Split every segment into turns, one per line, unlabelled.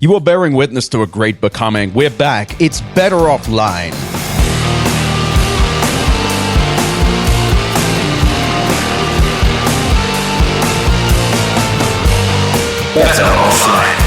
You are bearing witness to a great becoming. We're back. It's Better Offline.
Better Offline.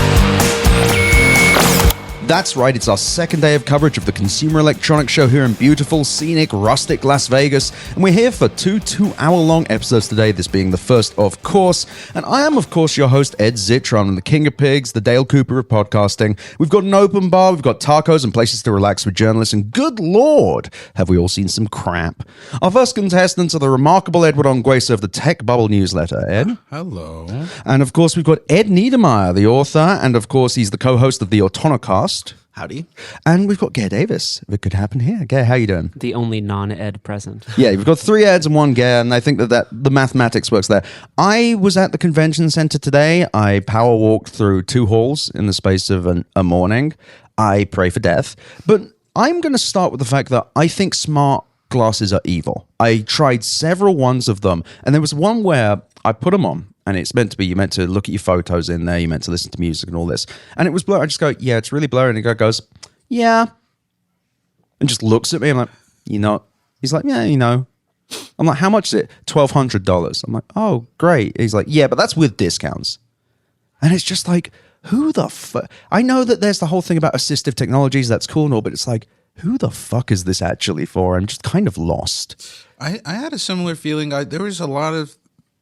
That's right, it's our second day of coverage of the Consumer Electronics Show here in beautiful, scenic, rustic Las Vegas, and we're here for two 2-hour-long episodes today, this being the first, of course, and I am, of course, your host, Ed Zitron, the king of pigs, the Dale Cooper of podcasting. We've got an open bar, we've got tacos and places to relax with journalists, and good lord, have we all seen some crap. Our first contestants are the remarkable Edward Ongweso of the Tech Bubble newsletter. Ed?
Hello.
And, of course, we've got Ed Niedermeyer, the author, and, of course, he's the co-host of the Autonocast.
Howdy.
And we've got Gare Davis, if it could happen here. Gare, how you doing?
The only non-Ed present.
Yeah, we've got 3 Eds and 1 Gare, and I think that the mathematics works there. I was at the convention center today. I power walked through 2 halls in the space of a morning. I pray for death. But I'm going to start with the fact that I think smart glasses are evil. I tried several ones of them, and there was one where I put them on. And it's meant to be, you're meant to look at your photos in there, you're meant to listen to music and all this. And it was blurry. I just go, yeah, it's really blurry. And the guy goes, yeah. And just looks at me. I'm like, you know. He's like, yeah, you know. I'm like, how much is it? $1,200. I'm like, oh, great. He's like, yeah, but that's with discounts. And it's just like, who the fuck? I know that there's the whole thing about assistive technologies. That's cool and all, but it's like, who the fuck is this actually for? I'm just kind of lost.
I had a similar feeling. There was a lot of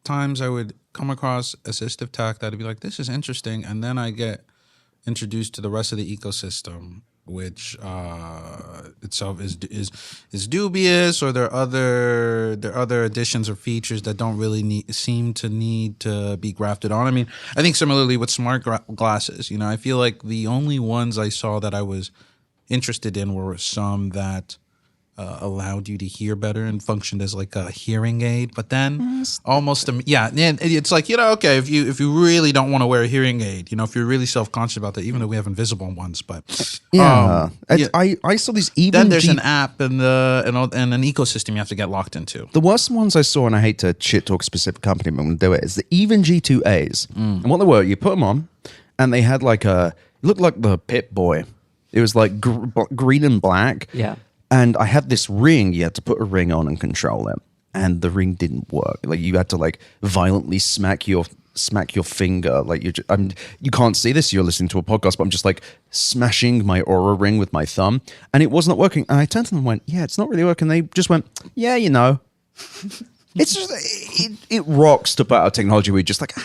times I would come across assistive tech that I'd be like, this is interesting, and then I get introduced to the rest of the ecosystem, which itself is dubious, or there are other additions or features that don't really seem to need to be grafted on. I mean, I think similarly with smart glasses, you know, I feel like the only ones I saw that I was interested in were some that allowed you to hear better and functioned as like a hearing aid, but then it's like, you know, okay, if you really don't want to wear a hearing aid, you know, if you're really self-conscious about that, even though we have invisible ones, but
I saw these even.
Then there's an app and an ecosystem you have to get locked into.
The worst ones I saw, and I hate to shit talk a specific company, but I'm going to do it, is the even G2As. And what they were, you put them on, and they had like it looked like the Pip Boy. It was like green and black.
Yeah.
And I had this ring. You had to put a ring on and control it, and the ring didn't work. Like you had to like violently smack your finger. Like you can't see this. You're listening to a podcast, but I'm just like smashing my Aura ring with my thumb, and it wasn't working. And I turned to them and went, "Yeah, it's not really working." They just went, "Yeah, you know." It's just it rocks to put out technology where you're just like,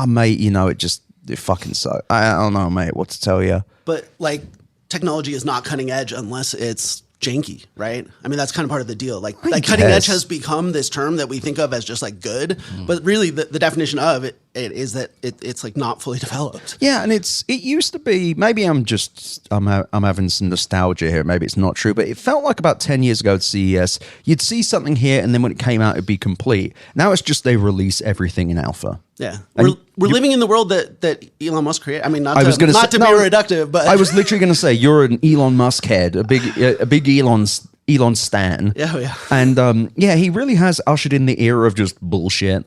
mate, you know, it fucking sucks. I don't know, mate, what to tell you.
But like, technology is not cutting edge unless it's janky, right? I mean, that's kind of part of the deal. Like cutting edge has become this term that we think of as just like good, but really the definition of it is that it's like not fully developed.
Yeah, and it used to be, maybe I'm having some nostalgia here, maybe it's not true, but it felt like about 10 years ago at CES, you'd see something here and then when it came out, it'd be complete. Now it's just they release everything in alpha.
Yeah, we're living in the world that Elon Musk created. I mean, not to be reductive, but
I was literally going to say you're an Elon Musk head, a big Elon stan.
Yeah.
And he really has ushered in the era of just bullshit.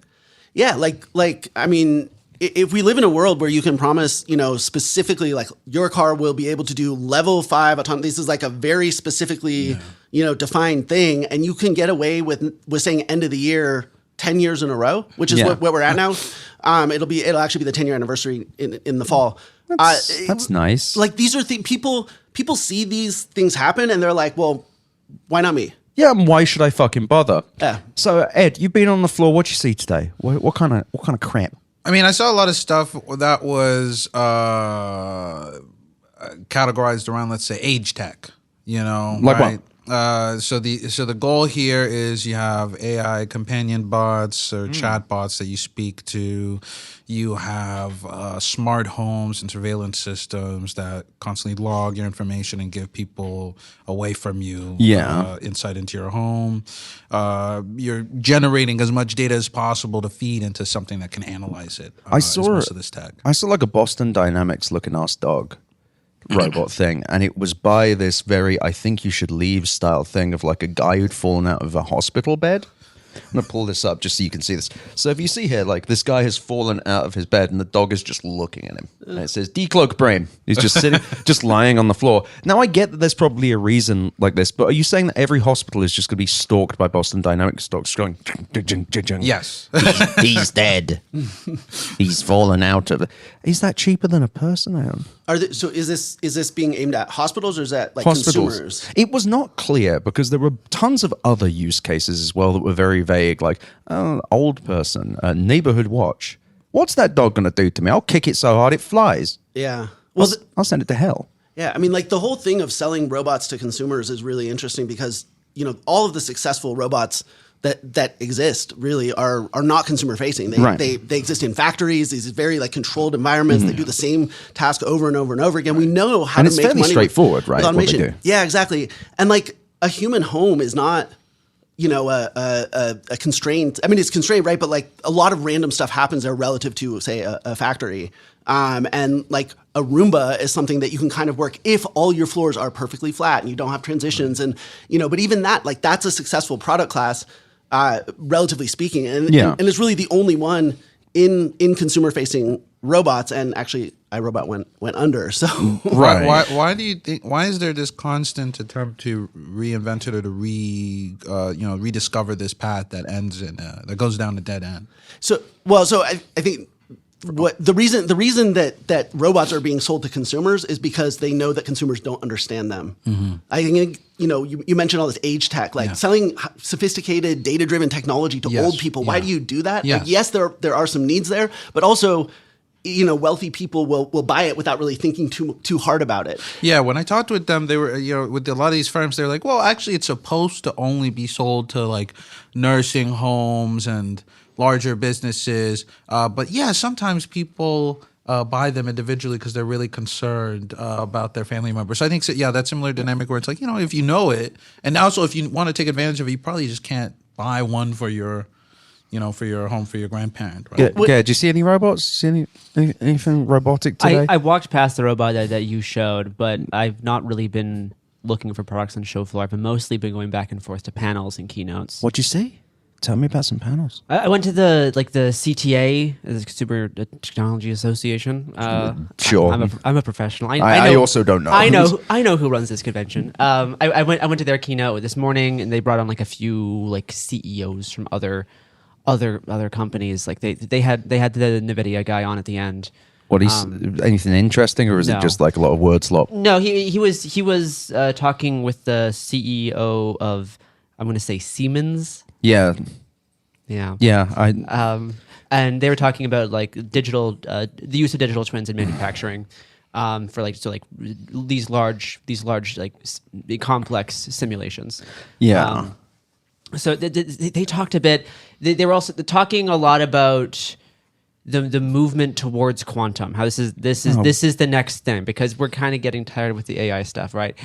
Yeah, like I mean, if we live in a world where you can promise, you know, specifically like your car will be able to do level 5 autonomy, this is like a very specifically defined thing, and you can get away with saying end of the year 10 years in a row, which is what we're at now. It'll actually be the 10-year anniversary in the fall.
That's nice.
Like these are people see these things happen and they're like, well, why not me?
Yeah, and why should I fucking bother?
Yeah.
So Ed, you've been on the floor. What'd you see today? What kind of crap?
I mean, I saw a lot of stuff that was categorized around, let's say, age tech. You know,
like
right?
what?
So the goal here is you have AI companion bots or chat bots that you speak to. You have smart homes and surveillance systems that constantly log your information and give people away from you insight into your home. You're generating as much data as possible to feed into something that can analyze it. Most of this tech.
I saw like a Boston Dynamics looking ass dog robot thing, and it was by this very I think you should leave style thing of like a guy who'd fallen out of a hospital bed, I'm going to pull this up just so you can see this. So if you see here, like this guy has fallen out of his bed and the dog is just looking at him. And it says, decloak brain. He's just sitting, just lying on the floor. Now I get that there's probably a reason like this, but are you saying that every hospital is just going to be stalked by Boston Dynamics dogs going,
Yes.
he's dead. He's fallen out of it. Is that cheaper than a person?
So is this being aimed at hospitals or is that like
Hospitals.
consumers?
It was not clear because there were tons of other use cases as well that were very vague, like old person, neighborhood watch. What's that dog going to do to me? I'll kick it so hard it flies.
Yeah. Well,
I'll send it to hell.
yeah. I mean, like the whole thing of selling robots to consumers is really interesting because, you know, all of the successful robots that exist really are not consumer facing. They exist in factories, these very like controlled environments. They do the same task over and over and over again. We know how
And
to
it's
make
fairly
money
straightforward, right,
with
what they
automation.
do.
Yeah, exactly. And like a human home is not, you know, a constraint. I mean, it's constrained, right? But like a lot of random stuff happens there relative to, say, a factory. And like a Roomba is something that you can kind of work if all your floors are perfectly flat and you don't have transitions. And, you know, but even that, like that's a successful product class, relatively speaking. And it's really the only one in consumer facing robots. And actually, iRobot went under. So
Right.
Why do you think? Why is there this constant attempt to reinvent it or to rediscover this path that ends in that goes down a dead end?
So I think what the reason that robots are being sold to consumers is because they know that consumers don't understand them. I think, you know, you mentioned all this age tech, like selling sophisticated data driven technology to old people. Why do you do that?
Yes.
Like, yes, there are some needs there, but also, you know, wealthy people will buy it without really thinking too hard about it.
Yeah, when I talked with them, they were, you know, with a lot of these firms, they're like, well, actually, it's supposed to only be sold to like nursing homes and larger businesses. But yeah, sometimes people buy them individually because they're really concerned about their family members. So I think, that's similar dynamic where it's like, you know, if you know it, and also if you want to take advantage of it, you probably just can't buy one for your, you know, for your home, for your grandparent. Right?
Did you see any robots? See anything robotic today?
I walked past the robot that you showed, but I've not really been looking for products on show floor. I've mostly been going back and forth to panels and keynotes.
What'd you see? Tell me about some panels.
I went to the CTA, the Consumer Technology Association.
Sure.
I'm a professional.
I also don't know.
I know who runs this convention. I went to their keynote this morning, and they brought on like a few like CEOs from other companies. Like they had the NVIDIA guy on at the end.
What anything interesting, or is it just like a lot of word slop?
No, he was talking with the CEO of, I'm going to say, Siemens.
Yeah.
And they were talking about like digital, the use of digital twins in manufacturing, for these large like complex simulations.
Yeah.
So they talked a bit. They were also talking a lot about the movement towards quantum. How this is the next thing, because we're kind of getting tired with the AI stuff, right?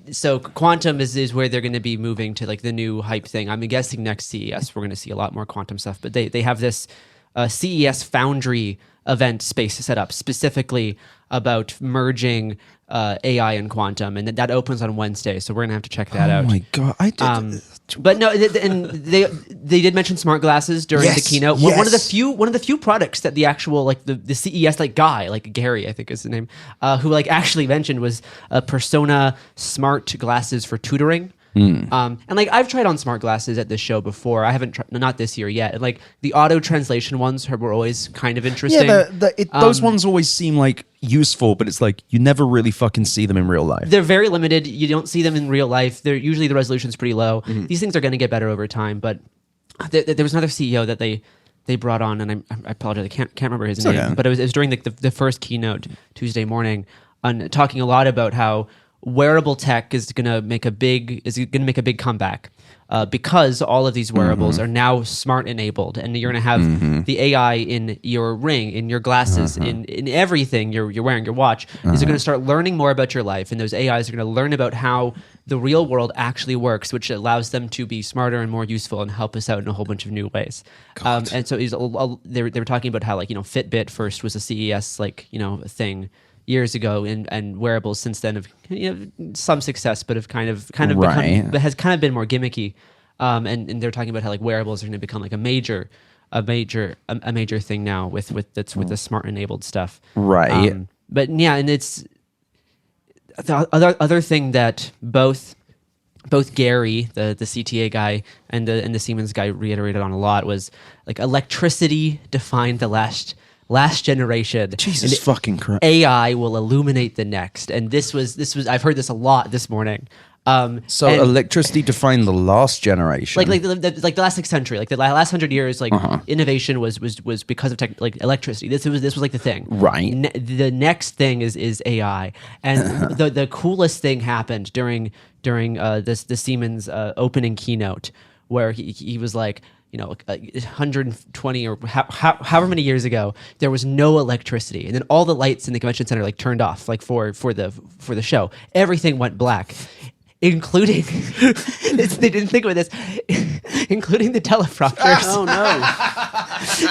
So quantum is where they're going to be moving to, like the new hype thing. I'm guessing next CES we're going to see a lot more quantum stuff. But they have this CES Foundry event space set up specifically about merging AI and quantum, and that opens on Wednesday. So we're gonna have to check that out.
Oh my god, I did.
But no, and they did mention smart glasses during the keynote.
Yes.
One of the few products that the actual like the CES like guy, like Gare, I think is the name, who like actually mentioned was Persona smart glasses for tutoring. And like I've tried on smart glasses at this show before. I haven't not this year yet. And like the auto translation ones were always kind of interesting.
Yeah, those ones always seem like useful, but it's like you never really fucking see them in real life.
They're very limited. You don't see them in real life. They're usually the resolution's pretty low. These things are going to get better over time. But there was another CEO that they brought on, and I apologize, I can't remember his name.
Okay.
But it was during the first keynote Tuesday morning, on talking a lot about how wearable tech is going to make a big comeback because all of these wearables are now smart enabled, and you're going to have the AI in your ring, in your glasses, in everything you're wearing, your watch. Is going to start learning more about your life, and those AIs are going to learn about how the real world actually works, which allows them to be smarter and more useful and help us out in a whole bunch of new ways. And so they were talking about how, like, Fitbit first was a CES thing years ago, and wearables since then have some success, but have kind of become, has kind of been more gimmicky. and they're talking about how like wearables are going to become like a major thing now with the smart enabled stuff.
Right.
But yeah, and it's the other thing that both Gary, the CTA guy, and the Siemens guy reiterated on a lot was like electricity defined the last generation.
Jesus
and
fucking Christ.
AI will illuminate the next. And this was I've heard this a lot this morning.
So
and
electricity defined the last generation.
like the last like century, like the last 100 years, like innovation was because of like electricity. This was like the thing.
Right.
The next thing is AI, and the coolest thing happened during the Siemens opening keynote, where he was like, 120 or however many years ago, there was no electricity, and then all the lights in the convention center like turned off, like for the show. Everything went black, including they didn't think of this, including the teleprompters.
Oh no!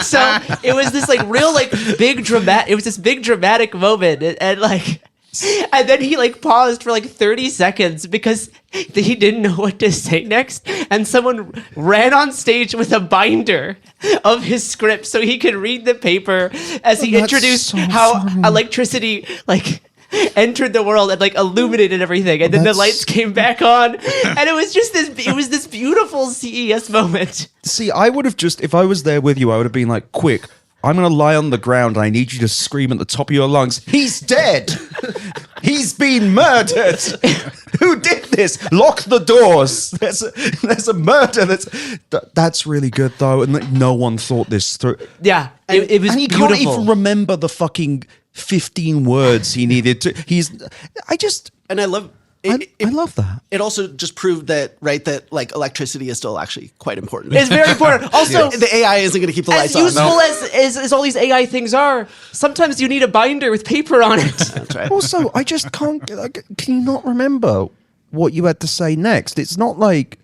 So it was this like real like big dramatic. It was this big dramatic moment, and then he like paused for like 30 seconds because he didn't know what to say next, and someone ran on stage with a binder of his script so he could read the paper as he introduced how electricity like entered the world and like illuminated everything, and then the lights came back on, and it was this beautiful CES moment.
See, I would have just, if I was there with you, I would have been like, quick, I'm going to lie on the ground and I need you to scream at the top of your lungs, he's dead! He's been murdered! Who did this? Lock the doors! There's a murder. That's really good though, and like, no one thought this through.
Yeah, it was
and he
beautiful.
can't even remember the fucking 15 words he needed to.
And I love
I love that.
It also just proved that like electricity is still actually quite important.
It's very important. Also,
the AI isn't going to keep the lights
as useful
on.
as all these AI things are, sometimes you need a binder with paper on it.
That's right.
Also, I just can't. Can you not remember what you had to say next? It's not like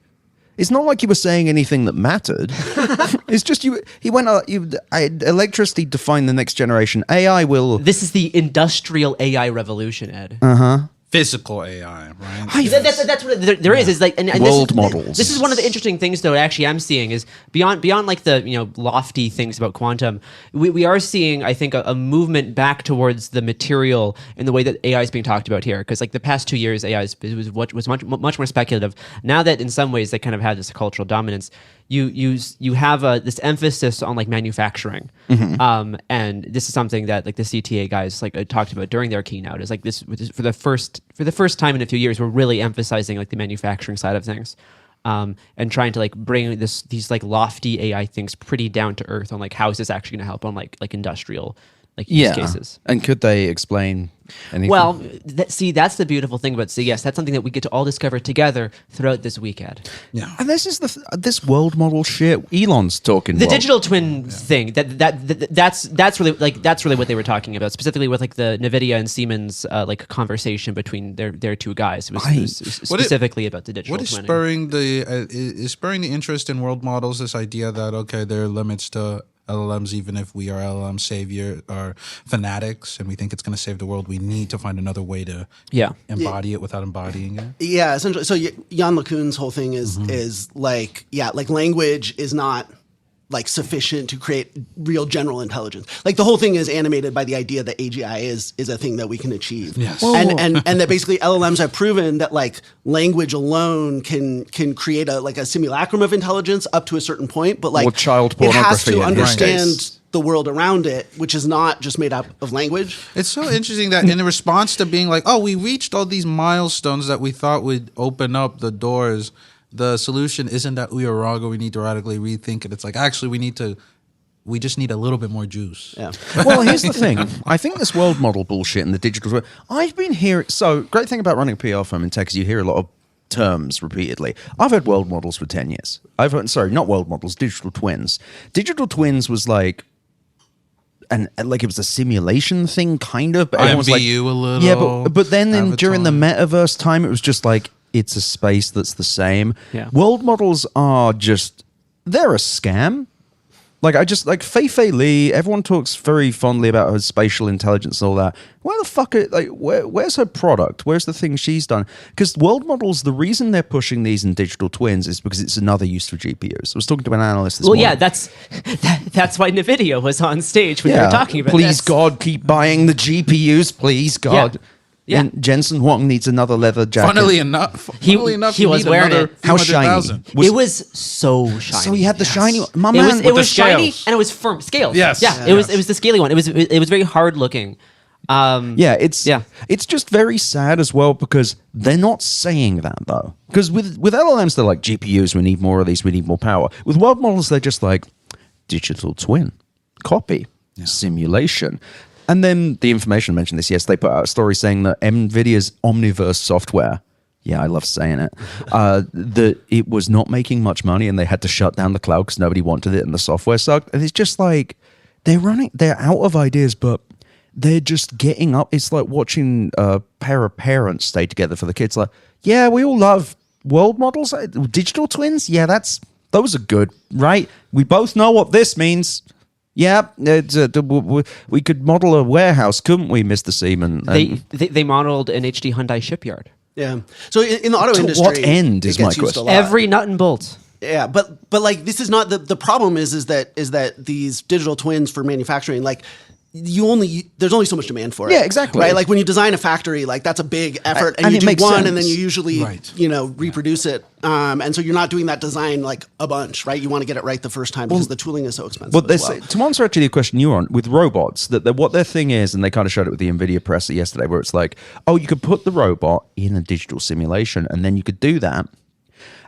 you were saying anything that mattered. It's just he went. Electricity defined the next generation. AI will.
This is the industrial AI revolution, Ed.
Physical AI, right?
That's what there is. Is like and
World
this,
models.
This is one of the interesting things, though. Actually, I'm seeing is beyond like the lofty things about quantum. We are seeing, I think, a movement back towards the material in the way that AI is being talked about here. Because like the past 2 years, AI was much more speculative. Now that in some ways they kind of had this cultural dominance, you have this emphasis on like manufacturing, and this is something that like the CTA guys like talked about during their keynote. Is like this for the first time in a few years, we're really emphasizing like the manufacturing side of things, and trying to like bring these like lofty AI things pretty down to earth on like how is this actually going to help on like industrial like use cases.
And could they explain anything?
Well, that's the beautiful thing about CES. That's something that we get to all discover together throughout this weekend.
Yeah.
And this is this world model shit. Elon's talking.
The digital twin thing. That's really what they were talking about, specifically with like the NVIDIA and Siemens like conversation between their two guys. It was specifically about the digital twinning.
Is spurring the interest in world models this idea that there are limits to LLMs, even if we are LLM savior or fanatics and we think it's going to save the world, we need to find another way to embody it without embodying it.
Yeah, essentially. So Jan LeCun's whole thing is like language is not like sufficient to create real general intelligence. Like the whole thing is animated by the idea that AGI is a thing that we can achieve.
Yes.
And that basically LLMs have proven that like language alone can create a simulacrum of intelligence up to a certain point, but like
child
it has
pornography
to
in
understand
this case.
the world around it, which is not just made up of language.
It's so interesting that in response to being like, we reached all these milestones that we thought would open up the doors, the solution isn't that we are wrong or we need to radically rethink it. It's like, actually, we just need a little bit more juice.
Yeah.
Well, here's the thing. I think this world model bullshit and the digital world, I've been hearing. So, great thing about running a PR firm in tech is you hear a lot of terms repeatedly. I've had world models for 10 years. Not world models, digital twins. Digital twins was like, and like it was a simulation thing, kind of. But everyone was like,
a little.
Yeah, but then during the
Avatar.
metaverse time, it was just like, it's a space that's the same.
Yeah.
World models are they're a scam. Like I just like Fei Fei Li. Everyone talks very fondly about her spatial intelligence and all that. Where the fuck? Where's her product? Where's the thing she's done? Because world models, the reason they're pushing these in digital twins is because it's another use for GPUs. I was talking to an analyst this morning.
Yeah, that's why NVIDIA was on stage when they were talking about
Please
this.
God, keep buying the GPUs. Please God.
Yeah.
And Jensen Huang needs another leather jacket.
Funnily enough,
he was
need
wearing
another
it.
How
200,000.
shiny?
It was so shiny.
So he had the shiny one. My
It
man.
was, it
the
was shiny
scales.
and it was firm scales.
Yes.
Yeah.
Yeah.
It was the scaly one. It was very hard looking.
It's just very sad as well because they're not saying that though. Because with LLMs, they're like GPUs, we need more of these, we need more power. With world models, they're just like digital twin, copy, simulation. And then the information mentioned this. Yes, they put out a story saying that NVIDIA's Omniverse software, yeah, I love saying it, that it was not making much money and they had to shut down the cloud because nobody wanted it and the software sucked. And it's just like they're out of ideas, but they're just getting up. It's like watching a pair of parents stay together for the kids. Like, yeah, we all love world models, digital twins. Yeah, those are good, right? We both know what this means. Yeah, we could model a warehouse, couldn't we, Mr. Seaman?
They modeled an HD Hyundai shipyard.
Yeah. So in the auto
To
industry,
what end is
it gets
my
used
question?
a lot.
Every nut and bolt.
Yeah, but like this is not the problem is that these digital twins for manufacturing, like there's only so much demand for it.
Yeah, exactly.
Right? Like when you design a factory, like that's a big effort and
And
you
it
do
makes
one
sense.
and then you usually
Right.
reproduce it. And so you're not doing that design like a bunch, right? You want to get it right the first time because the tooling is so expensive.
But
as well.
to answer actually the question you were on with robots, what their thing is, and they kind of showed it with the NVIDIA presser yesterday, where it's like, oh, you could put the robot in a digital simulation, and then you could do that,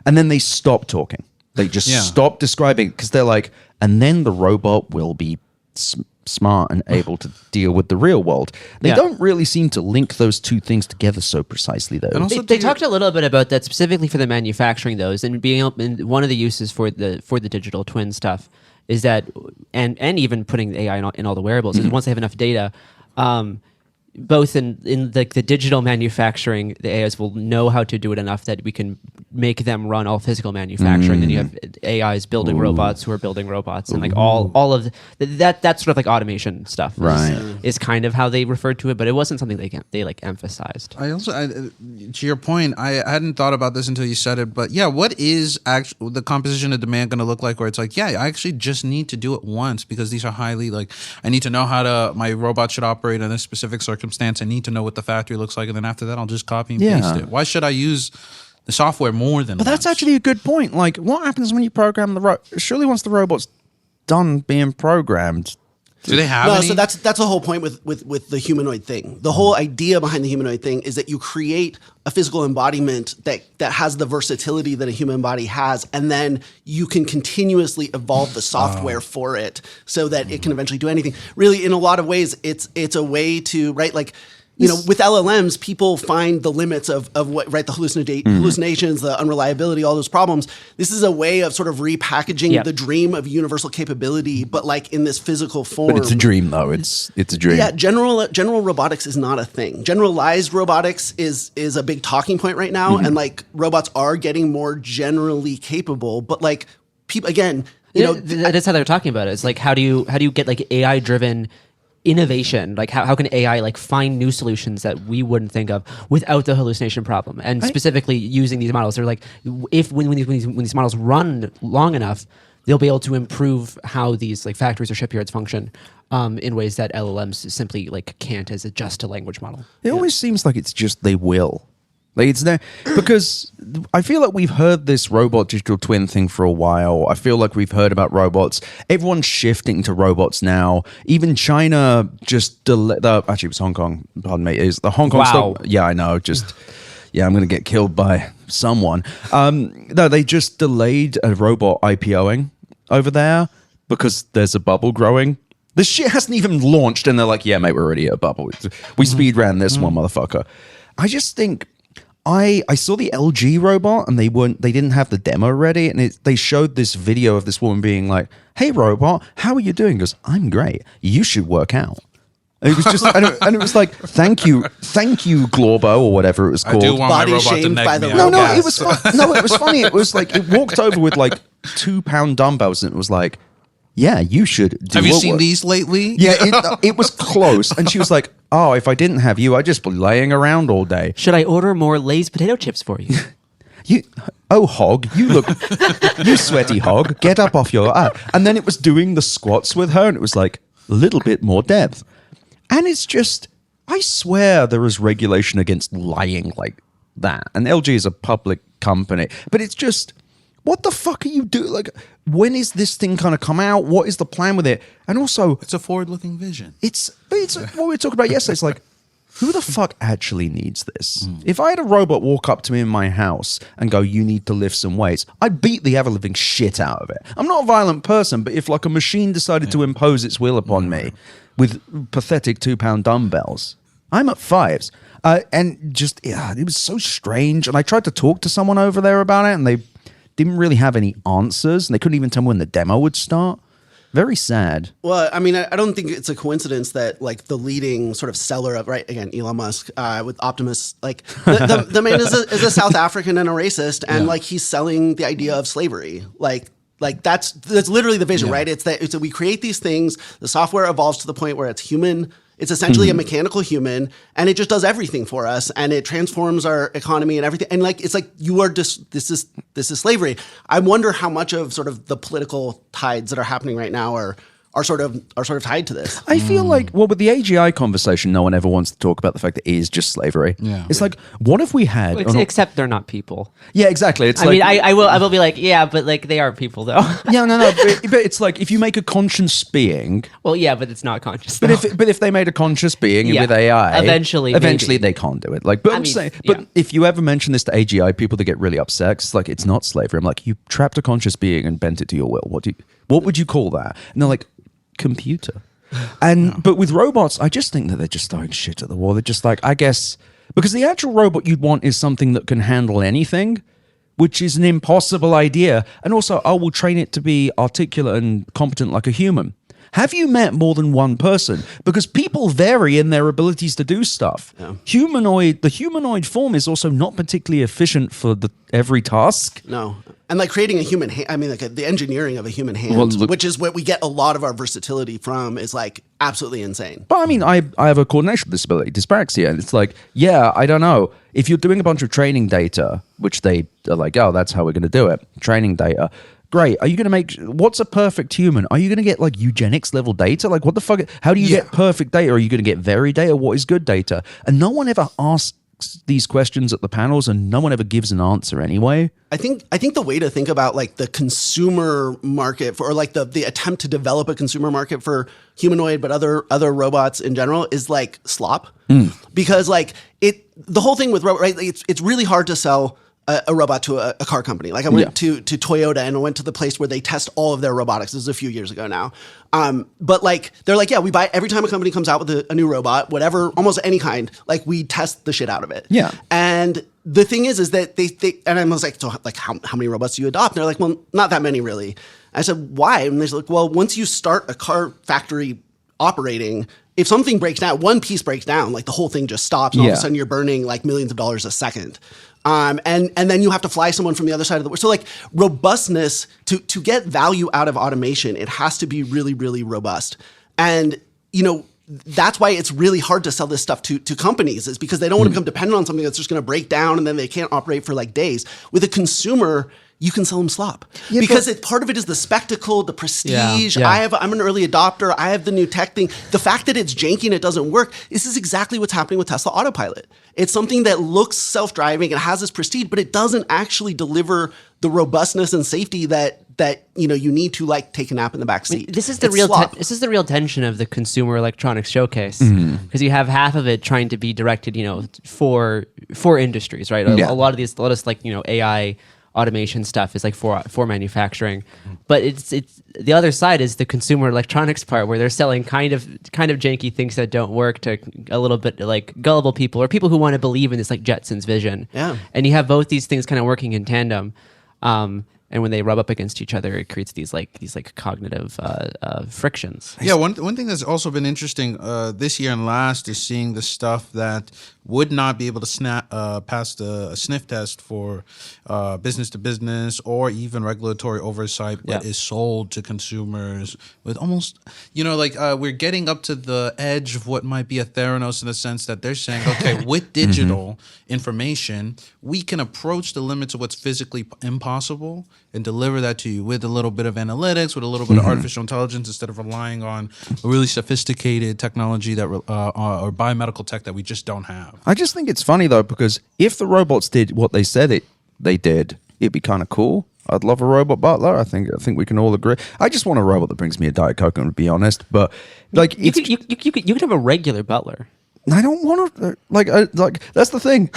and then they stop talking. They just stop describing because they're like, and then the robot will be smart and able to deal with the real world. They don't really seem to link those two things together so precisely, though.
And also,
They talked a little bit about that specifically for the manufacturing, those, and being able, and one of the uses for the digital twin stuff is that, and even putting the AI in all the wearables is once they have enough data, both in the digital manufacturing, the AIs will know how to do it enough that we can make them run all physical manufacturing. Then you have AIs building robots who are building robots, and like all of that sort of like automation stuff.
Right.
Is kind of how they referred to it, but it wasn't something they like emphasized.
I also, to your point, I hadn't thought about this until you said it, but yeah, what is actually the composition of demand going to look like? Where it's like, yeah, I actually just need to do it once because these are highly like, I need to know how my robot should operate in this specific circumstance. I need to know what the factory looks like, and then after that, I'll just copy and paste it. Why should I use the software more than?
But that's
once?
actually a good point. Like, what happens when you program surely once the robot's done being programmed?
Do they have?
No,
any?
so that's the whole point with the humanoid thing. The whole idea behind the humanoid thing is that you create a physical embodiment that has the versatility that a human body has, and then you can continuously evolve the software for it so that it can eventually do anything. Really, in a lot of ways, it's a way to, right, like, with LLMs, people find the limits of what, right, the hallucinations, the unreliability, all those problems. This is a way of sort of repackaging the dream of universal capability, but like in this physical form.
But it's a dream, though. It's a dream.
Yeah, general robotics is not a thing. Generalized robotics is a big talking point right now, and like robots are getting more generally capable. But like people, again,
that is how they're talking about it. It's like how do you get like AI driven innovation? Like how can AI like find new solutions that we wouldn't think of without the hallucination problem? And specifically using these models, they're like, if when these models run long enough, they'll be able to improve how these like factories or shipyards function in ways that LLMs simply like can't as a just a language model.
It always seems like it's just they will. Like it's there because I feel like we've heard this robot digital twin thing for a while. I feel like we've heard about robots. Everyone's shifting to robots now. Even China just actually it was Hong Kong. Pardon me. Is the Hong Kong stock? Yeah, I know. Just I'm going to get killed by someone. No, they just delayed a robot IPOing over there because there's a bubble growing. This shit hasn't even launched, and they're like, "Yeah, mate, we're already at a bubble. We speed ran this one, motherfucker." I just think. I saw the LG robot and they didn't have the demo ready, and they showed this video of this woman being like, "Hey robot, how are you doing?" He goes, "I'm great. You should work out." And it was just and it was like, "Thank you, Glorbo," or whatever it was called.
I do want
Body
my robot to
shamed
neg
by
me
the
out.
No,
Yes.
it was it was funny. It was like it walked over with like 2-pound dumbbells, and it was like, yeah, you should do
Have you
what
seen
works."
these lately?
Yeah, it was close. And she was like, oh, if I didn't have you, I'd just be laying around all day.
Should I order more Lay's potato chips for you?
Oh, hog, you look, you sweaty hog, get up off your... And then it was doing the squats with her, and it was like a little bit more depth. And it's just, I swear there is regulation against lying like that. And LG is a public company. But it's just, what the fuck are you doing? Like, when is this thing kind of come out? What is the plan with it? And also...
It's a forward-looking vision.
It's what we were talking about yesterday. It's like, who the fuck actually needs this? If I had a robot walk up to me in my house and go, you need to lift some weights, I'd beat the ever-living shit out of it. I'm not a violent person, but if like a machine decided to impose its will upon me with pathetic 2-pound dumbbells, I'm at fives. And just, it was so strange. And I tried to talk to someone over there about it, and they didn't really have any answers. And they couldn't even tell me when the demo would start. Very sad.
Well, I mean, I don't think it's a coincidence that like the leading sort of seller of, right, again, Elon Musk with Optimus, like the man is a South African and a racist, and like he's selling the idea of slavery. Like that's literally the vision, right? It's that we create these things, the software evolves to the point where it's human. It's essentially a mechanical human, and it just does everything for us, and it transforms our economy and everything. And like, it's like you are just this is slavery. I wonder how much of sort of the political tides that are happening right now are sort of tied to this.
I feel like, well, with the AGI conversation, no one ever wants to talk about the fact that it is just slavery.
Yeah.
It's like, what if we had...
Except they're not people.
Yeah, exactly. It's
I mean, I will be like, yeah, but like they are people though.
Yeah, no. But it's like, if you make a conscious being...
Well, yeah, but it's not conscious.
But if they made a conscious being
Yeah.
with AI...
Eventually
they can't do it. Like, but I'm saying... But if you ever mention this to AGI, people that get really upset, it's like, it's not slavery. I'm like, you trapped a conscious being and bent it to your will. What would you call that? And they're like... computer. And but with robots, I just think that they're just throwing shit at the wall. They're just like, I guess, because the actual robot you'd want is something that can handle anything, which is an impossible idea. And also, I will train it to be articulate and competent like a human. Have you met more than one person? Because people vary in their abilities to do stuff. Yeah. The humanoid form is also not particularly efficient for every task.
No. And like creating a human hand, I mean, like the engineering of a human hand, which is what we get a lot of our versatility from, is like absolutely insane.
But I mean, I have a coordination disability, dyspraxia, and it's like, yeah, I don't know. If you're doing a bunch of training data, which they are like, oh, that's how we're going to do it, training data. Great. Are you going to make... What's a perfect human? Are you going to get like eugenics level data? Like what the fuck? How do you get perfect data? Are you going to get very data? What is good data? And no one ever asks these questions at the panels, and no one ever gives an answer anyway.
I think the way to think about like the consumer market for, or like the attempt to develop a consumer market for humanoid but other robots in general is like slop. Because like the whole thing with right, it's really hard to sell a robot to a car company. Like I went to Toyota, and I went to the place where they test all of their robotics. This is a few years ago now. But like, they're like, yeah, we buy every time a company comes out with a new robot, whatever, almost any kind, like we test the shit out of it.
Yeah.
And the thing is that they and I was like, so like how many robots do you adopt? And they're like, well, not that many really. I said, why? And they're like, well, once you start a car factory operating, if something breaks down, one piece breaks down, like the whole thing just stops, and all of a sudden you're burning like millions of dollars a second. And then you have to fly someone from the other side of the world. So like robustness, to get value out of automation, it has to be really, really robust. And, you know, that's why it's really hard to sell this stuff to companies, is because they don't want to become dependent on something that's just going to break down and then they can't operate for like days. With a consumer, you can sell them slop, because part of it is the spectacle, the prestige.
Yeah.
I'm an early adopter. I have the new tech thing. The fact that it's janky and it doesn't work, this is exactly what's happening with Tesla Autopilot. It's something that looks self-driving and has this prestige, but it doesn't actually deliver the robustness and safety that you know you need to like take a nap in the back seat.
This is the real tension of the Consumer Electronics Showcase, because you have half of it trying to be directed, you know, for industries, right? A lot of like, you know, AI automation stuff is like for manufacturing, but it's the other side is the consumer electronics part, where they're selling kind of janky things that don't work to a little bit like gullible people, or people who want to believe in this like Jetsons vision.
Yeah.
And you have both these things kind of working in tandem. and when they rub up against each other, it creates these cognitive frictions.
Yeah, one thing that's also been interesting this year and last is seeing the stuff that would not be able to pass the sniff test for business to business or even regulatory oversight, but is sold to consumers with almost, we're getting up to the edge of what might be a Theranos in the sense that they're saying, okay, with digital information, we can approach the limits of what's physically impossible and deliver that to you with a little bit of analytics, with a little bit of artificial intelligence, instead of relying on a really sophisticated technology that or biomedical tech that we just don't have.
I just think it's funny though, because if the robots did what they said they did, it'd be kind of cool. I'd love a robot butler. I think we can all agree. I just want a robot that brings me a Diet Coke, to be honest. But like,
You could have a regular butler.
I don't want to like that's the thing.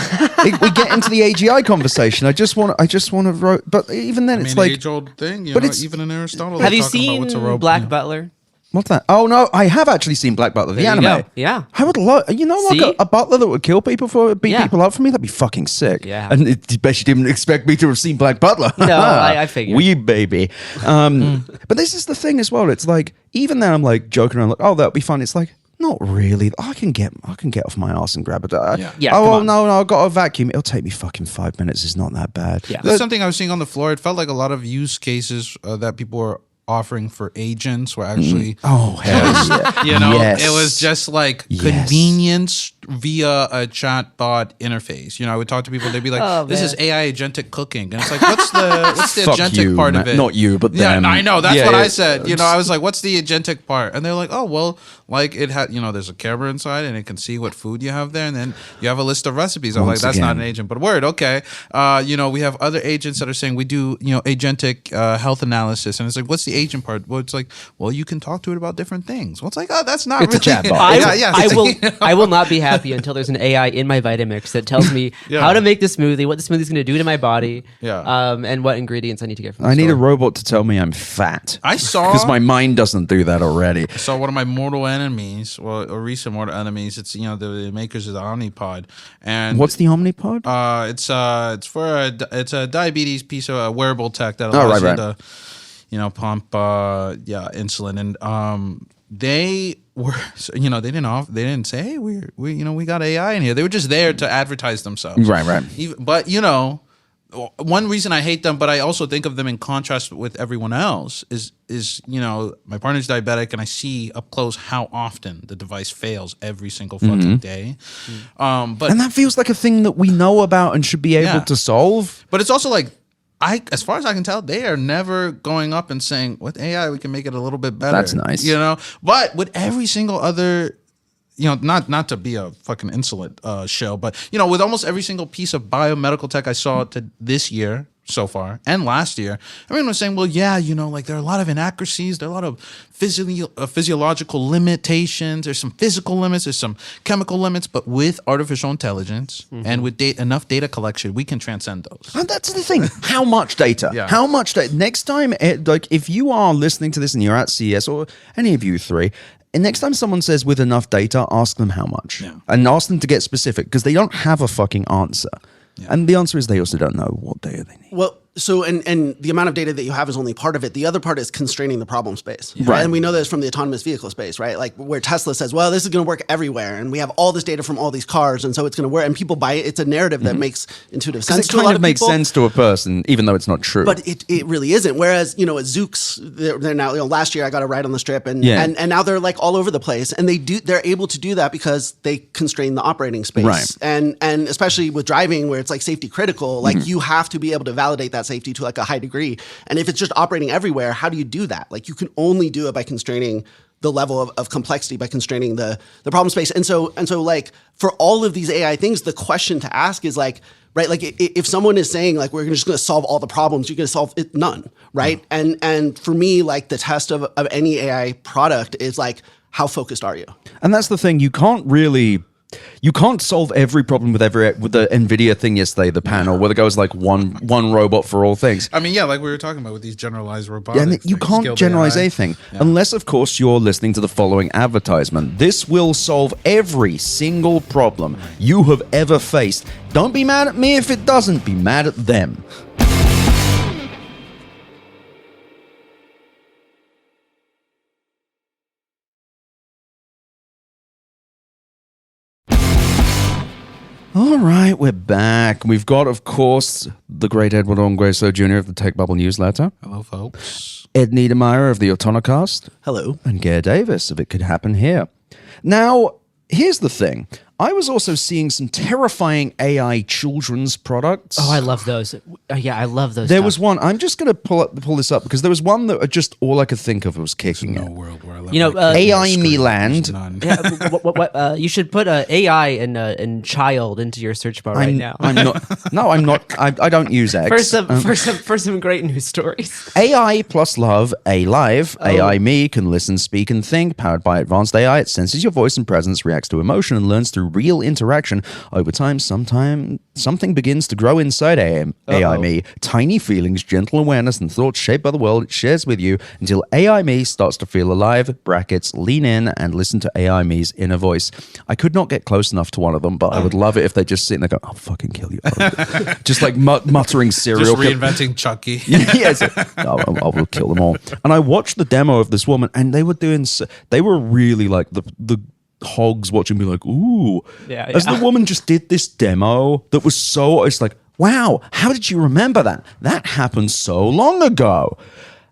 We get into the AGI conversation. I just want to. But even then, it's like
age-old thing.
But it's
even in Aristotle.
Have
they
you
talk about what's a
seen
robot.
Black Butler?
what's that? Oh no, I have actually seen Black Butler, the
There you
anime.
go. Yeah.
I would love, like
See?
a butler that would kill people beat
Yeah.
people up for me. That'd be fucking sick.
Yeah.
And I bet you didn't expect me to have seen Black Butler.
No, I figured.
Wee baby. But this is the thing as well. It's like, even then I'm like joking around, like, oh, that'll be fun. It's like, not really. I can get off my ass and grab it.
Yeah,
Oh,
come
well,
on.
no, I've got a vacuum. It'll take me fucking 5 minutes. It's not that bad.
Yeah.
That's something I was seeing on the floor. It felt like a lot of use cases that people were offering for agents were actually
Oh, hell yeah. Yes.
it was just like
Yes.
convenience via a chatbot interface. I would talk to people, they'd be like,
Oh,
this
man.
is AI agentic cooking. And it's like, what's the
Fuck
agentic
you,
part
man.
of it?
Not you, but
yeah,
them.
I know. That's
Yeah,
what
yeah.
I said. I was like, what's the agentic part? And they're like, oh, well, like it had, there's a camera inside and it can see what food you have there. And then you have a list of recipes. I'm
Once
like, that's not
again.
an agent, but word. Okay. We have other agents that are saying we do, agentic health analysis. And it's like, what's the agent part? Well, it's like, well, you can talk to it about different things. Well, it's like, oh, that's not
It's a
really.
chatbot.
I will not be happy until there's an AI in my Vitamix that tells me how to make the smoothie, what the smoothie's going to do to my body, and what ingredients I need to get from the
I need a
store.
robot to tell me I'm fat.
I saw
Because my mind doesn't do that already.
So one of my mortal enemies, or recent mortal enemies, it's the makers of the Omnipod, and
What's the Omnipod?
it's a diabetes piece of wearable tech that
Oh,
allows
right.
you to pump insulin, and they were they didn't say, hey, we got AI in here. They were just there to advertise themselves,
Right.
But one reason I hate them, but I also think of them in contrast with everyone else, is my partner's diabetic, and I see up close how often the device fails every single fucking day. But
And that feels like a thing that we know about and should be able
Yeah.
to solve.
but it's also like, as far as I can tell, they are never going up and saying, with AI we can make it a little bit better.
That's nice.
But with every single other, not to be a fucking insolent show, but with almost every single piece of biomedical tech I saw this year so far and last year, everyone was saying, well, yeah, like there are a lot of inaccuracies, there are a lot of physiological limitations, there's some physical limits, there's some chemical limits, but with artificial intelligence and with enough data collection, we can transcend those.
And that's the thing. How much data?
Yeah.
How much data? Next time, if you are listening to this and you're at CES, or any of you three, and next time someone says with enough data, ask them how much.
Yeah.
And ask them to get specific, because they don't have a fucking answer. And the answer is they also don't know what data they need.
Well, so and the amount of data that you have is only part of it. The other part is constraining the problem space.
Right.
And we know this from the autonomous vehicle space, right? Like where Tesla says, well, this is going to work everywhere. And we have all this data from all these cars. And so it's going to work. And people buy it. It's a narrative that makes intuitive sense
It
to a lot
kind
of
of makes
people.
sense to a person, even though it's not true.
But it really isn't. Whereas, at Zoox, they're now, last year I got a ride on the strip and now they're like all over the place. And they're able to do that because they constrain the operating space.
Right.
And especially with driving where it's like safety critical, like you have to be able to validate that safety to like a high degree. And if it's just operating everywhere, how do you do that? Like you can only do it by constraining the level of complexity, by constraining the problem space. And so like for all of these AI things, the question to ask is like, right, like if someone is saying like we're just going to solve all the problems, you're going to solve it, none, right? And for me, like the test of any AI product is like, how focused are you?
And that's the thing. You can't solve every problem with the NVIDIA thing yesterday, the panel, where it goes like one robot for all things.
I mean, like we were talking about with these generalized robotics.
Yeah, and you
like
can't
skilled
generalize
AI.
anything unless, of course, you're listening to the following advertisement. This will solve every single problem you have ever faced. Don't be mad at me if it doesn't. Be mad at them. All right, we're back. We've got, of course, the great Edward Ongweso Jr. of the Tech Bubble newsletter,
Hello, folks.
Ed Niedermeyer of the Autonocast,
Hello.
and Gare Davis of It Could Happen Here. Now, here's the thing. I was also seeing some terrifying AI children's products.
Oh, I love those. Yeah, I love those.
There
stuff.
was one. I'm just going to pull this up because there was one that just all I could think of was kicking
No
it.
world where I let
You know,
my kid
AI
scream.
me land.
There's none.
Yeah, you should put AI and child into your search bar right now.
I'm not. No, I'm not. I don't use X.
For some great news stories.
AI plus love, alive. AI me can listen, speak, and think. Powered by advanced AI, it senses your voice and presence, reacts to emotion, and learns through real interaction. Over time, something begins to grow inside AI me. Tiny feelings, gentle awareness, and thoughts shaped by the world it shares with you until AI me starts to feel alive. Brackets, lean in and listen to AI me's inner voice. I could not get close enough to one of them, but I would love it if they just sit and they go, I'll fucking kill you. Just like muttering serial
Just reinventing Chucky.
yes, I will kill them all. And I watched the demo of this woman, and they were really like the hogs watching me like, ooh.
Yeah,
As the woman just did this demo that was so, it's like, wow, how did you remember that? That happened so long ago.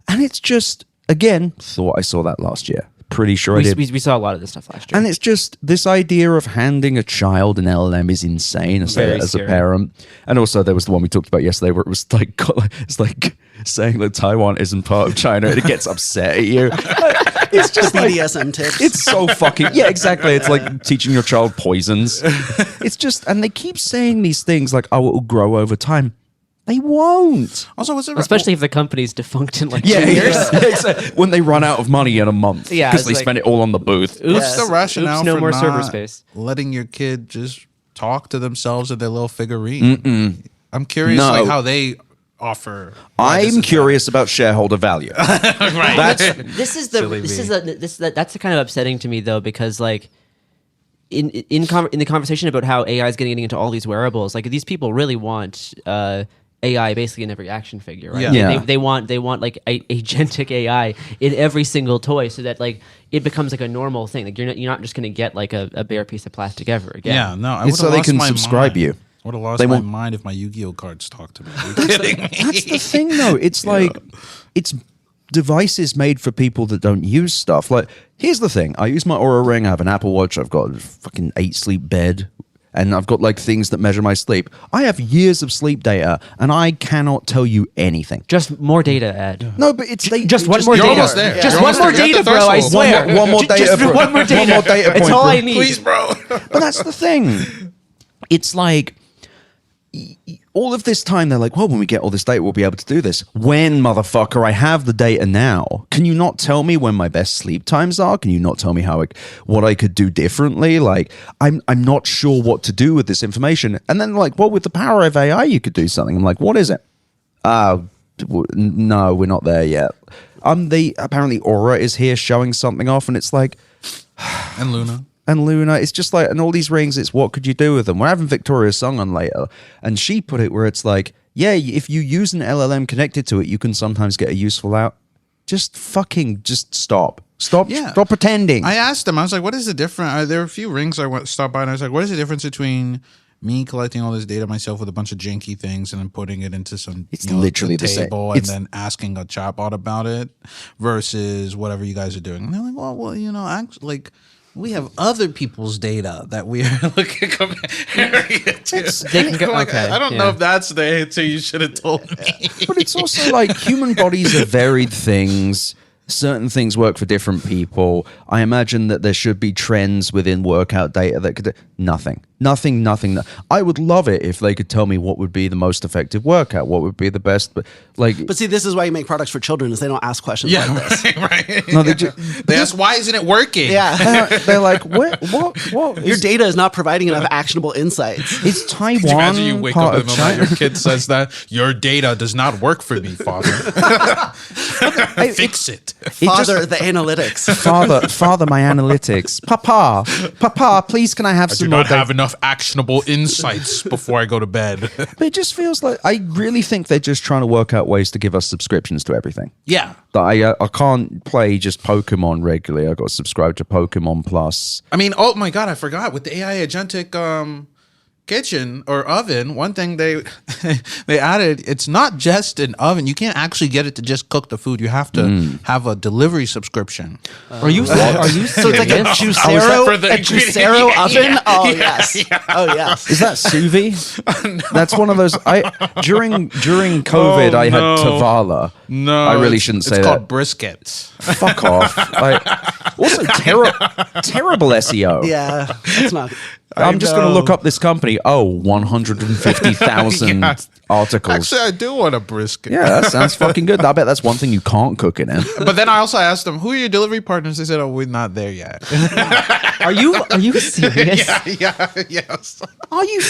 And it's just, again, thought I saw that last year. Pretty sure I did.
We saw a lot of this stuff last year.
And it's just this idea of handing a child an LLM is insane as a
scary.
parent. And also there was the one we talked about yesterday where it was like, it's like saying that Taiwan isn't part of China and it gets upset at you. It's just like,
BDSM tips.
it's so fucking, yeah, exactly. It's like teaching your child poisons. It's just, and they keep saying these things like, oh, it will grow over time. They won't.
Also, was it
Especially if the company's defunct in like 2
Yeah,
years.
when they run out of money in a month.
Yeah,
because
it's
they
like-
spend it all on the booth.
What's the rationale
Oops, no
for
more
not
server space.
letting your kid just talk to themselves in their little figurine? I'm curious,
No.
like how they offer. why this
I'm
is
curious about shareholder value.
right.
That's
That's kind of upsetting to me though, because like in the conversation about how AI is getting into all these wearables, like these people really want AI basically in every action figure, right?
Yeah.
Yeah.
They want like agentic AI in every single toy, so that like it becomes like a normal thing. Like you're not just going to get like a bare piece of plastic ever again.
Yeah, no, I
It's
would
so they can subscribe you.
Would have lost
They
my
won't-
mind if my Yu-Gi-Oh cards talked to me. Are you kidding me?
That's the thing, though. It's like it's devices made for people that don't use stuff. Like, here's the thing: I use my Aura Ring. I have an Apple Watch. I've got a fucking 8-sleep bed, and I've got like things that measure my sleep. I have years of sleep data, and I cannot tell you anything.
Just more data, Ed.
No, but it's
Just one more
You're
data.
almost there.
Just
You're
one
almost
more
there. You're
data,
at the
bro. I
threshold.
swear.
One more data.
Just one more data.
One more data
That's
point,
all
bro.
I need.
Please, bro.
But that's the thing. It's like all of this time they're like, well, when we get all this data, we'll be able to do this. When, motherfucker, I have the data now. Can you not tell me when my best sleep times are? Can you not tell me what I could do differently? Like, I'm not sure what to do with this information. And then like, well, with the power of AI, you could do something. I'm like, what is it? No, we're not there yet. Apparently Aura is here showing something off, and it's like,
And Luna.
and Luna, it's just like, and all these rings, it's what could you do with them? We're having Victoria's song on later, and she put it where it's like, yeah, if you use an LLM connected to it, you can sometimes get a useful out. Just stop. Stop pretending.
I asked them, I was like, what is the difference? There were a few rings stopped by, and I was like, what is the difference between me collecting all this data myself with a bunch of janky things and then putting it into some
literally the same.
table and then asking a chatbot about it versus whatever you guys are doing? And they're like, well, actually, like, we have other people's data that we are looking comparing it to.
They can go,
Like,
okay,
I don't know
yeah.
if that's the answer you should have told me.
But it's also like human bodies are varied things. Certain things work for different people. I imagine that there should be trends within workout data that could nothing. I would love it if they could tell me what would be the most effective workout, what would be the best. But
But see, this is why you make products for children, is they don't ask questions like this.
right.
no, they
They ask, why isn't it working?
Yeah.
they're like, what?
Your data is not providing enough actionable insights.
Is
Could you imagine you
Taiwan
wake
part
up
of
in the moment,
China?
your kid says that your data does not work for me, father. Fix it.
Father, the analytics.
Father, my analytics. Papa, please, can I have
I do
some more
not
data?
have enough actionable insights before I go to bed.
But it just feels like I really think they're just trying to work out ways to give us subscriptions to everything.
Yeah.
That I can't play just Pokemon regularly. I got to subscribe to Pokemon Plus.
I mean, oh my God, I forgot. With the AI agentic kitchen or oven, one thing they added, it's not just an oven. You can't actually get it to just cook the food. You have to have a delivery subscription.
Are you
So it's like a Juicero oven? Oh, yes. Oh, yes.
Is that sous vide? That's one of those. During COVID, I had Tavala.
No,
I really shouldn't say
it's
that.
called briskets.
Fuck off. Also, terrible SEO.
Yeah, that's not.
I'm just going to look up this company. Oh, 150,000 articles.
Actually, I do want a brisket.
Yeah, that sounds fucking good. I bet that's one thing you can't cook it in.
But then I also asked them, who are your delivery partners? They said, oh, we're not there yet.
Are you serious?
Yes.
Are you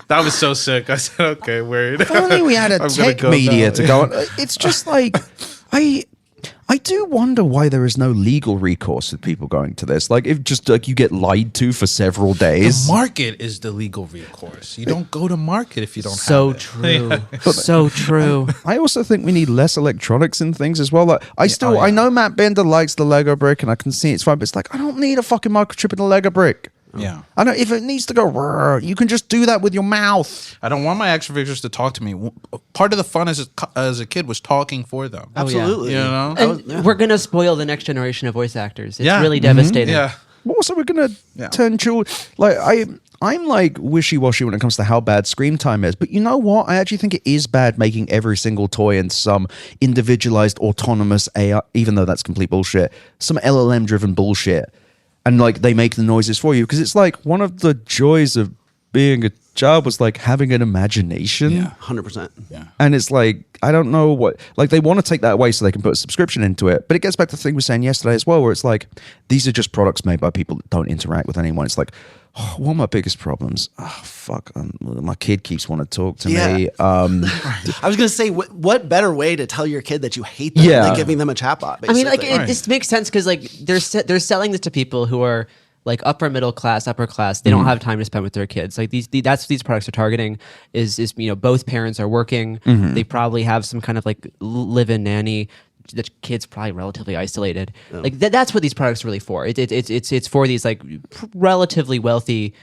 That was so sick. I said, okay, word.
If only we had a
I'm gonna
tech
go
media
now.
to go on. It's just like, I do wonder why there is no legal recourse with people going to this. Like, if just like you get lied to for several days.
The market is the legal recourse. You don't go to market if you don't
So
have it.
true. So true.
I also think we need less electronics in things as well. Like, I know Matt Bender likes the Lego brick, and I can see it's fine, but it's like I don't need a fucking microchip in a Lego brick.
Yeah.
I know if it needs to go, "Rrr," you can just do that with your mouth.
I don't want my action figures to talk to me. Part of the fun as a kid was talking for them.
Absolutely.
You know?
And we're gonna spoil the next generation of voice actors. It's
Yeah.
really devastating.
Yeah.
But also, we're gonna turn children. Like I'm like wishy-washy when it comes to how bad screen time is. But you know what? I actually think it is bad making every single toy into some individualized autonomous AI, even though that's complete bullshit. Some LLM-driven bullshit. And like they make the noises for you, because it's like one of the joys of being a child was like having an imagination.
Yeah.
100%.
Yeah.
And it's like, I don't know what, like they want to take that away so they can put a subscription into it. But it gets back to the thing we were saying yesterday as well, where it's like, these are just products made by people that don't interact with anyone. It's like, oh, one of my biggest problems. Oh, fuck. My kid keeps wanting to talk to me.
I was going to say, what better way to tell your kid that you hate them than giving them a chatbot?
I mean, like
basically?
this makes sense because like they're selling this to people who are like upper middle class, upper class. They don't have time to spend with their kids. Like that's what these products are targeting. Is both parents are working. They probably have some kind of like live-in nanny. The kid's probably relatively isolated. Like that's what these products are really for. It's for these like relatively wealthy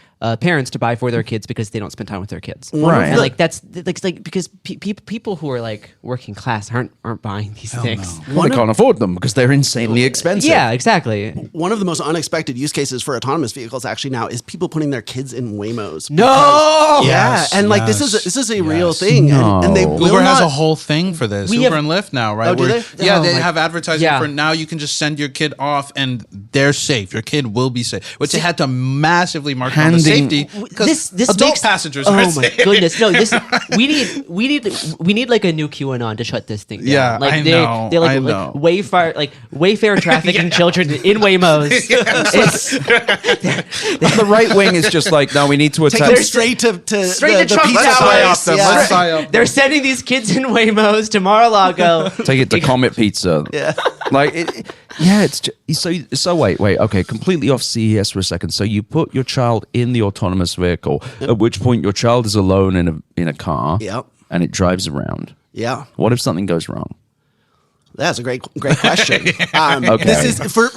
parents to buy for their kids because they don't spend time with their kids.
Right.
And like that's like because people who are like working class aren't buying these things.
Well, they can't afford them because they're insanely expensive.
Yeah, exactly.
One of the most unexpected use cases for autonomous vehicles actually now is people putting their kids in Waymos.
No.
Yes,
And like this is a real thing, and they will
Uber has
not-
a whole thing for this.
We
Uber
have-
and Lyft now, right?
Oh, do
Where-
they?
Yeah,
Oh,
they
my-
have advertising
Yeah.
for now. You can just send your kid off, and they're safe. Your kid will be safe. Which they had to massively mark on the
Handing-
safety because
This
adult
makes,
passengers
Oh
are
my
safe.
goodness! No, we need like a new QAnon to shut this thing down.
Yeah,
like
I
they,
know,
They like,
I know.
Wayfair trafficking children in Waymos. It's
The right wing is just like, no, we need to
take
attack.
them straight to
Straight
the
to Trump
pizza
Towers.
place.
them.
Yeah.
Let's psyop them.
They're sending these kids in Waymos to Mar-a-Lago.
Take it to Comet Pizza.
Yeah.
Like, it's just, so wait. Okay, completely off CES for a second. So you put your child in the autonomous vehicle, at which point your child is alone in a car.
Yep.
And it drives around.
Yeah.
What if something goes wrong?
That's a great question.
Okay.
This is for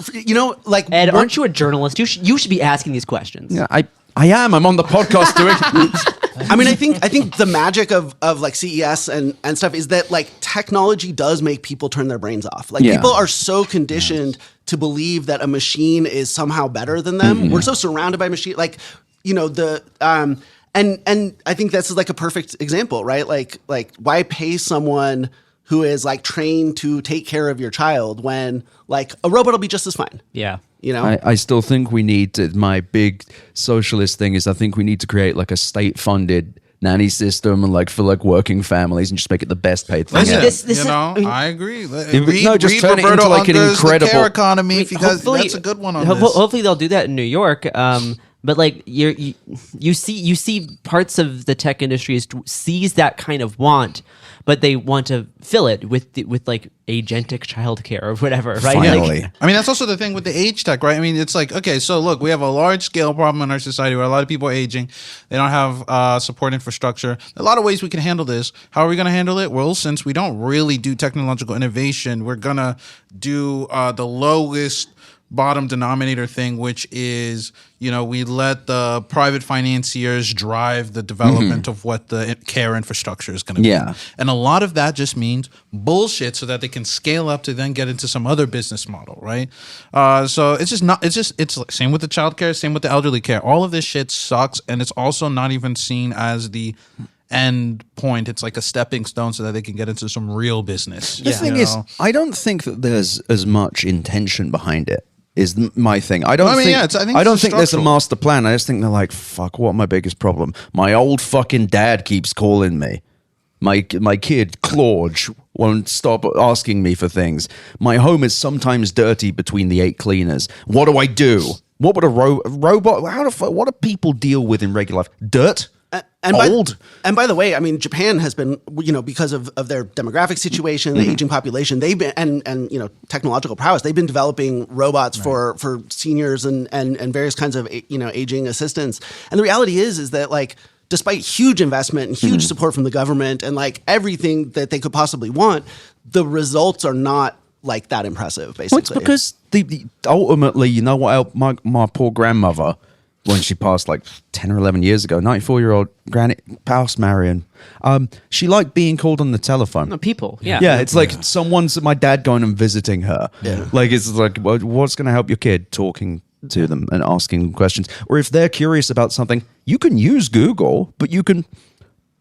like
Ed,
one-
aren't you a journalist? You should be asking these questions.
Yeah, I am. I'm on the podcast doing.
I mean, I think the magic of like CES and stuff is that like technology does make people turn their brains off. Like
Yeah.
people are so conditioned to believe that a machine is somehow better than them. We're so surrounded by machine, like and I think that's like a perfect example, right? Like why pay someone who is like trained to take care of your child when like a robot will be just as fine.
Yeah.
You know?
I still think we need to. My big socialist thing is I think we need to create like a state-funded nanny system and like for like working families and just make it the best paid thing.
Listen,
ever.
This is-
I agree.
no, just
read
turn it
Roberto
into like an
Unger's The
incredible-
Care Economy because
Hopefully-
that's a good one on
Hopefully they'll do that in New York. But like you see parts of the tech industry sees that kind of want, but they want to fill it with like agentic childcare or whatever, right?
Finally.
Like,
I mean, that's also the thing with the age tech, right? I mean, it's like, okay, so look, we have a large scale problem in our society where a lot of people are aging. They don't have support infrastructure. A lot of ways we can handle this. How are we going to handle it? Well, since we don't really do technological innovation, we're going to do the lowest bottom denominator thing, which is, we let the private financiers drive the development of what the care infrastructure is going to be.
Yeah.
And a lot of that just means bullshit so that they can scale up to then get into some other business model, right? So it's same with the childcare, same with the elderly care. All of this shit sucks, and it's also not even seen as the end point. It's like a stepping stone so that they can get into some real business.
The thing is, I don't think that there's as much intention behind it. Is my thing. I don't think there's a master plan. I just think they're like, fuck, what my biggest problem? My old fucking dad keeps calling me. My kid, Claude, won't stop asking me for things. My home is sometimes dirty between the 8 cleaners. What do I do? What would a robot, what do people deal with in regular life? Dirt? Old.
By the way, I mean, Japan has been, because of their demographic situation, the aging population, they've been, and technological prowess, they've been developing robots for seniors and various kinds of, aging assistants. And the reality is that, like, despite huge investment and huge support from the government and like everything that they could possibly want, the results are not like that impressive, basically.
Well, it's because the ultimately, what, my poor grandmother, when she passed like 10 or 11 years ago, 94-year-old granny, past Marion, she liked being called on the telephone.
No, people, yeah.
Yeah, it's like my dad going and visiting her. Yeah. Like, it's like, what's going to help your kid? Talking to them and asking questions. Or if they're curious about something, you can use Google, but you can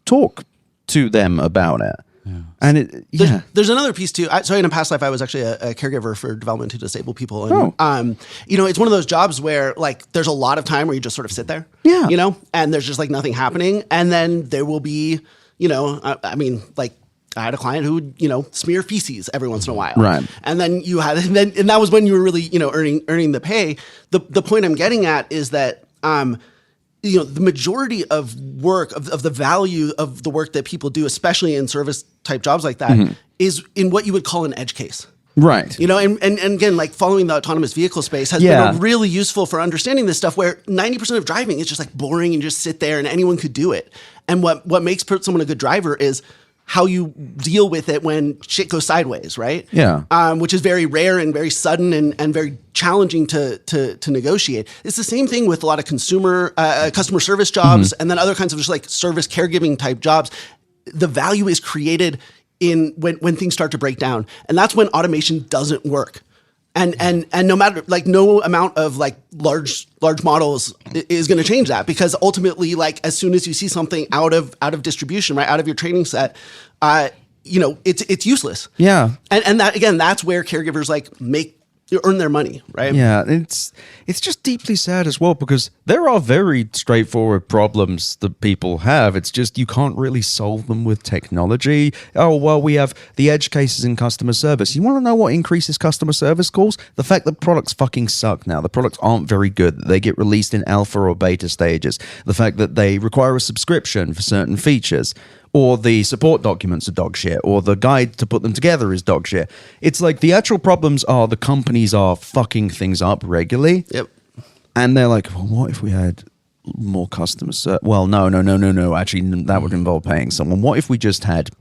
talk to them about it. Yeah. And
there's another piece too. So in a past life, I was actually a caregiver for development to disabled people. And, it's one of those jobs where like there's a lot of time where you just sort of sit there, and there's just like nothing happening. And then there will be, I had a client who would, smear feces every once in a while.
Right.
And then and that was when you were really, earning the pay. The point I'm getting at is that, the majority of work, of the value of the work that people do, especially in service type jobs like that, is in what you would call an edge case.
Right.
And again, like following the autonomous vehicle space has been really useful for understanding this stuff where 90% of driving is just like boring and just sit there and anyone could do it. And what makes someone a good driver is how you deal with it when shit goes sideways, right?
Yeah.
Which is very rare and very sudden and very challenging to negotiate. It's the same thing with a lot of customer service jobs and then other kinds of just like service caregiving type jobs. The value is created in when things start to break down. And that's when automation doesn't work. And no matter like no amount of like large models is going to change that, because ultimately, like as soon as you see something out of distribution, right, out of your training set, it's useless.
Yeah.
And that again, that's where caregivers like earn their money, right?
Yeah, it's just deeply sad as well, because there are very straightforward problems that people have. It's just you can't really solve them with technology. Oh, well, we have the edge cases in customer service. You want to know what increases customer service calls? The fact that products fucking suck now. The products aren't very good. They get released in alpha or beta stages. The fact that they require a subscription for certain features. Or the support documents are dog shit, or the guide to put them together is dog shit. It's like the actual problems are the companies are fucking things up regularly.
Yep.
And they're like, well, what if we had more customers? Well, no. Actually, that would involve paying someone. What if we just had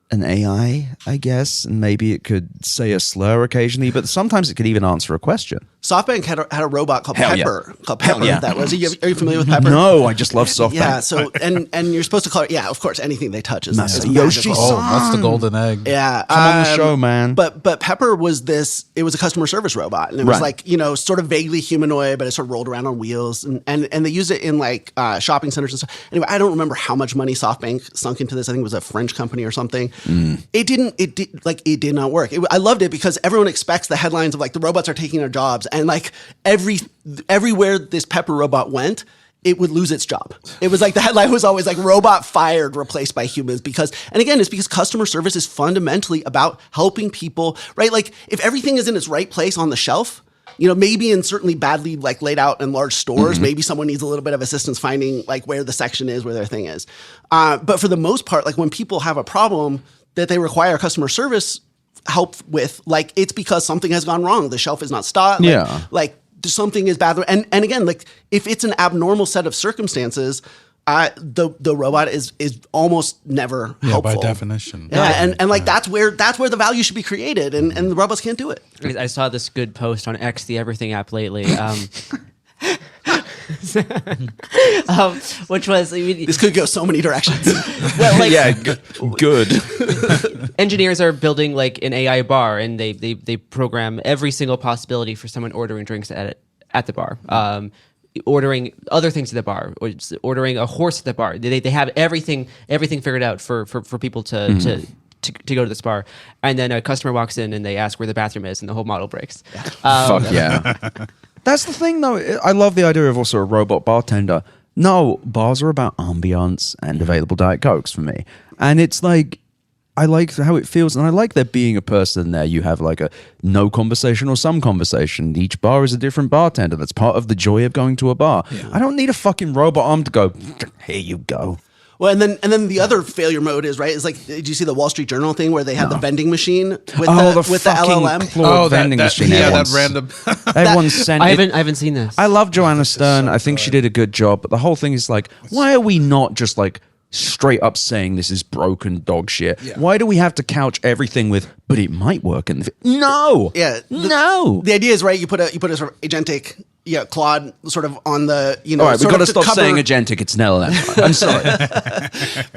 an AI, I guess, and maybe it could say a slur occasionally, but sometimes it could even answer a question.
SoftBank had a robot called Pepper.
Yeah.
That was. Are you familiar with Pepper?
No, I just love SoftBank.
Yeah. So and you're supposed to call it. Yeah, of course. Anything they touch is
Yoshi.
Oh, that's the golden egg.
Yeah.
Come on the show, man.
But Pepper was this. It was a customer service robot, and it was like sort of vaguely humanoid, but it sort of rolled around on wheels, and they use it in like shopping centers and stuff. Anyway, I don't remember how much money SoftBank sunk into this. I think it was a French company or something. It did not work. I loved it because everyone expects the headlines of like the robots are taking our jobs, and like everywhere this Pepper robot went, it would lose its job. It was like the headline was always like robot fired, replaced by humans, and again, it's because customer service is fundamentally about helping people, right? Like if everything is in its right place on the shelf, maybe in certainly badly like laid out in large stores, maybe someone needs a little bit of assistance finding like where the section is, where their thing is. But for the most part, like when people have a problem that they require customer service help with, like it's because something has gone wrong. The shelf is not stocked. Like something is bad. And again, like if it's an abnormal set of circumstances, the robot is almost never helpful.
by definition.
Yeah, and like that's where the value should be created, and the robots can't do it.
I saw this good post on X, the Everything app lately. Which was
This could go so many directions.
well, like,
Yeah, good.
engineers are building like an AI bar, and they program every single possibility for someone ordering drinks at the bar, ordering other things at the bar, or just ordering a horse at the bar. They have everything figured out for people to go to this bar, and then a customer walks in and they ask where the bathroom is, and the whole model breaks.
Fuck yeah. That's the thing, though. I love the idea of also a robot bartender. No, bars are about ambiance and available Diet Cokes for me. And it's like, I like how it feels, and I like there being a person there. You have like a no conversation or some conversation. Each bar is a different bartender. That's part of the joy of going to a bar. Yeah. I don't need a fucking robot arm to go, here you go.
Well, and then the other failure mode is like, did you see the Wall Street Journal thing where they had the vending machine with the LLM?
Vending machine.
That random.
Everyone's sent.
I haven't seen this.
I love Joanna Stern. I think she did a good job. But the whole thing is like, why are we not just like straight up saying this is broken dog shit? Yeah. Why do we have to couch everything with, but it might work in the no.
Yeah.
No.
The idea is, right, you put a sort of agentic Claude sort of on the,
all right, we've got to stop saying agentic. It's an LLM. I'm sorry.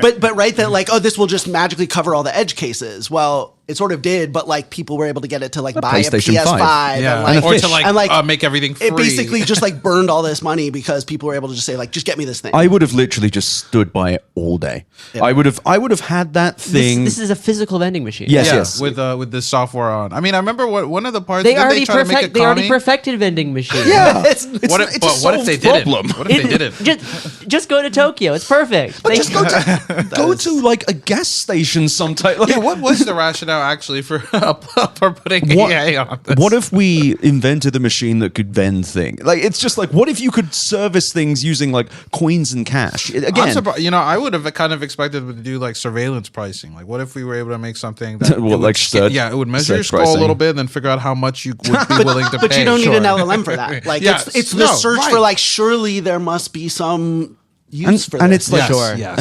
but right, that like, this will just magically cover all the edge cases. Well, it sort of did, but like people were able to get it to like buy
PlayStation
a PS5
or to make everything free.
It basically just like burned all this money because people were able to just say like, just get me this thing.
I would have literally just stood by it all day. Yeah. I would have had that thing.
This is a physical vending machine.
Yes.
With the software on. I mean, I remember one of the parts
they already perfected vending machines.
Yeah.
What if they did it? What if they did it?
Just go to Tokyo. It's perfect.
But just go to like a gas station sometime. Like,
what was the rationale actually for putting AI on this?
What if we invented a machine that could vend things? Like, it's just like, what if you could service things using like coins and cash? Again,
I'm surprised, I would have kind of expected to do like surveillance pricing. Like, what if we were able to make something that it would measure your skull a little bit and then figure out how much you would be willing to pay.
But you don't need an LLM for that. Like, it's the search for like, surely there must be some use for this.
And it's like,
I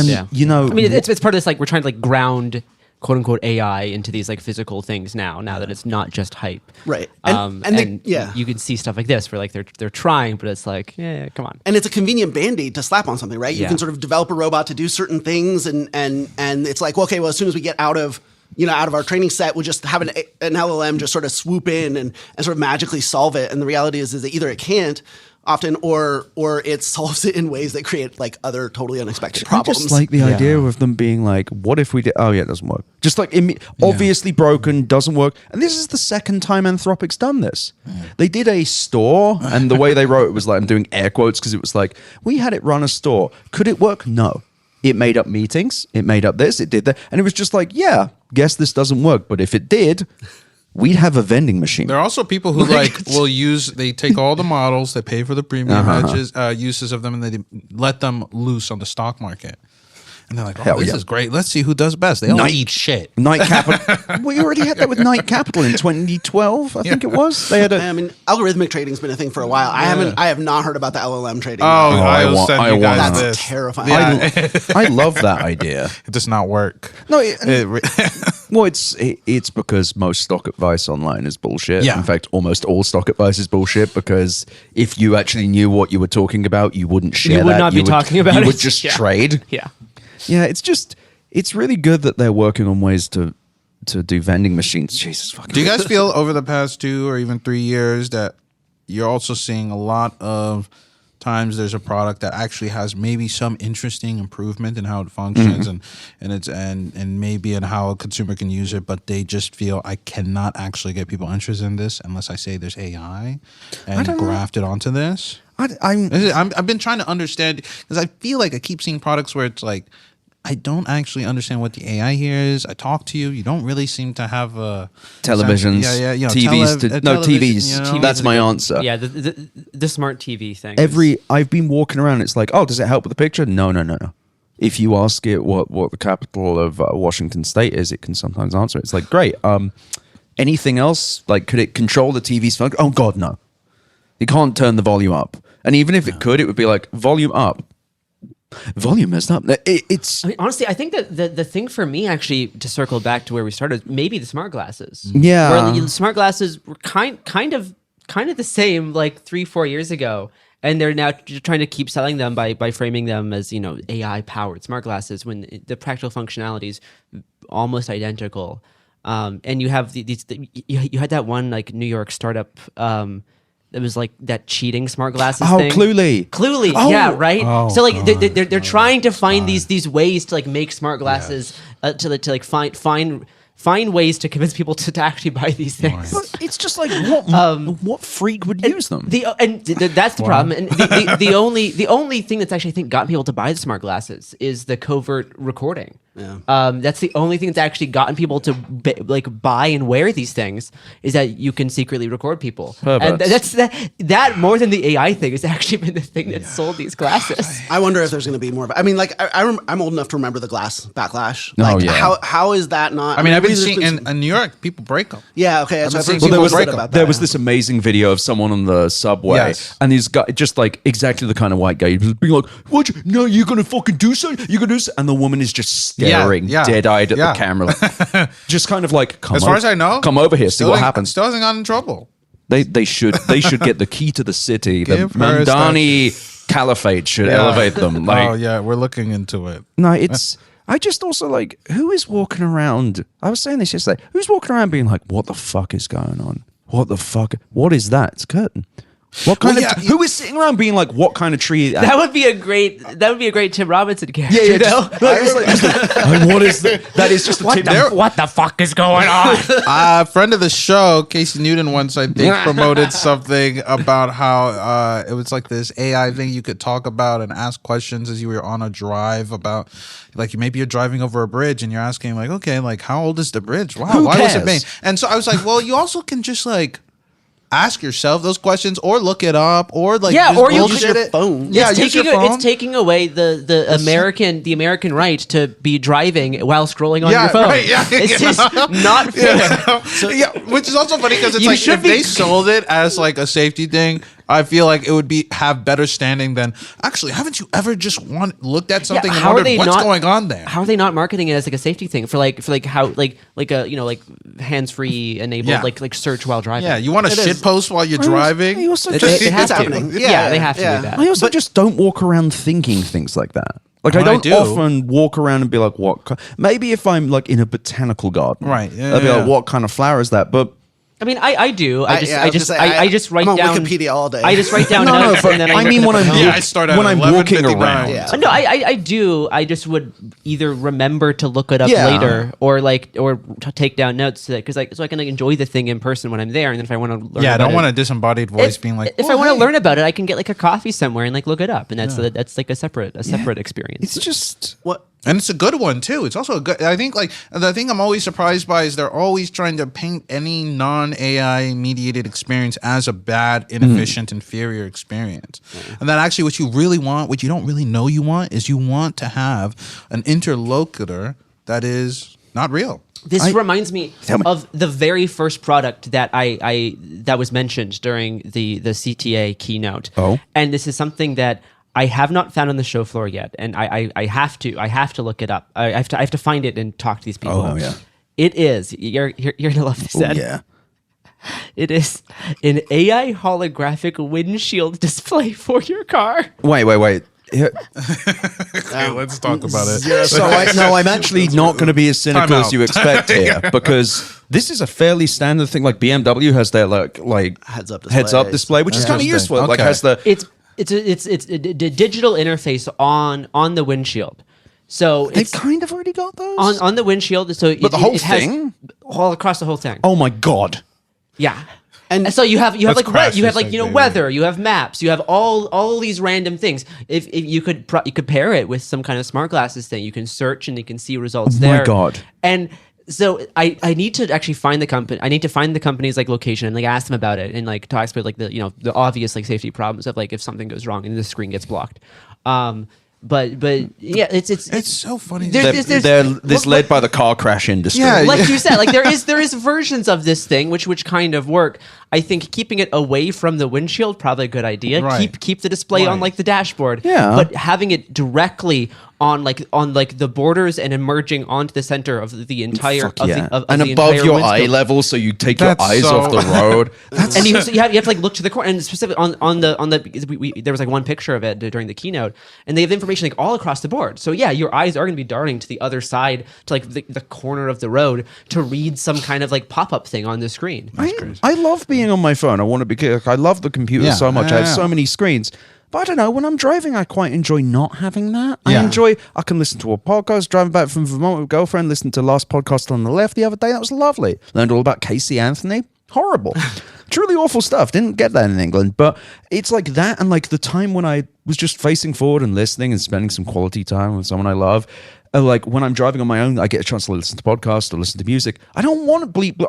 mean, it's part of this, like, we're trying to like ground quote unquote AI into these like physical things now that it's not just hype.
Right.
You can see stuff like this where like they're trying, but it's like, yeah, come on.
And it's a convenient band-aid to slap on something, right? You can sort of develop a robot to do certain things and it's like, okay, well, as soon as we get out of our training set, we'll just have an LLM just sort of swoop in and sort of magically solve it. And the reality is that either it can't often or it solves it in ways that create like other totally unexpected problems.
I just like the idea of them being like, what if we did? Oh yeah, it doesn't work. Just like obviously broken, doesn't work. And this is the second time Anthropic's done this. They did a store, and the way they wrote it was like, I'm doing air quotes because it was like, we had it run a store. Could it work? No. It made up meetings. It made up this. It did that. And it was just like, yeah, guess this doesn't work. But if it did, we'd have a vending machine.
There are also people who they take all the models, they pay for the premium uses of them, and they let them loose on the stock market. And they're like, this is great. Let's see who does best. They all eat shit.
Night Capital. We already had that with Night Capital in 2012, I think it was. They had
algorithmic trading's been a thing for a while. I have not heard about the LLM trading.
I will send you guys
this.
That's
terrifying.
I love that idea.
It does not work.
No, well, it's because most stock advice online is bullshit.
Yeah.
In fact, almost all stock advice is bullshit because if you actually knew what you were talking about, you wouldn't share that.
You would not be talking about it.
You would just trade.
Yeah.
Yeah, it's really good that they're working on ways to do vending machines. Jesus fucking.
Do you guys feel over the past 2 or even 3 years that you're also seeing a lot of times there's a product that actually has maybe some interesting improvement in how it functions and maybe in how a consumer can use it, but they just feel I cannot actually get people interested in this unless I say there's AI and graft it onto this? I've been trying to understand because I feel like I keep seeing products where it's like I don't actually understand what the AI here is. I talk to you. You don't really seem to have
televisions. TVs. TVs. That's my answer.
Yeah, the smart TV thing.
I've been walking around. It's like, oh, does it help with the picture? No. If you ask it what the capital of Washington State is, it can sometimes answer it. It's like, great. Anything else? Like, could it control the TV's function? Oh God, no. It can't turn the volume up. And even if it could, it would be like volume up. volume messed up. It's
I mean, honestly, I think that the thing for me, actually, to circle back to where we started, maybe the smart glasses.
Yeah.
Where the smart glasses were kind of the same like 3-4 years ago. And they're now trying to keep selling them by framing them as, AI powered smart glasses when the practical functionality is almost identical. And you have you had that one like New York startup. It was like that cheating smart glasses thing.
Cluely.
Cluely, yeah, right.
Oh,
so like
God.
they're trying to find these ways to like make smart glasses to like find ways to convince people to actually buy these things.
But it's just like what freak would use them?
That's the problem. And the only thing that's actually, I think, gotten people to buy the smart glasses is the covert recording.
Yeah.
That's the only thing that's actually gotten people to buy and wear these things, is that you can secretly record people. And that more than the AI thing has actually been the thing that sold these glasses.
I wonder if there's going to be more of it. I mean, like, I'm old enough to remember the glass backlash. Like, how is that not?
I mean, I've been seeing in New York, people break them.
Yeah, okay. So I've heard
Well,
people said about that.
There was this amazing video of someone on the subway,
Yes.
and these guy, just like exactly the kind of white guy, he'd just being like, "What? No, you're gonna fucking do so? You're gonna do so?" And the woman is just staring, dead-eyed at the camera, just kind of like,
As far as I know,
come over here, see what happens.
Still hasn't gotten in trouble.
They should get the key to the city. The
Give her a
Mandani Caliphate should elevate them. Like,
Oh yeah, we're looking into it.
no, it's. I just also like, who is walking around? I was saying this yesterday. Who's walking around being like, "What the fuck is going on? What the fuck? What is that? It's a curtain." What kind
Well,
of? Who is sitting around being like, "What kind of tree?"
That would be a great Tim Robinson character.
Yeah,
though.
Like, what is that? That is just a tip.
What the fuck is going on?
A friend of the show, Casey Newton, once I think promoted something about how it was like this AI thing you could talk about and ask questions as you were on a drive about, like, maybe you're driving over a bridge and you're asking like, okay, like, how old is the bridge? Wow,
Who
why was it
cares?
made? And so I was like, well, you also can just like ask yourself those questions or look it up or like just
or you
bullshit
use your
it.
phone.
Yeah,
it's
use your
taking
phone.
it's taking away the American right to be driving while scrolling on
Yeah,
your phone.
right, yeah,
It's
you
just
know?
not fair.
Yeah, which is also funny because it's
You
like
should
if
be-
they sold it as like a safety thing, I feel like it would have better standing than actually. Haven't you ever just looked at something and
how are
wondered
they
what's
not-
going on there?
How are they not marketing it as like a safety thing for how like a like hands free enabled
Yeah.
like search while driving?
Yeah, you want to
It
shit
is.
post while you're driving?
I also
They
just,
have to.
happening.
Yeah, they have to
Yeah.
do that.
I also just don't walk around thinking things like that. Like, I
I
don't
do.
often walk around and be like, what? Maybe if I'm like in a botanical garden,
Right, yeah,
I'd be
yeah.
like, what kind of flower is that? But
I mean, I do. I
I was
just
gonna say,
I just write
I'm on
down
Wikipedia all day.
I just write down
no,
notes
but
and then
I
look
mean
at
when
the
I'm
phone.
Yeah, I start at
when I'm walking
11:59.
around.
Yeah.
No, I do. I just would either remember to look it up
Yeah.
later, or take down notes because so I can like, enjoy the thing in person when I'm there, and then if I want to learn,
Yeah, I
about
don't want
it,
a disembodied voice being like.
if I want to learn about it, I can get like a coffee somewhere and like look it up, and that's like a separate experience.
It's just
What?
And it's a good one too. It's also a good. I think like the thing I'm always surprised by is they're always trying to paint any non-AI mediated experience as a bad, inefficient, inferior experience. And that actually, what you really want, what you don't really know you want, is you want to have an interlocutor that is not real.
This reminds me
Tell me.
of the very first product that I that was mentioned during the CTA keynote.
Oh.
And this is something that I have not found on the show floor yet, and I have to look it up. I have to find it and talk to these people.
Oh, yeah.
It is. You're gonna love this. Ed.
yeah.
It is an AI holographic windshield display for your car.
Wait. Here-
Okay, let's talk about it.
So I'm actually not going to be as cynical
Time
as you
out.
expect here, because this is a fairly standard thing. Like BMW has their like
Heads up
display, which is kind of
Interesting.
useful. It, like
Okay.
has the
It's a digital interface on the windshield. So
they've
it's
kind of already got those
on the windshield. So
But the whole
it has
thing?
all across the whole thing.
Oh my god!
Yeah.
And-
And so you have
Let's
like
crash
you have
this
like
thing, baby.
weather, you have maps, you have all these random things. If you could you could pair it with some kind of smart glasses thing, you can search and you can see results
Oh my
there.
God.
And so I need to actually find the company. I need to find the company's like location and like ask them about it and like talk about like the the obvious like safety problems of like if something goes wrong and the screen gets blocked. But yeah,
It's so funny.
They're led by the car crash industry.
Yeah,
like you said, like there is versions of this thing which kind of work. I think keeping it away from the windshield probably a good idea.
Right.
Keep the display on
Right.
like the dashboard.
Yeah.
But having it directly on the borders and emerging onto the center of the entire
Fuck
of
yeah.
the of
and
the
above
entire
your
windshield.
eye level, so you take your
That's
eyes
so-
off the road.
And you have to like look to the corner, and specifically on the there was like one picture of it during the keynote, and they have information like all across the board. So yeah, your eyes are going to be darting to the other side, to like the corner of the road to read some kind of like pop up thing on the screen.
I love being on my phone. I want to be. I love the computer
Yeah.
so much. I have
Yeah.
so many screens. But I don't know. When I'm driving, I quite enjoy not having that.
Yeah.
I can listen to a podcast. Driving back from Vermont with a girlfriend, listened to last podcast on the left the other day. That was lovely. Learned all about Casey Anthony. Horrible. Truly awful stuff. Didn't get that in England. But it's like that, and like the time when I was just facing forward and listening and spending some quality time with someone I love. Like when I'm driving on my own, I get a chance to listen to podcasts or listen to music. I don't want to bleep.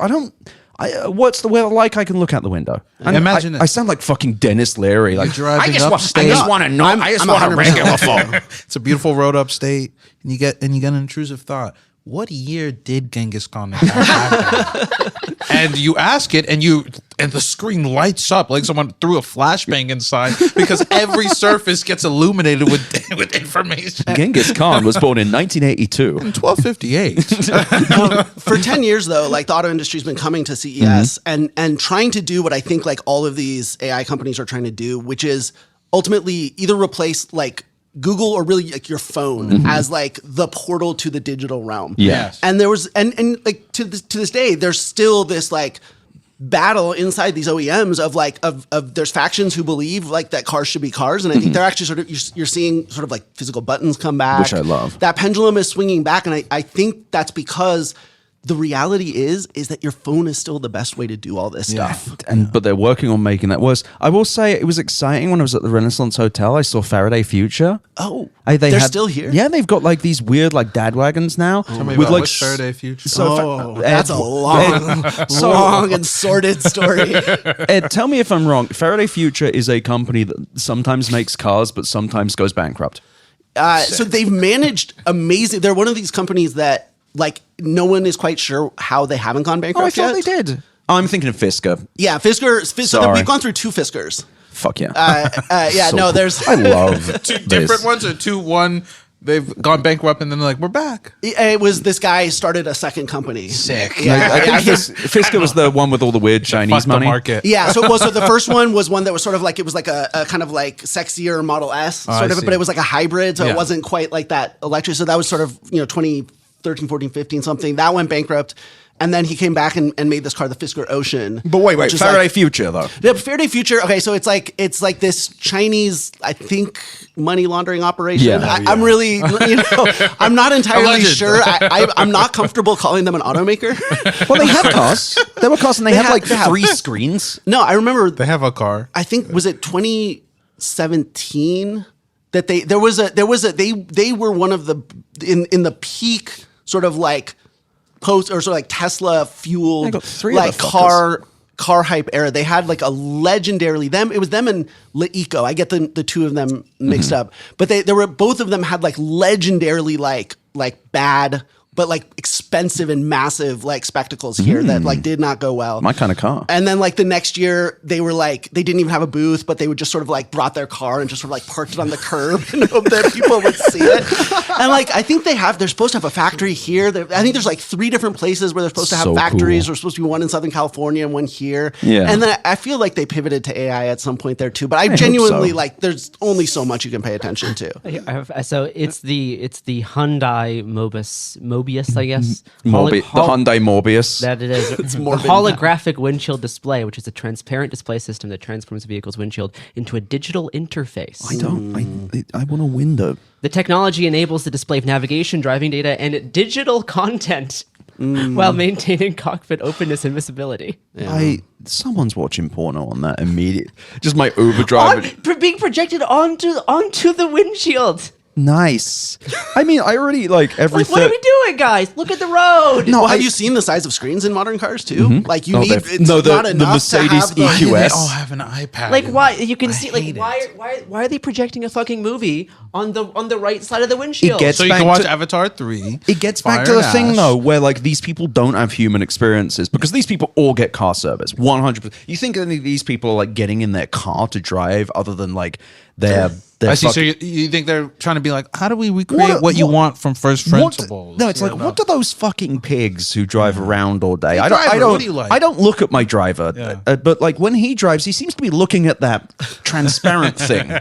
What's the weather like? I can look out the window. And
Imagine
I sound like fucking Dennis Leary. Like
driving
I just
upstate.
want to know. I just want a regular phone.
It's a beautiful road upstate, and you get an intrusive thought. What year did Genghis Khan attack? And you ask it, and the screen lights up like someone threw a flashbang inside because every surface gets illuminated with information.
Genghis Khan was born in 1982.
1258.
For 10 years, though, like the auto industry's been coming to CES and trying to do what I think like all of these AI companies are trying to do, which is ultimately either replace like Google or really like your phone as like the portal to the digital realm.
Yes.
And there was and like to this day, there's still this like battle inside these OEMs of like of there's factions who believe like that cars should be cars, and I think they're actually sort of you're seeing sort of like physical buttons come back,
Which I love.
That pendulum is swinging back, and I think that's because the reality is that your phone is still the best way to do all this stuff.
But they're working on making that worse. I will say it was exciting when I was at the Renaissance Hotel. I saw Faraday Future.
Oh,
They
they're
had-
still here?
Yeah, they've got like these weird like dad wagons now.
Tell me
with
about
like
what's Faraday Future.
That's a long and sordid story.
Ed, tell me if I'm wrong. Faraday Future is a company that sometimes makes cars, but sometimes goes bankrupt.
So they've managed amazing. They're one of these companies that like no one is quite sure how they haven't gone
Oh, I
bankrupt
thought
yet.
they did. Oh, I'm thinking of Fisker.
Yeah, Fisker. So
Sorry.
we've gone through two Fiskers.
Fuck yeah.
Yeah,
So
no,
cool.
there's
I love
Two different ones or one they've gone bankrupt and then they're like, we're back.
It was this guy started a second company.
Sick.
I think Fisker was the one with all the weird Chinese
Fuck
money.
the market.
Yeah, so the first one was one that was sort of like it was like a kind of like sexier Model S sort
I
of,
see.
but it was like a hybrid, so
Yeah.
it wasn't quite like that electric. So that was sort of 2013, 14, 15 something. That went bankrupt, and then he came back and made this car, the Fisker Ocean.
But wait,
which is
Faraday
like-
Future though.
The Faraday Future. Okay, so it's like this Chinese, I think, money laundering operation.
Yeah.
I'm really, I'm not entirely
Alleged.
sure. I'm not comfortable calling them an automaker.
Well, they have cars. There were cars, and they had like
they have-
3 screens.
No, I remember.
They have a car.
I think was it 2017 that they were one of the in the peak sort of like post or sort of like Tesla
They
fueled
got 3
like
of the fuckers.
car hype era. They had like a legendarily it was them and Leeco. I get the two of them mixed up, but there were both of them had like legendarily like bad but like expensive and massive like spectacles here that like did not go well.
My kind of car.
And then like the next year they were like, they didn't even have a booth, but they would just sort of like brought their car and just sort of like parked it on the curb and hope that people would see it. And like, I think they're supposed to have a factory here. I think there's like 3 different places where they're supposed to have
So
factories.
cool.
There's supposed to be one in Southern California and one here.
Yeah.
And then I feel like they pivoted to AI at some point there too, but I
hope
genuinely
so.
like, there's only so much you can pay attention to.
So it's the Hyundai Mobius, I guess.
The Hyundai Morbius.
That it is. It's
more
a
than
holographic windshield display, which is a transparent display system that transforms a vehicle's windshield into a digital interface.
I want a window.
The technology enables the display of navigation, driving data, and digital content while maintaining cockpit openness and visibility.
Someone's watching porno on that immediate. Just my Uber driver.
Being projected onto the windshield.
Nice. I mean, I already like every.
Like, what are we doing, guys? Look at the road.
No,
Well, have you seen the size of screens in modern cars too? Like you
Oh,
need
they're-
it's
no, the-
not
the
enough
Mercedes
to have the,
EQS.
They all have an iPad.
Like
in
why
them.
you can
I
see like
hate it.
why are they projecting a fucking movie on the right side of the windshield?
gets-
So you
back
can watch
to-
Avatar 3.
It gets
Fire
back to the
and
thing
Ash.
though, where like these people don't have human experiences because these people all get car service. 100%. You think any of these people are like getting in their car to drive, other than like their
I see. So
fucking-
you think they're trying to be like, how do we recreate what you want from first
What-
principles?
No, it's
You
like,
know?
what do those fucking pigs who drive around all day? I
driver,
don't.
what do you like?
I don't look at my driver,
Yeah.
but like when he drives, he seems to be looking at that transparent thing.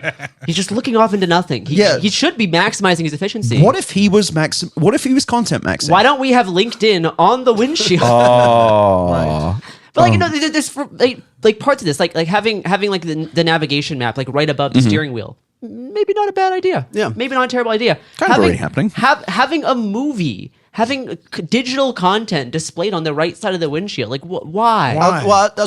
He's just looking off into nothing.
Yeah.
He should be maximizing his efficiency.
What if he was What if he was content maxing?
Why don't we have LinkedIn on the windshield?
Oh,
But like, you know, there's like parts of this, like having like the navigation map like right above the steering wheel. Maybe not a bad idea.
Yeah.
Maybe not a terrible idea.
Kind of already happening.
Having a movie, having digital content displayed on the right side of the windshield. Like, why?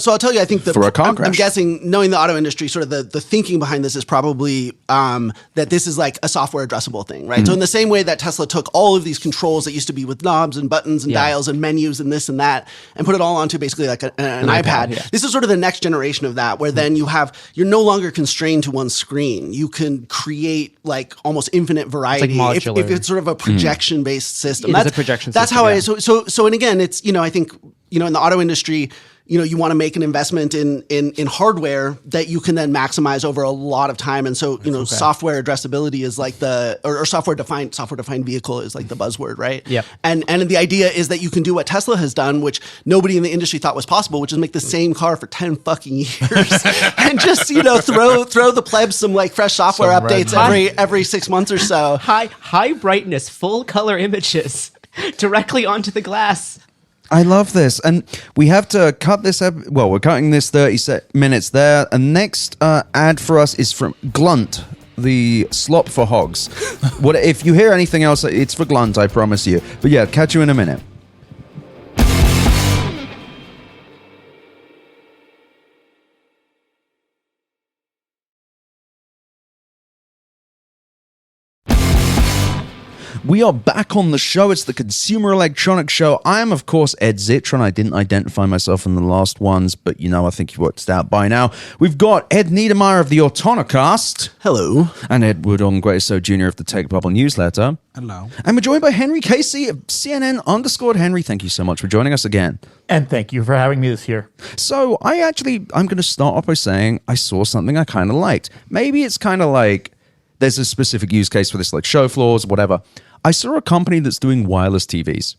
So I'll tell you, I think that
For a car
I'm
crash.
guessing, knowing the auto industry, sort of the thinking behind this is probably that this is like a software addressable thing, right? So in the same way that Tesla took all of these controls that used to be with knobs and buttons and dials and menus and this and that, and put it all onto basically like an iPad.
yeah.
This is sort of the next generation of that, where then you're no longer constrained to one screen. You can create like almost infinite variety
modular.
if it's sort of a projection based system.
It is a projection
That's
system,
how
yeah.
so and again, it's, you know, I think, you know, in the auto industry, you know, you want to make an investment in hardware that you can then maximize over a lot of time. And so, you know, software addressability is like or software defined vehicle is like the buzzword, right?
Yep.
And the idea is that you can do what Tesla has done, which nobody in the industry thought was possible, which is make the same car for 10 fucking years and just, you know, throw the plebs some like fresh software
Some red
updates every 6 months or so.
High brightness, full color images directly onto the glass.
I love this, and we have to cut this. Well, we're cutting this 30 minutes there. And next ad for us is from Glunt, the slop for hogs. What if you hear anything else? It's for Glunt, I promise you. But yeah, catch you in a minute. We are back on the show. It's the Consumer Electronics Show. I am, of course, Ed Zitron. I didn't identify myself in the last ones, but, you know, I think you worked it out by now. We've got Ed Niedermeyer of the Autonocast.
Hello.
And Edward Ongweso Jr. of the Tech Bubble newsletter.
Hello.
And we're joined by Henry Casey of CNN_Henry. Thank you so much for joining us again.
And thank you for having me this year.
So I'm going to start off by saying I saw something I kind of liked. Maybe it's kind of like there's a specific use case for this, like show floors, whatever. I saw a company that's doing wireless TVs.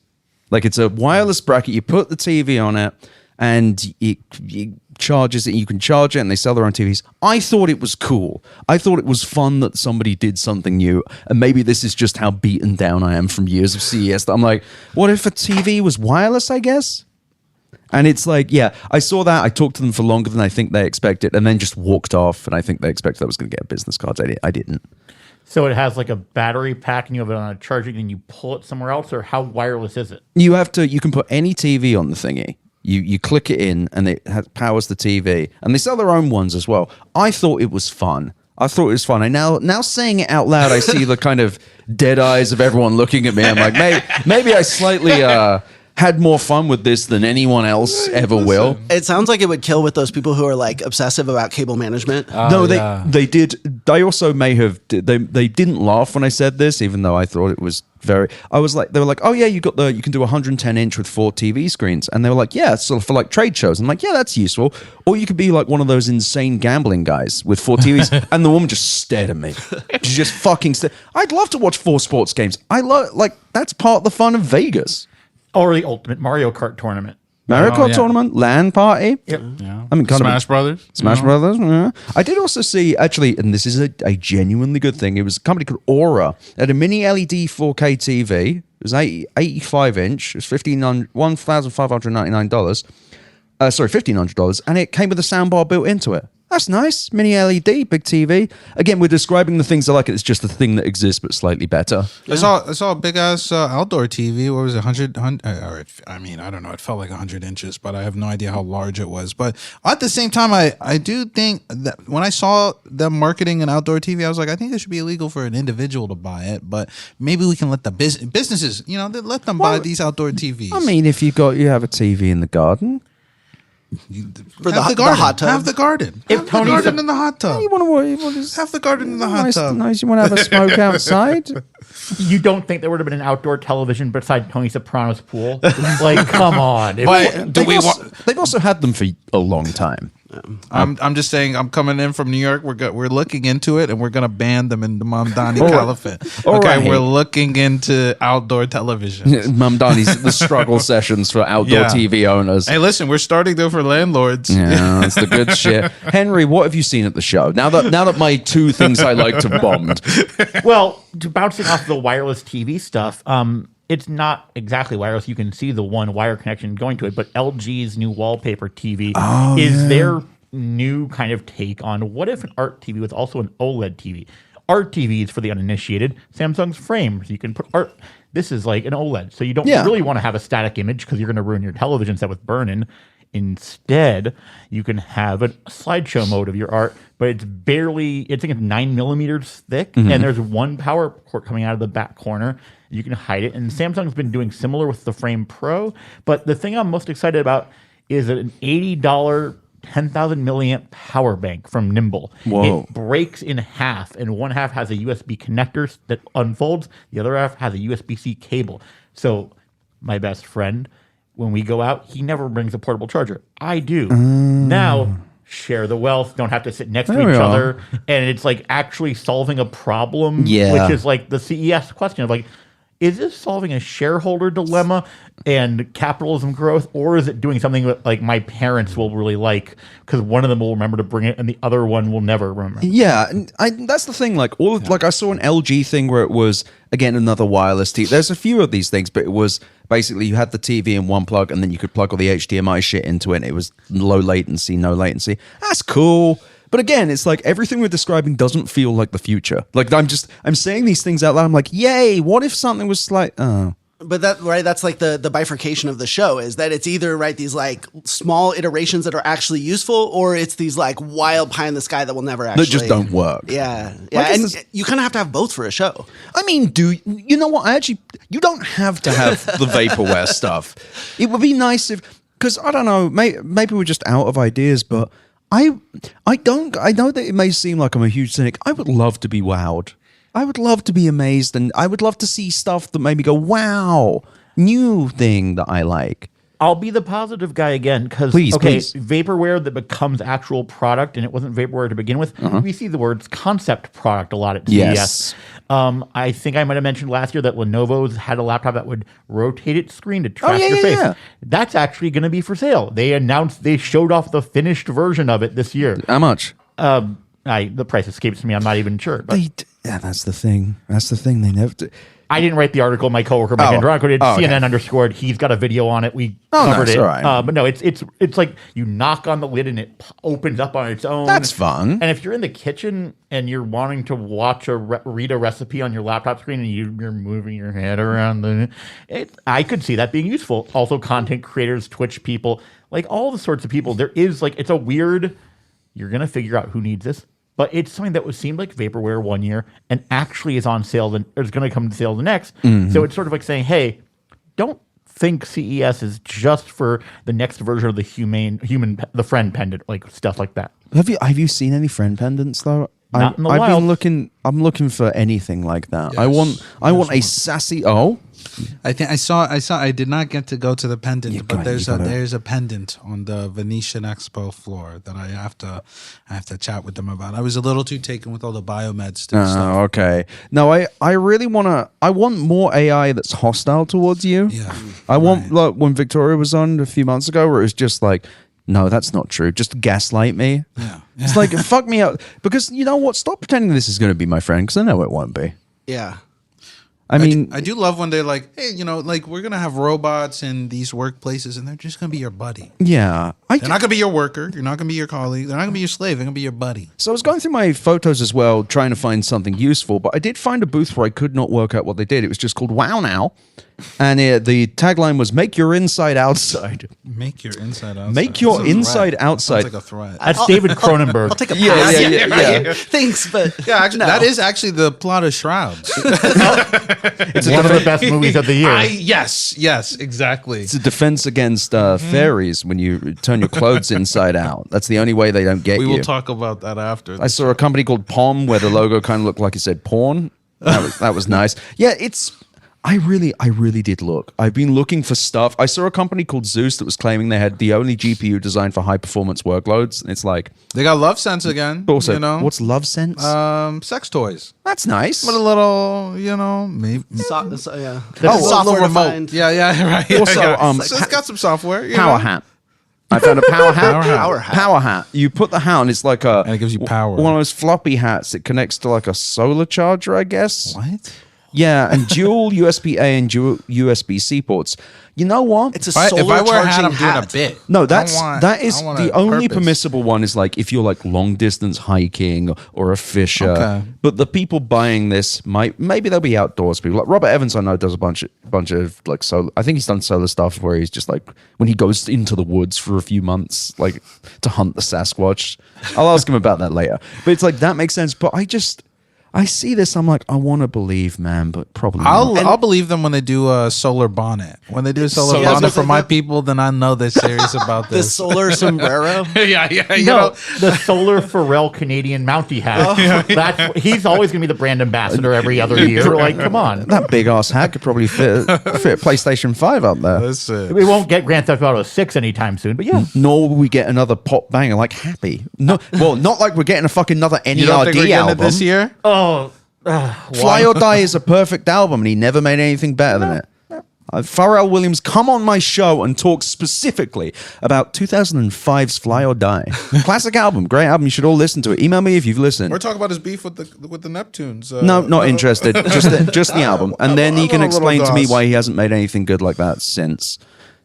Like it's a wireless bracket. You put the TV on it and it charges it. You can charge it and they sell their own TVs. I thought it was cool. I thought it was fun that somebody did something new. And maybe this is just how beaten down I am from years of CES. That I'm like, what if a TV was wireless, I guess? And it's like, yeah, I saw that. I talked to them for longer than I think they expected and then just walked off. And I think they expected I was going to get business cards. I didn't.
So it has like a battery pack and you have it on a charging and you pull it somewhere else, or how wireless is it?
You can put any TV on the thingy. You click it in and it powers the TV. And they sell their own ones as well. I thought it was fun. And now saying it out loud, I see the kind of dead eyes of everyone looking at me. I'm like, maybe I slightly had more fun with this than anyone else ever will.
It sounds like it would kill with those people who are like obsessive about cable management.
They did. They also may have. They didn't laugh when I said this, even though I thought it was very. I was like, they were like, oh yeah, you can do 110 inch with 4 TV screens, and they were like, yeah, so for like trade shows. I'm like, yeah, that's useful. Or you could be like one of those insane gambling guys with 4 TVs, and the woman just stared at me. She just fucking stared. I'd love to watch 4 sports games. That's part of the fun of Vegas.
Or the ultimate Mario Kart tournament.
Mario Kart
yeah.
tournament, LAN party.
Yep.
Yeah.
I mean,
Smash Brothers.
Smash Brothers. Yeah. I did also see, actually, and this is a genuinely good thing. It was a company called Aura. It had a mini LED 4K TV. It was 85 inch. It was $1,599. Sorry, $1,500, and it came with a soundbar built into it. That's nice. Mini LED, big TV. Again, we're describing the things I like. It's just the thing that exists, but slightly better.
I saw a big ass outdoor TV. What was it? 100 or I mean, I don't know. It felt like 100 inches, but I have no idea how large it was. But at the same time, I do think that when I saw them marketing an outdoor TV, I was like, I think it should be illegal for an individual to buy it. But maybe we can let the businesses, let them buy these outdoor TVs.
I mean, if you have a TV in the garden.
For the
garden.
hot tub.
Have the garden.
If
Have the
Tony's
garden
a-
in the hot tub.
You want to
Have the garden in the hot tub.
Nice. You want to have a smoke outside?
You don't think there would have been an outdoor television beside Tony Soprano's pool? Like, come on.
But do we want?
They've also had them for a long time.
I'm just saying. I'm coming in from New York. We're looking into it, and we're gonna ban them in the Mamdani Caliphate.
All
Okay,
right.
we're looking into outdoor television.
Mamdani's the struggle sessions for outdoor
Yeah.
TV owners.
Hey, listen, we're starting though for landlords.
Yeah, that's the good shit. Henry, what have you seen at the show? Now that my two things I liked have bombed.
Well, bouncing off the wireless TV stuff, it's not exactly wireless. You can see the one wire connection going to it, but LG's new wallpaper TV is their new kind of take on what if an art TV was also an OLED TV. Art TVs, for the uninitiated, Samsung's frame. So you can put art. This is like an OLED. So you don't really want to have a static image because you're going to ruin your television set with burn-in. Instead, you can have a slideshow mode of your art, but it's barely, I think it's 9 millimeters thick, and there's one power port coming out of the back corner. You can hide it. And Samsung's been doing similar with the Frame Pro. But the thing I'm most excited about is an $80 10,000 milliamp power bank from Nimble.
Whoa.
It breaks in half, and one half has a USB connector that unfolds. The other half has a USB-C cable. So my best friend, when we go out, he never brings a portable charger. I do. Now, share the wealth. Don't have to sit next to
There we
each
are.
other. And it's like actually solving a problem,
Yeah.
which is like the CES question of like, is this solving a shareholder dilemma and capitalism growth, or is it doing something that like my parents will really like because one of them will remember to bring it and the other one will never remember?
Yeah, and that's the thing. Like like I saw an LG thing where it was again another wireless TV. There's a few of these things, but it was basically you had the TV in one plug, and then you could plug all the HDMI shit into it. And it was low latency, no latency. That's cool. But again, it's like everything we're describing doesn't feel like the future. Like I'm saying these things out loud. I'm like, yay! What if something was like, oh.
But that's like the bifurcation of the show is that it's either these like small iterations that are actually useful, or it's these like wild pie in the sky that will never actually
That just don't work.
Yeah,
Like,
and
it's
you kind of have to have both for a show.
I mean, you know what? You don't have to have the vaporware stuff. It would be nice because I don't know, maybe we're just out of ideas, but I know that it may seem like I'm a huge cynic. I would love to be wowed. I would love to be amazed, and I would love to see stuff that made me go, wow, new thing that I like.
I'll be the positive guy again because
Please.
vaporware that becomes actual product, and it wasn't vaporware to begin with. We see the words concept product a lot at CES.
Yes.
I think I might have mentioned last year that Lenovo's had a laptop that would rotate its screen to track your
yeah,
face.
yeah.
That's actually going to be for sale. They showed off the finished version of it this year.
How much?
The price escapes me. I'm not even sure. But
Yeah, that's the thing. That's the thing. They never do.
I didn't write the article. My coworker, Mike Andronico, did.
okay.
CNN underscored. He's got a video on it. We
Oh,
covered
nice,
it.
all right.
But no, it's like you knock on the lid and it opens up on its own.
That's fun.
And if you're in the kitchen and you're wanting to watch read a recipe on your laptop screen and you're moving your head around, I could see that being useful. Also, content creators, Twitch people, like all the sorts of people. There is like it's a weird. You're gonna figure out who needs this. But it's something that seemed like vaporware one year and actually is on sale and is going to come to sale the next. So it's sort of like saying, hey, don't think CES is just for the next version of the friend pendant, like stuff like that.
Have you seen any friend pendants though?
Not in the
I've
wild.
been looking. I'm looking for anything like that. I want a sassy. Oh,
I think I saw. I did not get to go to the pendant, but there's
gotta-
there's a pendant on the Venetian Expo floor that I have to chat with them about. I was a little too taken with all the biomed stuff.
oh, okay. No, I really I want more AI that's hostile towards you.
Yeah.
I want like when Victoria was on a few months ago, where it was just like, no, that's not true. Just gaslight me.
Yeah.
It's like fuck me up because you know what? Stop pretending this is going to be my friend because I know it won't be.
Yeah.
I mean,
I do love when they're like, hey, like we're gonna have robots in these workplaces, and they're just gonna be your buddy.
yeah, I
They're not going to be your worker. You're not going to be your colleague. They're not going to be your slave. They're going to be your buddy.
So I was going through my photos as well, trying to find something useful, but I did find a booth where I could not work out what they did. It was just called Wow Now, and the tagline was "Make your inside outside."
Make your inside outside.
Make your
That's a
inside
threat.
outside.
Sounds like a threat.
That's David Cronenberg.
I'll take a
Yeah,
pass.
yeah.
Thanks, but
Yeah, actually, that is actually the plot of Shrouds.
It's one of the best movies of the year.
Yes, exactly.
It's a defense against fairies when you turn your clothes inside out. That's the only way they don't get
We
you.
will talk about that after.
I saw a company called Pom where the logo kind of looked like it said porn. That was nice. Yeah, I really did look. I've been looking for stuff. I saw a company called Zeus that was claiming they had the only GPU designed for high performance workloads. And it's like,
They got Love Sense again.
also,
you know?
what's Love Sense?
Sex toys.
That's nice.
But a little, maybe.
yeah.
Oh,
Software
remote.
defined.
Yeah, right. Yeah,
Also,
yeah.
um,
So it's got some software. you
Power
know?
hat. I found a power hat.
Power
hat.
Power hat. You put the hat on. It's like a.
And it gives you power.
One of those floppy hats. It connects to like a solar charger, I guess.
What?
Yeah, and dual USB A and dual USB C ports. You know what?
It's a
If I
solar
wear a
charging
hat, I'm
hat.
doing a bit.
No,
that is
the only permissible one is like if you're like long distance hiking or a fisher.
Okay.
But the people buying this maybe they'll be outdoors people. Like Robert Evans, I know does a bunch of like solar. I think he's done solar stuff where he's just like when he goes into the woods for a few months, like to hunt the Sasquatch. I'll ask him about that later. But it's like that makes sense. But I see this, I'm like, I want to believe, man, but probably not.
I'll believe them when they do a solar bonnet. When they do a solar
Yeah,
bonnet
so
for my
the-
people, then I know they're serious about
The
this.
solar sombrero.
yeah. You
No,
know,
the solar Pharrell Canadian Mountie hat. He's always going to be the brand ambassador every other year. Like, come on.
That big ass hat could probably fit PlayStation 5 up there.
that's it.
We won't get Grand Theft Auto 6 anytime soon, but yeah.
Nor will we get another pop banger like Happy. No, well, not like we're getting a fucking another NERD
You don't think we're getting
album.
it this year?
Oh,
Fly or Die is a perfect album, and he never made anything better than it. Pharrell Williams, come on my show and talk specifically about 2005's Fly or Die. Classic album, great album. You should all listen to it. Email me if you've listened.
We're talking about his beef with the Neptunes.
No, not interested. Just the album, and then he can explain to me why he hasn't made anything good like that since.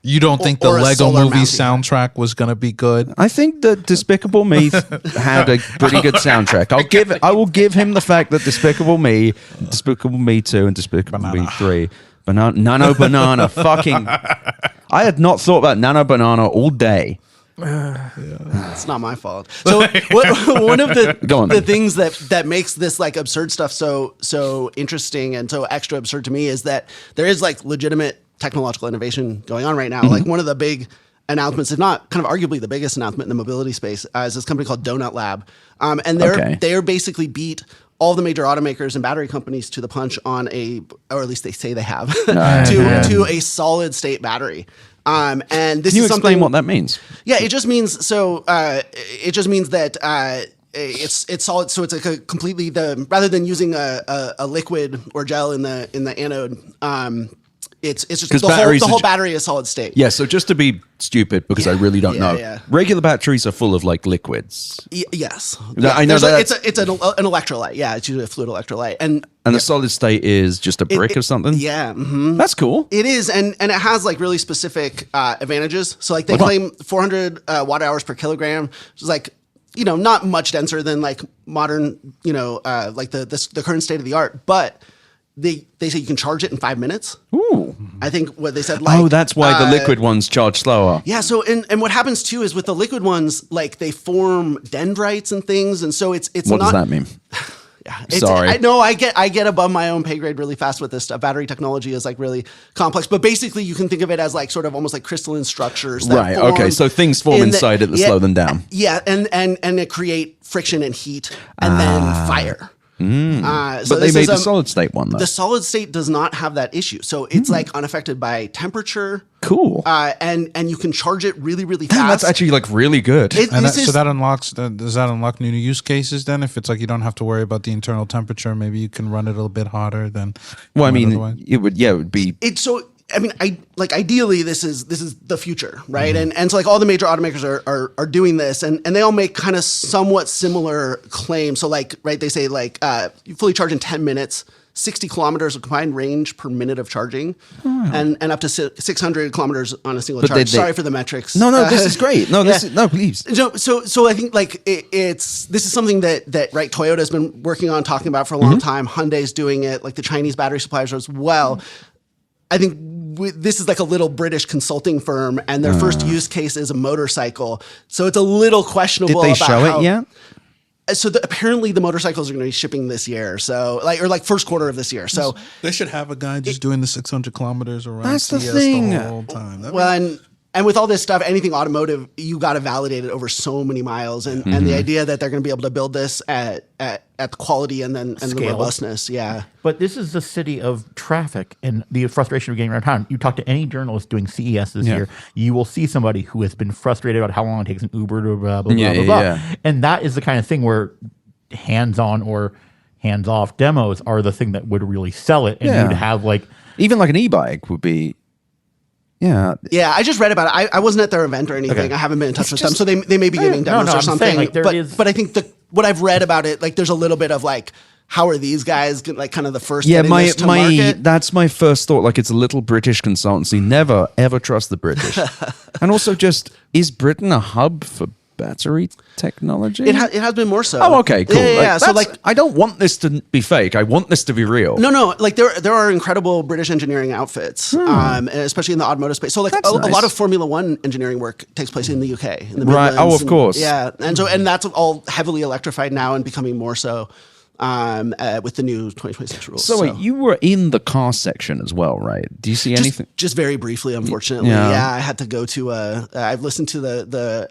You don't think the
Or a
Lego
solar
movie
mountain.
soundtrack was going to be good?
I think that Despicable Me had a pretty good soundtrack. I will give him the fact that Despicable Me 2, and Despicable Me 3, Nano Banana, fucking. I had not thought about Nano Banana all day.
It's not my fault. So one of
Go on,
the
then.
things that makes this like absurd stuff so interesting and so extra absurd to me is that there is like legitimate technological innovation going on right now. Like one of the big announcements, if not kind of arguably the biggest announcement in the mobility space, is this company called Donut Lab, and they're basically beat all the major automakers and battery companies to the punch on or at least they say they have, to a solid state battery. And this
Can you
is
explain
something.
what that means?
Yeah, it just means that it's solid. So it's like a completely rather than using a liquid or gel in the anode. It's just the whole battery is solid state.
Yeah, so just to be stupid, because I really don't know.
Yeah.
Regular batteries are full of like liquids.
Yes,
I know that.
It's an electrolyte. Yeah, it's usually a fluid electrolyte, and
And the solid state is just a brick of something?
Yeah,
That's cool.
it is, and it has like really specific advantages. So like they
What?
claim 400 watt hours per kilogram, which is like not much denser than like modern like the current state of the art, but they say you can charge it in 5 minutes.
Ooh.
I think what they said. Like,
that's why the liquid ones charge slower.
Yeah. So and what happens too is with the liquid ones, like they form dendrites and things, and so it's
What
not.
does that mean?
Yeah,
Sorry.
I get above my own pay grade really fast with this stuff. Battery technology is like really complex, but basically you can think of it as like sort of almost like crystalline structures. That
Right.
form
Okay. So things form inside it that slow them down.
Yeah, and it create friction and heat and then fire. So
But they
this
made
is,
the solid state one though.
The solid state does not have that issue, so it's like unaffected by temperature.
Cool.
And you can charge it really really fast.
Damn, that's actually like really good.
And
This is-
so that unlocks. Does that unlock new use cases? Then, if it's like you don't have to worry about the internal temperature, maybe you can run it a little bit hotter than.
well, I
you would
mean,
otherwise.
it would be.
It's so. I mean, ideally this is the future, right? And so like all the major automakers are doing this, and they all make kind of somewhat similar claims. So like, right, they say like you fully charge in 10 minutes, 60 kilometers of combined range per minute of charging, and up to 600 kilometers on a single charge. Sorry for the metrics.
No, this is great. No, please.
So I think like this is something that right Toyota's been working on, talking about for a long time. Hyundai's doing it, like the Chinese battery suppliers as well. I think this is like a little British consulting firm, and their first use case is a motorcycle. So it's a little questionable.
Did they show it yet?
So apparently the motorcycles are going to be shipping this year. So like first quarter of this year. So
they should have a guy just doing the 600 kilometers around.
That's the
CES
thing.
the whole time.
And with all this stuff, anything automotive, you got to validate it over so many miles, and the idea that they're going to be able to build this at the quality and the robustness,
But this is the city of traffic and the frustration of getting around town. You talk to any journalist doing CES this year, you will see somebody who has been frustrated about how long it takes an Uber to blah, blah, blah, blah. And that is the kind of thing where hands-on or hands-off demos are the thing that would really sell it. And you'd have like...
Even like an e-bike would be... Yeah.
I just read about it. I wasn't at their event or anything. Okay. I haven't been in touch with them, so they may be giving demos or something.
Saying, like,
but I think what I've read about it, like there's a little bit of like, how are these guys like kind of the first?
Yeah,
this to market?
That's my first thought. Like it's a little British consultancy. Never ever trust the British. And also, just is Britain a hub for battery technology?
It has been more so.
Oh, okay, cool.
Yeah. So like,
I don't want this to be fake. I want this to be real.
No. Like there are incredible British engineering outfits, especially in the automotive space. So like a lot of Formula One engineering work takes place in the UK, in the
right? Oh, of course.
Yeah, and that's all heavily electrified now and becoming more so. With the new 2026 rules.
So wait, you were in the car section as well, right? Do you see anything?
Just very briefly, unfortunately. Yeah, I had to go to I've listened to the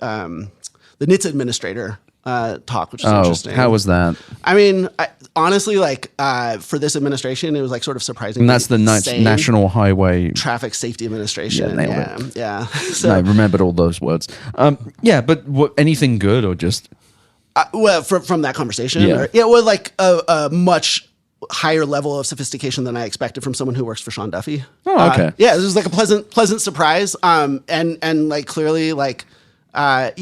NHTSA administrator talk, which is interesting.
How was that?
I mean, honestly, like for this administration, it was like sort of surprising.
And that's the National Highway
Traffic Safety Administration. Yeah.
So I remembered all those words. But anything good or just?
Well, from that conversation, well, like a much higher level of sophistication than I expected from someone who works for Sean Duffy.
Oh, okay.
This was like a pleasant surprise. And like clearly, like I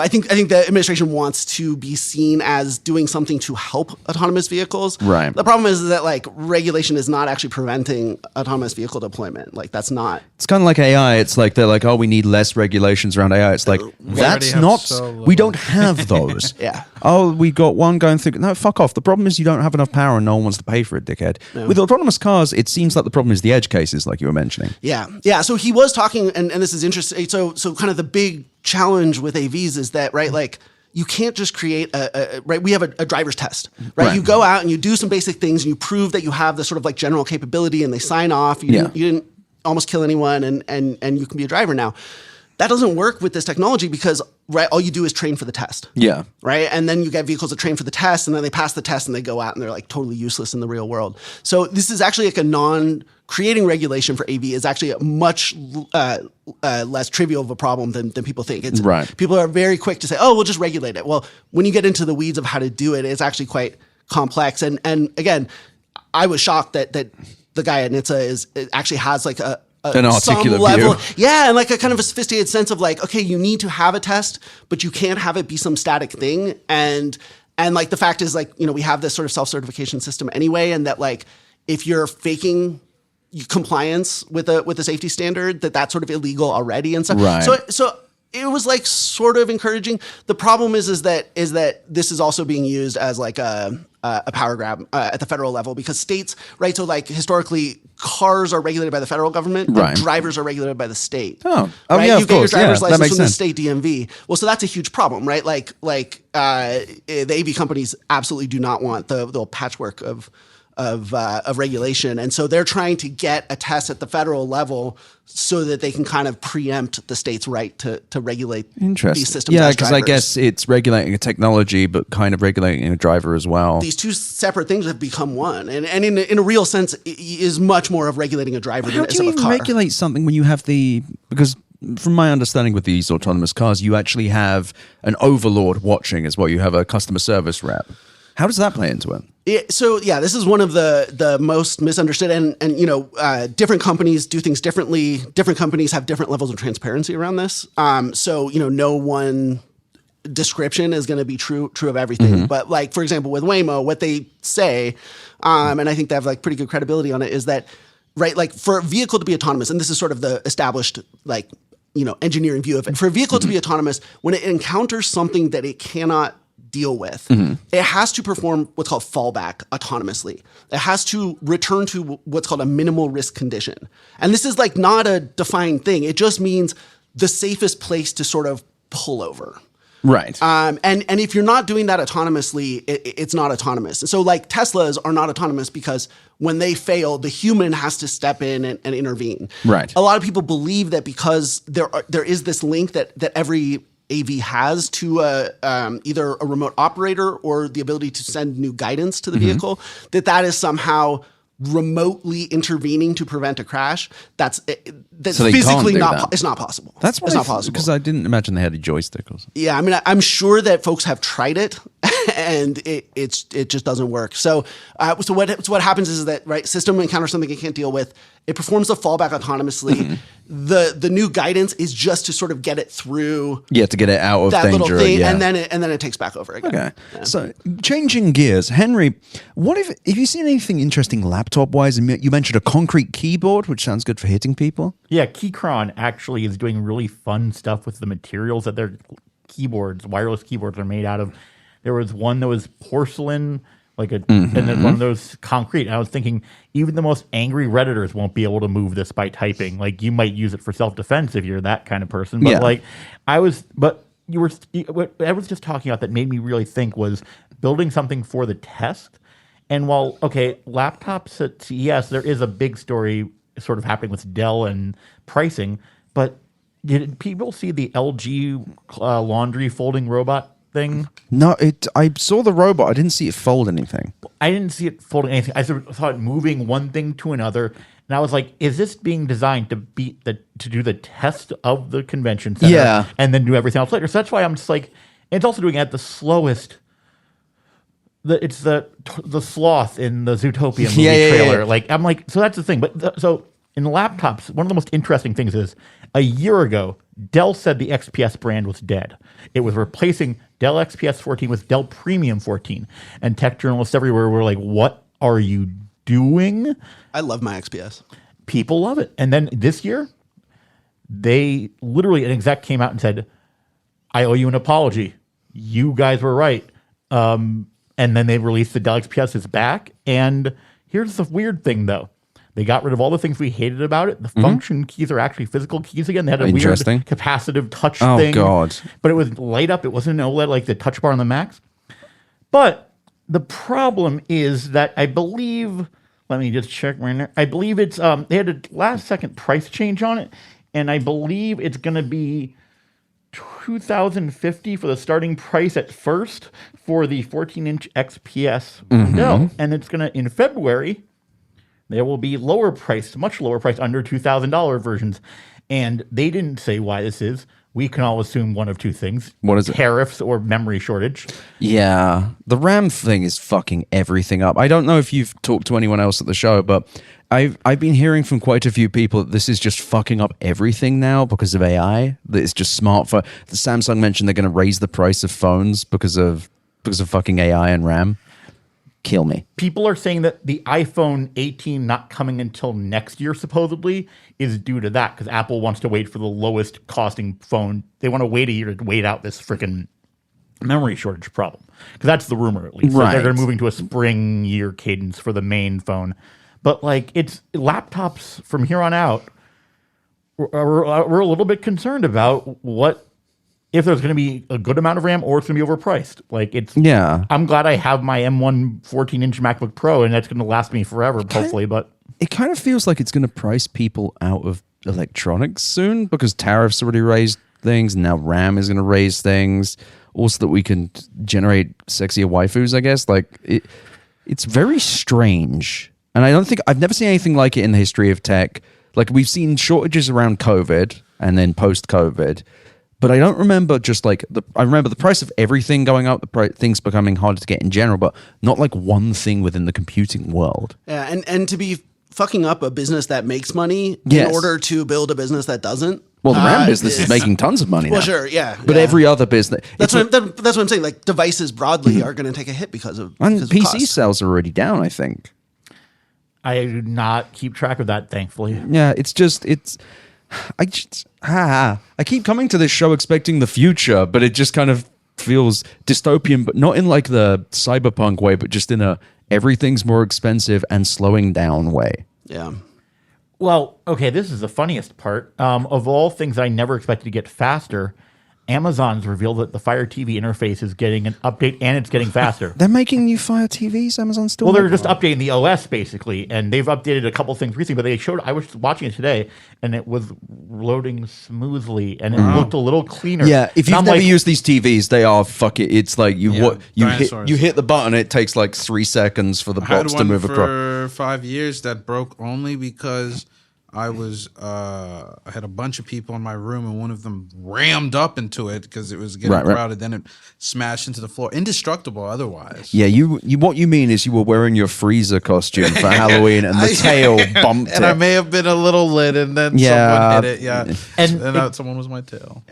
think the administration wants to be seen as doing something to help autonomous vehicles.
Right.
The problem is that like regulation is not actually preventing autonomous vehicle deployment. Like that's not.
It's kind of like AI. It's like they're like, oh, we need less regulations around AI. It's like that's not. We don't have those.
Yeah.
Oh, we got one going through. No, fuck off. The problem is you don't have enough power and no one wants to pay for it, dickhead. No. With autonomous cars, it seems like the problem is the edge cases, like you were mentioning.
Yeah. So he was talking, and this is interesting. So kind of the big challenge with AVs is that, right, like you can't just create right, we have a driver's test, right? You go out and you do some basic things and you prove that you have this sort of like general capability and they sign off. You didn't almost kill anyone and you can be a driver now. That doesn't work with this technology because, right, all you do is train for the test.
Yeah.
Right? And then you get vehicles that train for the test and then they pass the test and they go out and they're like totally useless in the real world. So this is actually like creating regulation for AV is actually a much less trivial of a problem than people think. It's,
right.
People are very quick to say, oh, we'll just regulate it. Well, when you get into the weeds of how to do it, it's actually quite complex. And again, I was shocked that the guy at NHTSA actually has like
an articulate
level,
view.
Yeah, and like a kind of a sophisticated sense of like, okay, you need to have a test, but you can't have it be some static thing. And like the fact is like, we have this sort of self-certification system anyway, and that like if you're faking compliance with a safety standard, that's sort of illegal already and stuff.
Right.
So it was like sort of encouraging. The problem is that this is also being used as like a power grab at the federal level because states, right? So like historically, cars are regulated by the federal government, but drivers are regulated by the state.
Oh,
right?
Yeah,
you
of
get
course.
your driver's license
makes
from the
sense.
state DMV. Well, so that's a huge problem, right? Like the AV companies absolutely do not want the patchwork of regulation. And so they're trying to get a test at the federal level so that they can kind of preempt the state's right to regulate these systems.
Yeah, because I guess it's regulating a technology, but kind of regulating a driver as well.
These two separate things have become one. And in a real sense, it is much more of regulating a driver than it is of a car.
How do you regulate something when you have because from my understanding with these autonomous cars, you actually have an overlord watching as well. You have a customer service rep. How does that play into it?
This is one of the most misunderstood, and different companies do things differently. Different companies have different levels of transparency around this. No one description is going to be true of everything. But like, for example, with Waymo, what they say, and I think they have like pretty good credibility on it, is that, right, like for a vehicle to be autonomous, and this is sort of the established, like, engineering view of it. For a vehicle to be autonomous, when it encounters something that it cannot deal with, it has to perform what's called fallback autonomously. It has to return to what's called a minimal risk condition. And this is like not a defined thing. It just means the safest place to sort of pull over.
Right.
And if you're not doing that autonomously, it's not autonomous. And so like Teslas are not autonomous because when they fail, the human has to step in and intervene.
Right.
A lot of people believe that because there is this link that every AV has to either a remote operator or the ability to send new guidance to the vehicle, that is somehow remotely intervening to prevent a crash. That's
So
physically
that.
it's not possible.
That's what
it's not possible
because I didn't imagine they had a joystick or something.
Yeah, I mean, I'm sure that folks have tried it, and it just doesn't work. So what happens is that, right, system encounters something it can't deal with. It performs the fallback autonomously. The new guidance is just to sort of get it through.
Yeah, to get it out of
that
danger.
little thing,
yeah.
and then it takes back over again.
Okay.
Yeah.
So changing gears, Henry, what if you seen anything interesting laptop wise? You mentioned a concrete keyboard, which sounds good for hitting people.
Yeah, Keychron actually is doing really fun stuff with the materials that their wireless keyboards are made out of. There was one that was porcelain, and then one of those concrete. And I was thinking, even the most angry Redditors won't be able to move this by typing. Like, you might use it for self-defense if you're that kind of person. But what I was just talking about that made me really think was building something for the test. And while, laptops at CES, there is a big story sort of happening with Dell and pricing, but did people see the LG laundry folding robot thing?
No, I saw the robot. I didn't see it fold anything.
I didn't see it folding anything. I saw it moving one thing to another, and I was like, "Is this being designed to do the test of the convention center,
Yeah,
and then do everything else later?" So that's why I'm just like, it's also doing it at the slowest. It's the sloth in the Zootopia movie trailer.
Yeah.
I'm like, so that's the thing. But so in laptops, one of the most interesting things is a year ago, Dell said the XPS brand was dead. It was replacing Dell XPS 14 with Dell Premium 14. And tech journalists everywhere were like, what are you doing?
I love my XPS.
People love it. And then this year, an exec came out and said, I owe you an apology. You guys were right. And then they released the Dell XPS is back. And here's the weird thing, though. They got rid of all the things we hated about it. The function keys are actually physical keys again. They had a weird capacitive touch thing.
Oh, God.
But it was light up. It wasn't an OLED like the touch bar on the Macs. But the problem is that I believe, let me just check right now. I believe it's, they had a last second price change on it. And I believe it's going to be $2,050 for the starting price at first for the 14-inch XPS Dell. And it's going to, in February, there will be much lower price, under $2,000 versions. And they didn't say why this is. We can all assume one of two things.
What is it?
Tariffs or memory shortage.
Yeah. The RAM thing is fucking everything up. I don't know if you've talked to anyone else at the show, but I've been hearing from quite a few people that this is just fucking up everything now because of AI. That it's just smartphone. Samsung mentioned they're going to raise the price of phones because of fucking AI and RAM. Kill me.
People are saying that the iPhone 18 not coming until next year, supposedly, is due to that because Apple wants to wait for the lowest costing phone. They want to wait a year to wait out this freaking memory shortage problem. Because that's the rumor, at least.
Right.
They're going to move to a spring year cadence for the main phone. But it's laptops from here on out. We're a little bit concerned about if there's going to be a good amount of RAM or it's going to be overpriced. I'm glad I have my M1 14-inch MacBook Pro, and that's going to last me forever, hopefully. But
it kind of feels like it's going to price people out of electronics soon because tariffs already raised things. And now RAM is going to raise things. Also that we can generate sexier waifus, I guess. It's very strange. And I've never seen anything like it in the history of tech. We've seen shortages around COVID and then post-COVID. But I don't remember I remember the price of everything going up, things becoming harder to get in general, but not one thing within the computing world.
Yeah, and to be fucking up a business that makes money
Yes.
in order to build a business that doesn't.
Well, the RAM business is making tons of money now.
Well, sure, yeah.
But
yeah.
every other business...
That's what I'm saying. Like, devices broadly are going to take a hit because of
And
because of
PC
cost.
sales are already down, I think.
I do not keep track of that, thankfully.
Yeah, I keep coming to this show expecting the future, but it just kind of feels dystopian, but not in like the cyberpunk way, but just in a everything's more expensive and slowing down way.
Yeah.
Well, okay, this is the funniest part. Of all things I never expected to get faster, Amazon's revealed that the Fire TV interface is getting an update and it's getting faster.
They're making new Fire TVs. Amazon still.
Well, they're just updating the OS basically, and they've updated a couple things recently. But they showed I was watching it today, and it was loading smoothly, and it looked a little cleaner.
Yeah, if
And
you've
I'm
never
like,
used these TVs, they are fuck it. It's like you
dinosaurs.
hit the button. It takes like 3 seconds for the
I had
box to
one
move across.
for 5 years that broke only because I had a bunch of people in my room and one of them rammed up into it because it was getting crowded. Then it smashed into the floor. Indestructible otherwise.
Yeah, you. What you mean is you were wearing your freezer costume for Halloween, and the tail bumped
And
it.
I may have been a little lit, and then someone hit it. Yeah, and someone was my tail.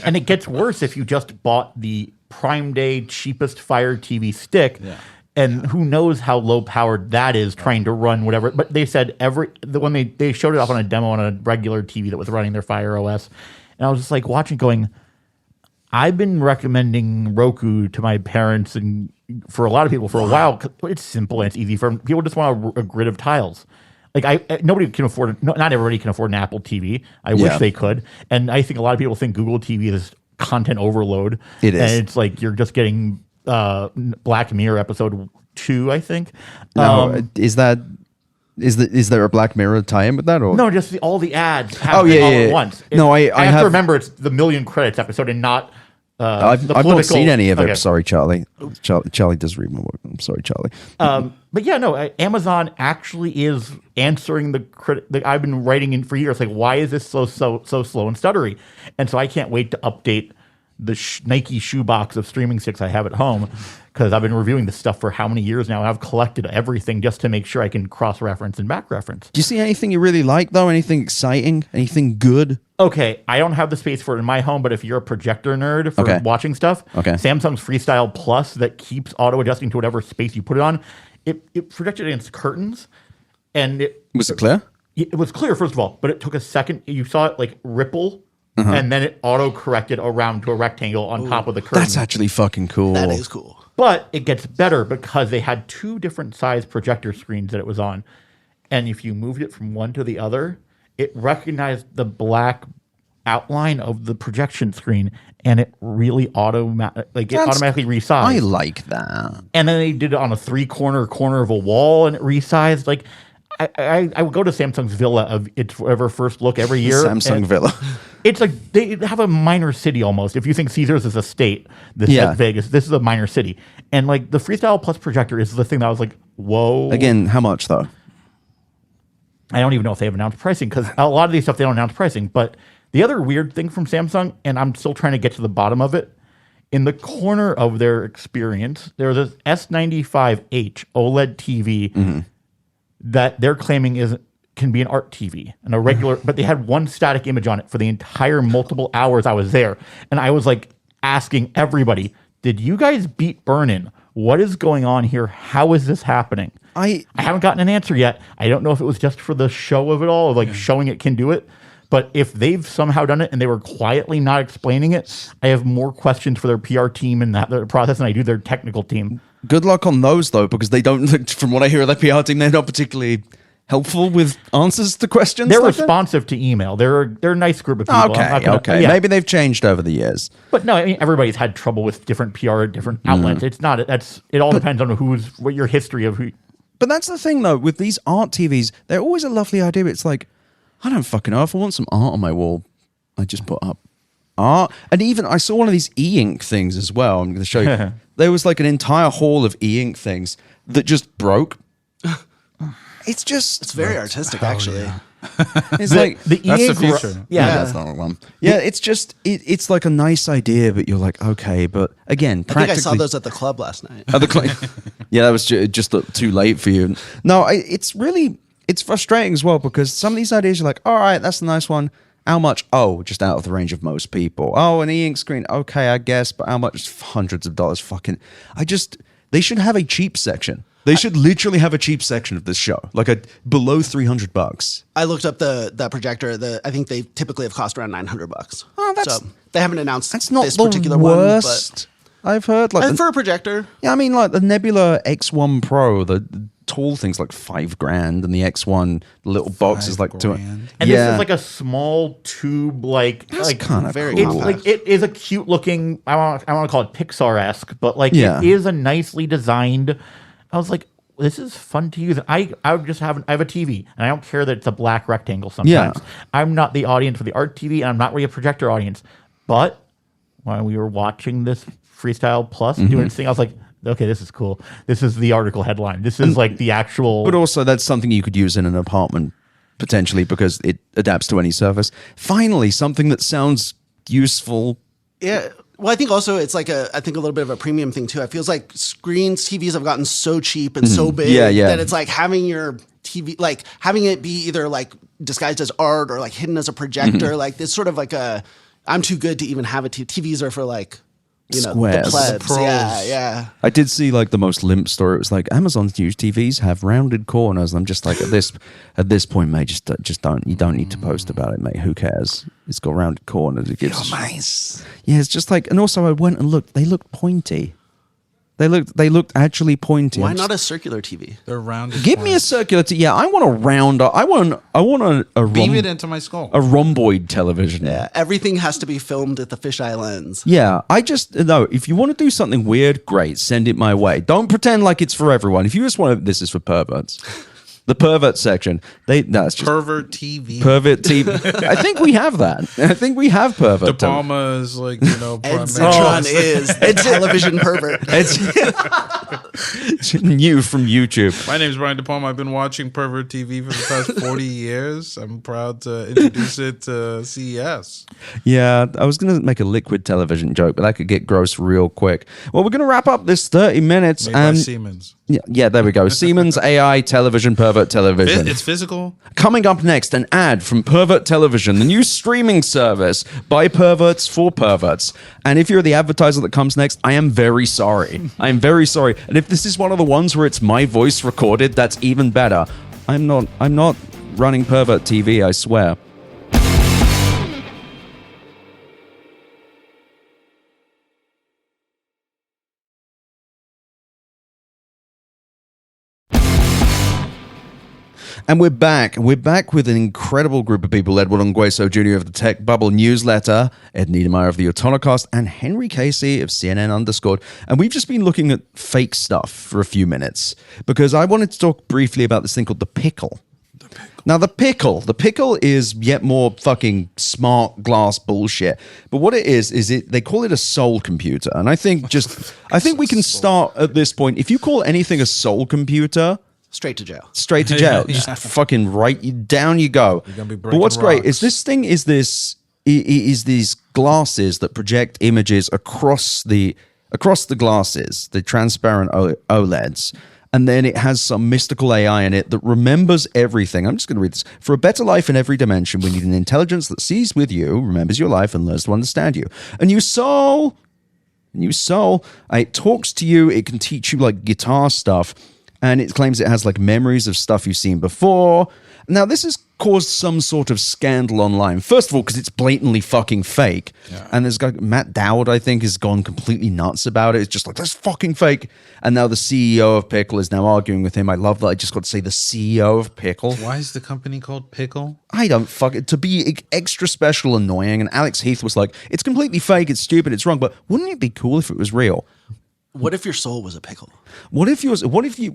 and it gets worse if you just bought the Prime Day cheapest Fire TV stick.
Yeah.
And who knows how low powered that is trying to run whatever. But they said when they showed it off on a demo on a regular TV that was running their Fire OS. And I was just like watching going, I've been recommending Roku to my parents and for a lot of people for a while. 'Cause it's simple and it's easy for people. Just want a grid of tiles. Like nobody can afford, not everybody can afford an Apple TV. I wish they could. And I think a lot of people think Google TV is content overload.
It is.
And it's like you're just getting Black Mirror episode 2, I think.
Is there a Black Mirror tie-in with that? Or
No, just all the ads happen all at once.
No, I
have
have
to remember it's the million credits episode and not
I've
the
not
political-
seen any of it.
Okay.
Sorry, Charlie. Charlie does read my work. I'm sorry, Charlie.
But yeah, no, Amazon actually is answering the I've been writing in for years. Like, why is this so slow and stuttery? And so I can't wait to update the Nike shoebox of streaming sticks I have at home because I've been reviewing this stuff for how many years now. I've collected everything just to make sure I can cross-reference and back-reference.
Do you see anything you really like, though? Anything exciting? Anything good?
Okay, I don't have the space for it in my home, but if you're a projector nerd for watching stuff, Samsung's Freestyle Plus that keeps auto-adjusting to whatever space you put it on, it projected against curtains, and
Was it clear?
It was clear, first of all, but it took a second. You saw it like ripple, and then it auto-corrected around to a rectangle on top of the curtain.
That's actually fucking cool.
That is cool.
But it gets better because they had 2 different size projector screens that it was on. And if you moved it from one to the other, it recognized the black outline of the projection screen and it really automatically resized.
I like that.
And then they did it on a 3-corner of a wall and it resized. Like I would go to Samsung's Villa of its ever first look every year.
Samsung Villa.
It's like they have a minor city almost. If you think Caesars is a state, like Vegas, this is a minor city. And like the Freestyle Plus projector is the thing that I was like, whoa.
Again, how much though?
I don't even know if they have announced pricing because a lot of these stuff they don't announce pricing. But the other weird thing from Samsung, and I'm still trying to get to the bottom of it, in the corner of their experience, there's this S95H OLED TV that they're claiming can be an art TV and a regular, but they had one static image on it for the entire multiple hours I was there. And I was like asking everybody, did you guys beat burn-in? What is going on here? How is this happening? I haven't gotten an answer yet. I don't know if it was just for the show of it all, like showing it can do it. But if they've somehow done it and they were quietly not explaining it, I have more questions for their PR team and their process than I do their technical team.
Good luck on those though, because they don't. From what I hear of their PR team, they're not particularly helpful with answers to questions.
They're responsive to email. They're a nice group of people.
Okay. Maybe they've changed over the years.
But no, I mean, everybody's had trouble with different PR, different outlets. It's not. It all depends on what your history of who.
But that's the thing though. With these art TVs, they're always a lovely idea. It's like, I don't fucking know. If I want some art on my wall, I just put up art. And even I saw one of these e-ink things as well. I'm going to show you. There was like an entire hall of e-ink things that just broke. It's
very artistic, actually.
Yeah.
It's like
the
That's
e-ink.
the future.
that's not one. Yeah, it's just it's like a nice idea, but you're like, okay, but again,
I think I saw those at the club last night.
Yeah, that was just too late for you. No, it's really it's frustrating as well because some of these ideas you're like, all right, that's a nice one. How much? Oh, just out of the range of most people. Oh, an e-ink screen. Okay, I guess, but how much? Hundreds of dollars. Fucking. They should have a cheap section. They should literally have a cheap section of this show, like a below $300.
I looked up the projector. I think they typically have cost around $900.
Oh,
so they haven't announced
that's not
this
the
particular
worst.
one.
I've heard
And for a projector,
yeah, I mean like the Nebula X1 Pro, the tall thing's like $5,000, and the X1 the little box is like $2,000.
And this is like a small tube, like
kind of
very
cool.
It's like it is a cute looking. I want to call it Pixar-esque, but like
Yeah.
it is a nicely designed. I was like, this is fun to use. I would just have I have a TV, and I don't care that it's a black rectangle. Sometimes I'm not the audience for the art TV, and I'm not really a projector audience. But when we were watching this Freestyle Plus doing its thing, I was like, okay, this is cool. This is the article headline. This is like the actual.
But also, that's something you could use in an apartment potentially because it adapts to any surface. Finally, something that sounds useful.
yeah. Well, I think also it's like I think a little bit of a premium thing too. It feels like TVs have gotten so cheap and so big that it's like having your TV, like having it be either like disguised as art or like hidden as a projector. Like this sort of like I'm too good to even have a TV. TVs are for like, you know,
Squares.
the plebs.
Pros.
Yeah.
I did see like the most limp story. It was like Amazon's new TVs have rounded corners. And I'm just like at this point, mate, just don't. You don't need to post about it, mate. Who cares? It's got rounded corners. It gives
nice.
Yeah, it's just like, and also I went and looked. They looked pointy. They looked actually pointy.
Why not a circular TV?
They're rounded.
Give me a circular. Yeah, I want a round. I want a
Beam it into my skull.
a rhomboid television.
Yeah, everything has to be filmed at the fisheye lens.
Yeah, I just no. If you want to do something weird, great, send it my way. Don't pretend like it's for everyone. If you just want to, this is for perverts. The pervert section. That's just
Pervert TV.
pervert TV. I think we have that. I think we have
De
pervert.
Palma is like, you know,
Ed
primary-
Zitron is the television pervert.
It's new from YouTube.
My name is Brian De Palma. I've been watching Pervert TV for the past 40 years. I'm proud to introduce it to CES.
Yeah, I was going to make a liquid television joke, but that could get gross real quick. Well, we're going to wrap up this 30 minutes.
Made by Siemens.
Yeah, there we go. Siemens AI television, pervert television.
It's physical.
Coming up next, an ad from Pervert Television, the new streaming service by perverts for perverts. And if you're the advertiser that comes next, I am very sorry. I am very sorry. And if this is one of the ones where it's my voice recorded, that's even better. I'm not running Pervert TV, I swear. And we're back. We're back with an incredible group of people. Edward Ongweso Jr. of the Tech Bubble newsletter, Ed Niedermeyer of the Autonocast, and Henry Casey of CNN Underscored. And we've just been looking at fake stuff for a few minutes because I wanted to talk briefly about this thing called the pickle. Now, the pickle is yet more fucking smart glass bullshit. But what it is they call it a soul computer. And I think we can start at this point. If you call anything a soul computer,
Straight to jail.
straight to jail. Just fucking down you go.
You're gonna be
But
breaking
what's great is
rocks.
this thing is these glasses that project images across the glasses, the transparent OLEDs. And then it has some mystical AI in it that remembers everything. I'm just going to read this. For a better life in every dimension, we need an intelligence that sees with you, remembers your life, and learns to understand you. A new soul, it talks to you. It can teach you like guitar stuff. And it claims it has like memories of stuff you've seen before. Now, this has caused some sort of scandal online. First of all, because it's blatantly fucking fake. Yeah. And there's guy, Matt Dowd, I think, has gone completely nuts about it. It's just like, that's fucking fake. And now the CEO of Pickle is now arguing with him. I love that I just got to say the CEO of Pickle.
Why is the company called Pickle?
I don't fuck it. To be extra special annoying. And Alex Heath was like, it's completely fake. It's stupid. It's wrong. But wouldn't it be cool if it was real?
What if your soul was a pickle?
Well,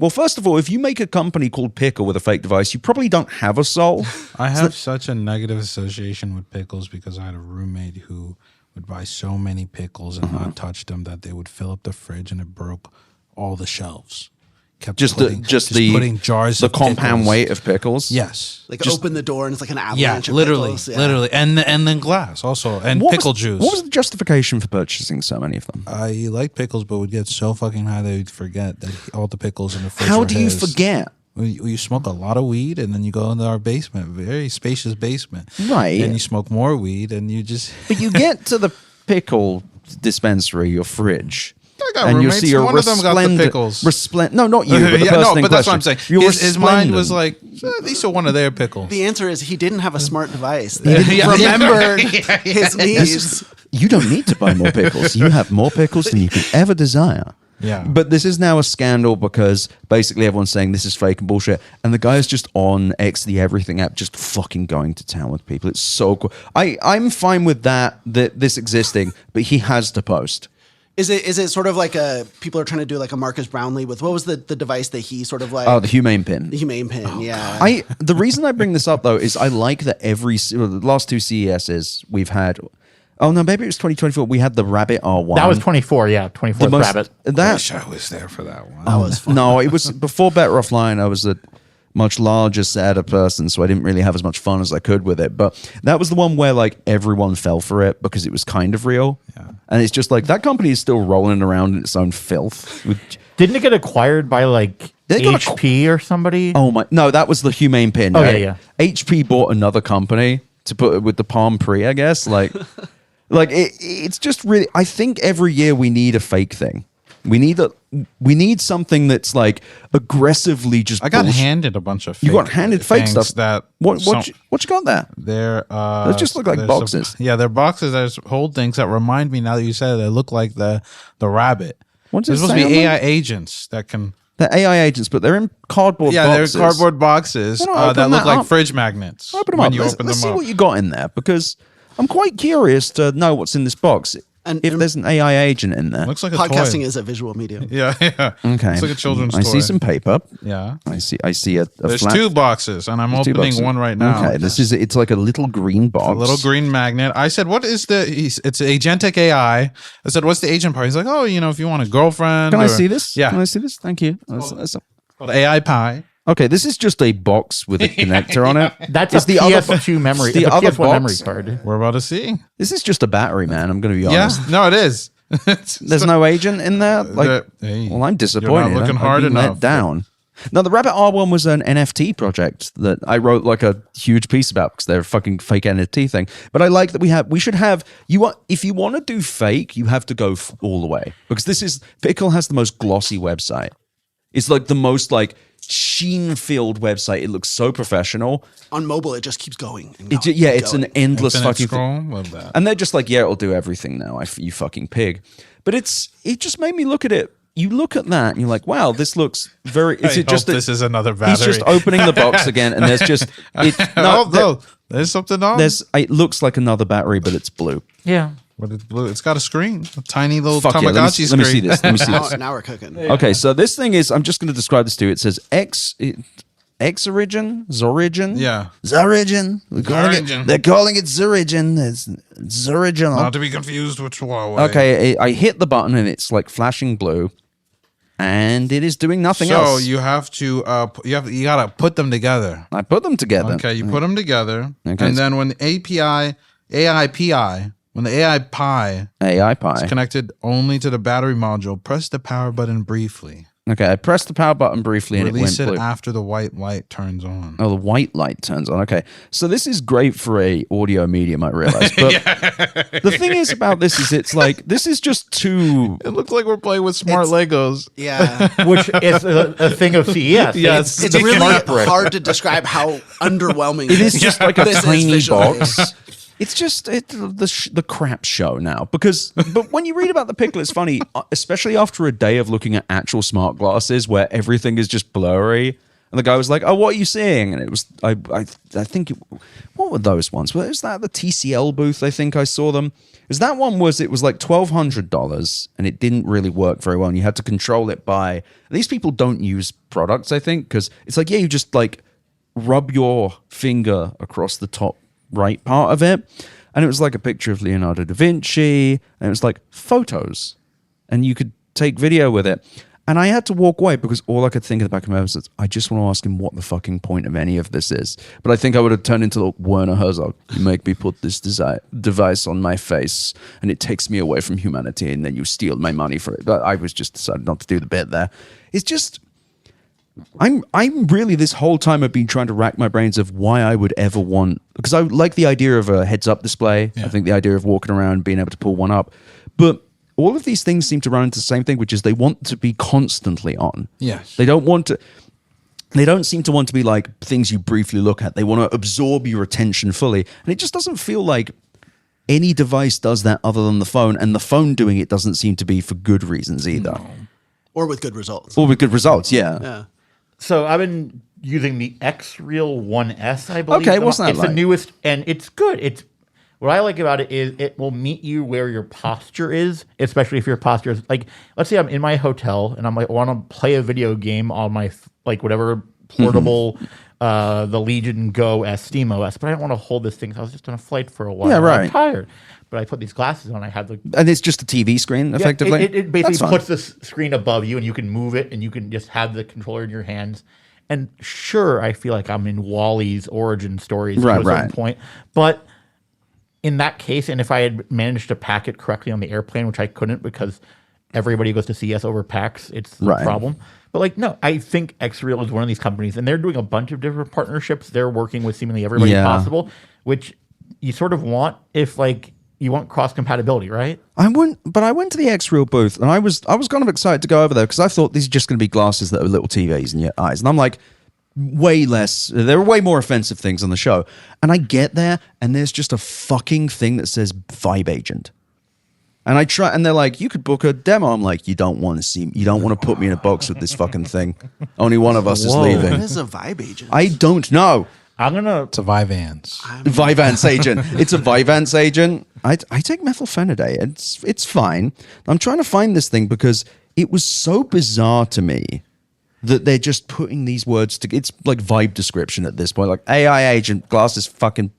first of all, if you make a company called Pickle with a fake device, you probably don't have a soul.
I have such a negative association with pickles because I had a roommate who would buy so many pickles and not touch them that they would fill up the fridge and it broke all the shelves. Kept putting jars
the
of
compound
pickles.
weight of pickles.
Yes.
Like open the door and it's like an avalanche
Yeah,
of
literally,
pickles. Yeah.
literally, and then glass also, and pickle juice.
What was the justification for purchasing so many of them?
I like pickles, but would get so fucking high that you'd forget that all the pickles in the fridge.
How
were
do you
his.
forget?
You smoke a lot of weed, and then you go into our basement, very spacious basement,
Right.
And you smoke more weed, and you just.
But you get to the pickle dispensary, your fridge.
I got
and you
roommates.
see a
One of them got the pickles.
No, not you. But the
Yeah,
person
no,
in
but that's what I'm
question.
saying.
You're
His mind was
resplendent.
like, these are one of their pickles.
The answer is he didn't have a smart device. He didn't remember his needs.
You don't need to buy more pickles. You have more pickles than you could ever desire.
Yeah.
But this is now a scandal because basically everyone's saying this is fake and bullshit. And the guy is just on X the Everything app, just fucking going to town with people. It's so cool. I'm fine with that this existing, but he has to post.
Is it sort of like people are trying to do like a Marcus Brownlee with what was the device that he sort of like
Oh, the humane pin.
the humane pin, yeah.
The reason I bring this up though is I like that the last two CESs we've had. Oh no, maybe it was 2024. We had the Rabbit R1.
That was 24, yeah, 24th Rabbit.
I
That
wish I was there for that one.
That was fun.
no, it was before Better Offline. I was a much larger, sadder person, so I didn't really have as much fun as I could with it. But that was the one where like everyone fell for it because it was kind of real.
Yeah.
And it's just like that company is still rolling around in its own filth.
Didn't it get acquired by like
They got
HP or somebody?
Oh my! No, that was the humane pin.
Oh,
right?
yeah.
HP bought another company to put it with the Palm Pre, I guess. Like, it's just really. I think every year we need a fake thing. We need something that's like aggressively just.
I got
bullshit.
handed a bunch of.
You
fake
got handed fake
things
stuff.
That
What you got there?
They're
Those just look like
there's
boxes.
they're boxes. There's whole things that remind me now that you said it, they look like the rabbit.
What's
There's
it
supposed to
say
be
on
AI agents that can.
They're AI agents, but they're in cardboard boxes.
They're cardboard boxes
Why not
that
open
look
that
like
up?
fridge magnets
Open them
when
up.
you
Let's
open
see
them up.
what you got in there because I'm quite curious to know what's in this box.
And-
If there's an AI agent in there.
Looks like a
Podcasting
toy.
is a visual medium.
Yeah.
Okay.
It's like a children's
I
toy.
see some paper.
Yeah.
I see a
There's
flat,
two boxes, and I'm
two
opening
boxes.
one right now.
Okay, it's like a little green box.
A little green magnet. I said, "What is it's agentic AI." I said, "What's the agent part?" He's like, "Oh, if you want a girlfriend."
Can I see this?
Yeah.
Can I see this? Thank you. That's-
Called AI Pie.
okay, this is just a box with a connector on it.
That's
It's
a
the other
PS2 memory.
the
It's a
other
PS1 memory
box.
card.
We're about to see.
This is just a battery, man. I'm going to be
Yeah.
honest.
No, it is.
There's no agent in there. Like,
Hey,
well, I'm
you're
disappointed.
not looking
I've
hard
been
enough.
let down. No, the Rabbit R1 was an NFT project that I wrote like a huge piece about because they're a fucking fake NFT thing. But I like that we should have if you want to do fake, you have to go all the way because Pickle has the most glossy website. It's like the most like sheen-filled website. It looks so professional.
On mobile, it just keeps going. And
It's an endless
Infinite
fucking
scroll. Love that.
and they're just like, yeah, it'll do everything now. You fucking pig. But it just made me look at it. You look at that and you're like, wow, this looks very. Is
I
it just
hope this is another battery?
He's just opening the box again, and there's just
there's something on.
It looks like another battery, but it's blue.
Yeah.
But it's blue. It's got a screen, a tiny little
Fuck yeah,
Tamagotchi
let me see
screen.
this. Let me see
Now,
this.
now we're cooking.
Okay, so this thing is. I'm just going to describe this to you. It says Zorigin.
Yeah.
Zorigin.
Zorigin.
They're calling it Zorigin. It's Zorigin.
Not to be confused with Huawei.
Okay, I hit the button and it's like flashing blue, and it is doing nothing
So
else.
you have to you gotta put them together.
I put them together.
Okay, you put them together,
Okay.
and then when the when the AI Pi
AI
is
Pi.
connected only to the battery module, press the power button briefly.
Okay, I pressed the power button briefly and
Release
it
it
went blue.
after the white light turns on.
Oh, the white light turns on. Okay. So this is great for a audio medium, I realize. But the thing is about this is it's like, this is just too...
It looks like we're playing with smart Legos.
Yeah.
Which is a thing of CES.
Yes.
It's really hard to describe how underwhelming
It is just like a
this is
tiny
visually.
box. It's just the crap show now. But when you read about the Pickle, it's funny, especially after a day of looking at actual smart glasses where everything is just blurry. And the guy was like, "Oh, what are you seeing?" And it was I think what were those ones? Was that the TCL booth? I think I saw them. Is that one was like $1,200 and it didn't really work very well. And you had to control it by. These people don't use products, I think, because it's like you just like rub your finger across the top right part of it, and it was like a picture of Leonardo da Vinci, and it was like photos, and you could take video with it. And I had to walk away because all I could think in the back of my head was, I just want to ask him what the fucking point of any of this is. But I think I would have turned into Werner Herzog. You make me put this device on my face, and it takes me away from humanity, and then you steal my money for it. But I was just decided not to do the bit there. It's just... I'm really this whole time I've been trying to rack my brains of why I would ever want, because I like the idea of a heads up display. I think the idea of walking around being able to pull one up, but all of these things seem to run into the same thing, which is they want to be constantly on.
Yes.
They don't seem to want to be like things you briefly look at. They want to absorb your attention fully, and it just doesn't feel like any device does that other than the phone, and the phone doing it doesn't seem to be for good reasons either.
No.
Or with good results.
Or with good results, yeah.
So I've been using the X-Real 1S, I believe.
Okay, what's that
It's
like?
the newest, and it's good. What I like about it is it will meet you where your posture is, especially if your posture is like, let's say I'm in my hotel and I'm like, I want to play a video game on my like whatever portable, the Legion Go Steam OS, but I don't want to hold this thing. So I was just on a flight for a while.
Yeah, right.
I'm tired, but I put these glasses on. I have the
And it's just a TV screen, effectively.
It
That's
basically
fine.
puts the screen above you, and you can move it, and you can just have the controller in your hands. And sure, I feel like I'm in Wall-E's origin stories to a certain point, but in that case, and if I had managed to pack it correctly on the airplane, which I couldn't because everybody goes to CES overpacks, it's the problem. But like, no, I think X-Real is one of these companies, and they're doing a bunch of different partnerships. They're working with seemingly everybody possible, which you sort of want if like you want cross compatibility, right?
I went to the X-Real booth, and I was kind of excited to go over there because I thought these are just going to be glasses that are little TVs in your eyes, and I'm like, way less. There are way more offensive things on the show, and I get there, and there's just a fucking thing that says Vibe Agent, and I try, and they're like, you could book a demo. I'm like, you don't want to put me in a box with this fucking thing. Only one of us is leaving.
What is a Vibe Agent?
I don't know.
It's a Vyvanse.
Vyvanse agent. It's a Vyvanse agent. I take methylphenidate. It's fine. I'm trying to find this thing because it was so bizarre to me that they're just putting these words to. It's like vibe description at this point. Like AI agent, glasses, fucking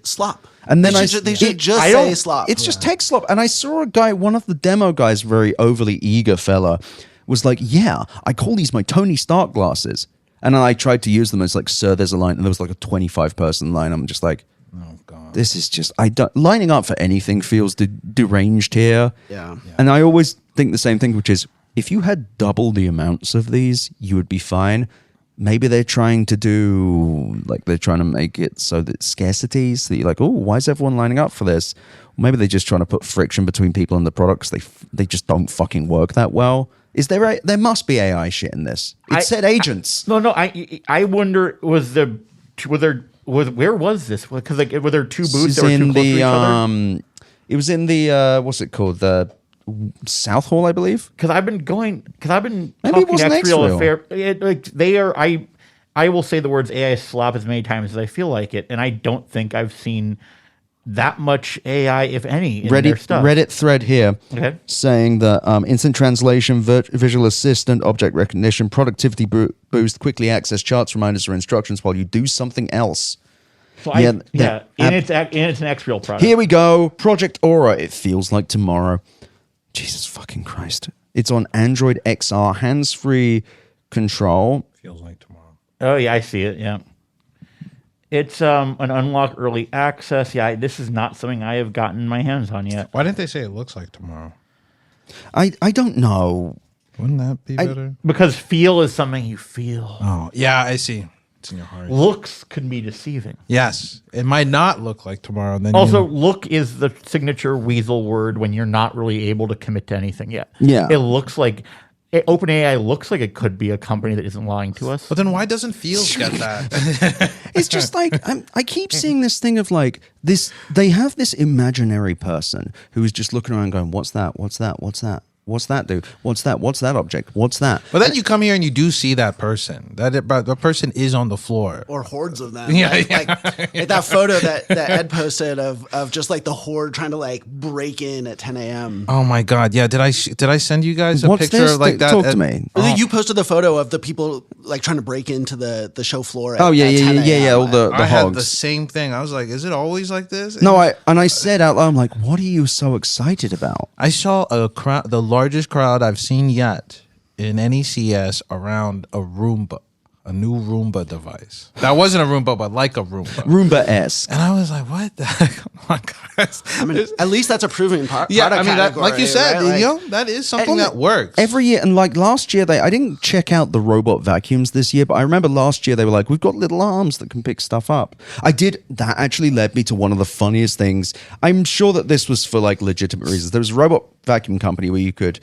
slop.
And then
they should just say slop.
It's just text slop. And I saw a guy, one of the demo guys, very overly eager fella, was like, "Yeah, I call these my Tony Stark glasses." And I tried to use them. It's like, sir, there's a line. And there was like a 25-person line. I'm just like,
Oh God.
this is just, lining up for anything feels deranged here.
Yeah.
And I always think the same thing, which is, if you had double the amounts of these, you would be fine. Maybe they're trying to make it so that scarcity, so that you're like, oh, why is everyone lining up for this? Or maybe they're just trying to put friction between people and the products. They just don't fucking work that well. Is there there must be AI shit in this? It said agents.
I wonder where was this? Because like were there two booths that were too close to each other?
It was in the what's it called, the South Hall, I believe.
Because I've been
Maybe it
talking
wasn't
X-Real
X-Real.
affair. I will say the words AI slop as many times as I feel like it, and I don't think I've seen that much AI, if any, in their stuff.
Reddit thread here
saying
that instant translation, visual assistant, object recognition, productivity boost, quickly access charts, reminders, or instructions while you do something else.
So and it's an X-Real product.
Here we go. Project Aura. It feels like tomorrow. Jesus fucking Christ. It's on Android XR, hands-free control.
Feels like tomorrow.
Oh, yeah, I see it, yeah. It's an unlock early access. Yeah, this is not something I have gotten my hands on yet.
Why didn't they say it looks like tomorrow?
I don't know.
Wouldn't that be better?
Because feel is something you feel.
Oh, yeah, I see. It's in your heart.
Looks can be deceiving.
Yes. It might not look like tomorrow. Then
Also, look is the signature weasel word when you're not really able to commit to anything yet.
Yeah.
It looks like OpenAI looks like it could be a company that isn't lying to us.
But then why doesn't Feels get that?
It's just like I keep seeing this thing of like this. They have this imaginary person who is just looking around, going, "What's that? What's that? What's that? What's that do? What's that? What's that object? What's that?"
But then you come here and you do see that person. But the person is on the floor.
Or hordes of them.
Yeah,
Like,
yeah.
like that photo that Ed posted of just like the horde trying to like break in at 10 a.m.
Oh my God! Yeah, did I send you guys a
What's
picture
this?
like that?
Talk to me.
You posted the photo of the people like trying to break into the show floor. At,
Oh yeah,
at
yeah,
10
yeah, yeah.
a.m.
All the
I had
hogs.
the same thing. I was like, is it always like this?
No, I said out loud, I'm like, "What are you so excited about?"
I saw a crowd, the largest crowd I've seen yet in any CS around a Roomba. a new Roomba device. That wasn't a Roomba, but like a Roomba.
Roomba-esque.
And I was like, what the heck? Oh my God.
I mean, at least that's a proven product
Yeah, I mean, that,
category,
like you said,
right? Like,
you know, that is something that works.
Every year, and like last year, I didn't check out the robot vacuums this year, but I remember last year they were like, we've got little arms that can pick stuff up. That actually led me to one of the funniest things. I'm sure that this was for like legitimate reasons. There was a robot vacuum company where you could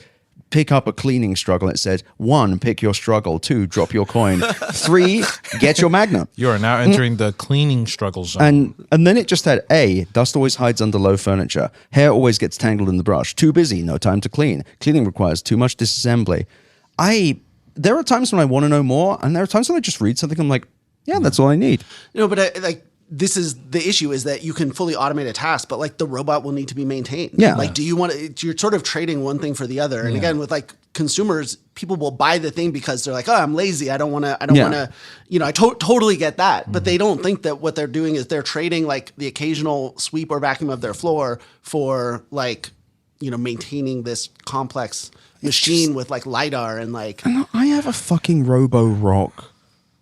pick up a cleaning struggle. It said, 1, pick your struggle. 2, drop your coin. 3, get your magnet.
You are now entering the cleaning struggle zone.
And then it just had A, dust always hides under low furniture. Hair always gets tangled in the brush. Too busy, no time to clean. Cleaning requires too much disassembly. There are times when I want to know more, and there are times when I just read something, I'm like, yeah, that's all I need.
You know, but this is the issue, is that you can fully automate a task, but like the robot will need to be maintained.
Yeah.
Like, do you want to, you're sort of trading one thing for the other. And again, with like consumers, people will buy the thing because they're like, oh, I'm lazy. I don't want to, you know, I totally get that. But they don't think that what they're doing is they're trading like the occasional sweep or vacuum of their floor for like, you know, maintaining this complex machine with like LiDAR and like.
I have a fucking Robo-Rock.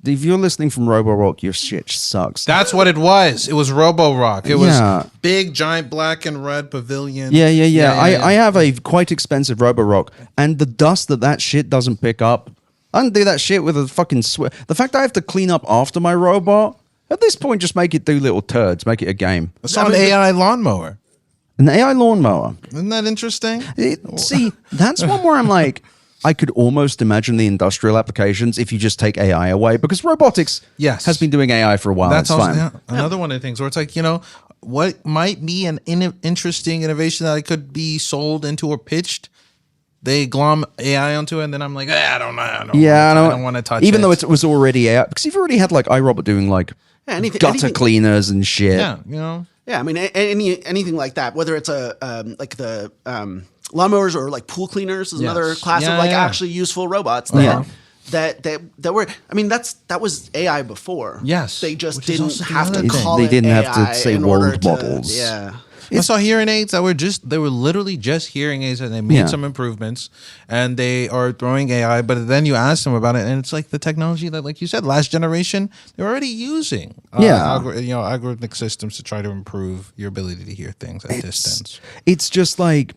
If you're listening from Robo-Rock, your shit sucks.
That's what it was. It was Robo-Rock. It was
Yeah.
big, giant black and red pavilion.
Yeah. I have a quite expensive Robo-Rock, and the dust that shit doesn't pick up, I don't do that shit with a fucking The fact I have to clean up after my robot, at this point, just make it do little turds. Make it a game.
I saw an AI lawnmower.
An AI lawnmower.
Isn't that interesting?
See, that's one where I'm like, I could almost imagine the industrial applications if you just take AI away, because robotics has been doing AI for a while.
That's
it's
also
fine.
another one of the things where it's like, you know, what might be an interesting innovation that could be sold into or pitched, they glom AI onto it, and then I'm like, I don't know. I don't want to touch it.
Even though it was already AI, because you've already had like iRobot doing like gutter cleaners and shit.
Yeah, you know.
Yeah, I mean, anything like that, whether it's like the lawnmowers or like pool cleaners is another class of like actually useful robots that were. I mean, that was AI before.
Yes,
they just
which is
didn't
also the
have
other
to
thing.
call
They
it
didn't have
AI
to say
in order
world
to-
models.
Yeah.
I saw hearing aids that they were literally just hearing aids, and they made some improvements, and they are throwing AI. But then you ask them about it, and it's like the technology that, like you said, last generation they're already using. Algorithmic systems to try to improve your ability to hear things at distance.
It's just like.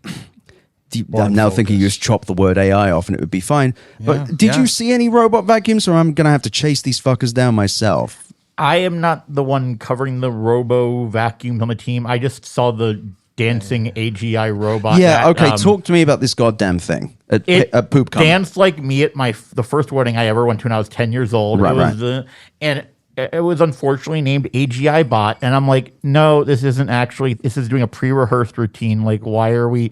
I'm now thinking you just chop the word AI off and it would be fine. But did you see any robot vacuums, or I'm going to have to chase these fuckers down myself?
I am not the one covering the robo vacuums on the team. I just saw the dancing AGI robot.
Yeah, okay. Talk to me about this goddamn thing at PoopCon.
Danced like me at the first wedding I ever went to when I was 10 years old. And it was unfortunately named AGI Bot. And I'm like, no, this isn't actually. This is doing a pre-rehearsed routine. Like, why are we?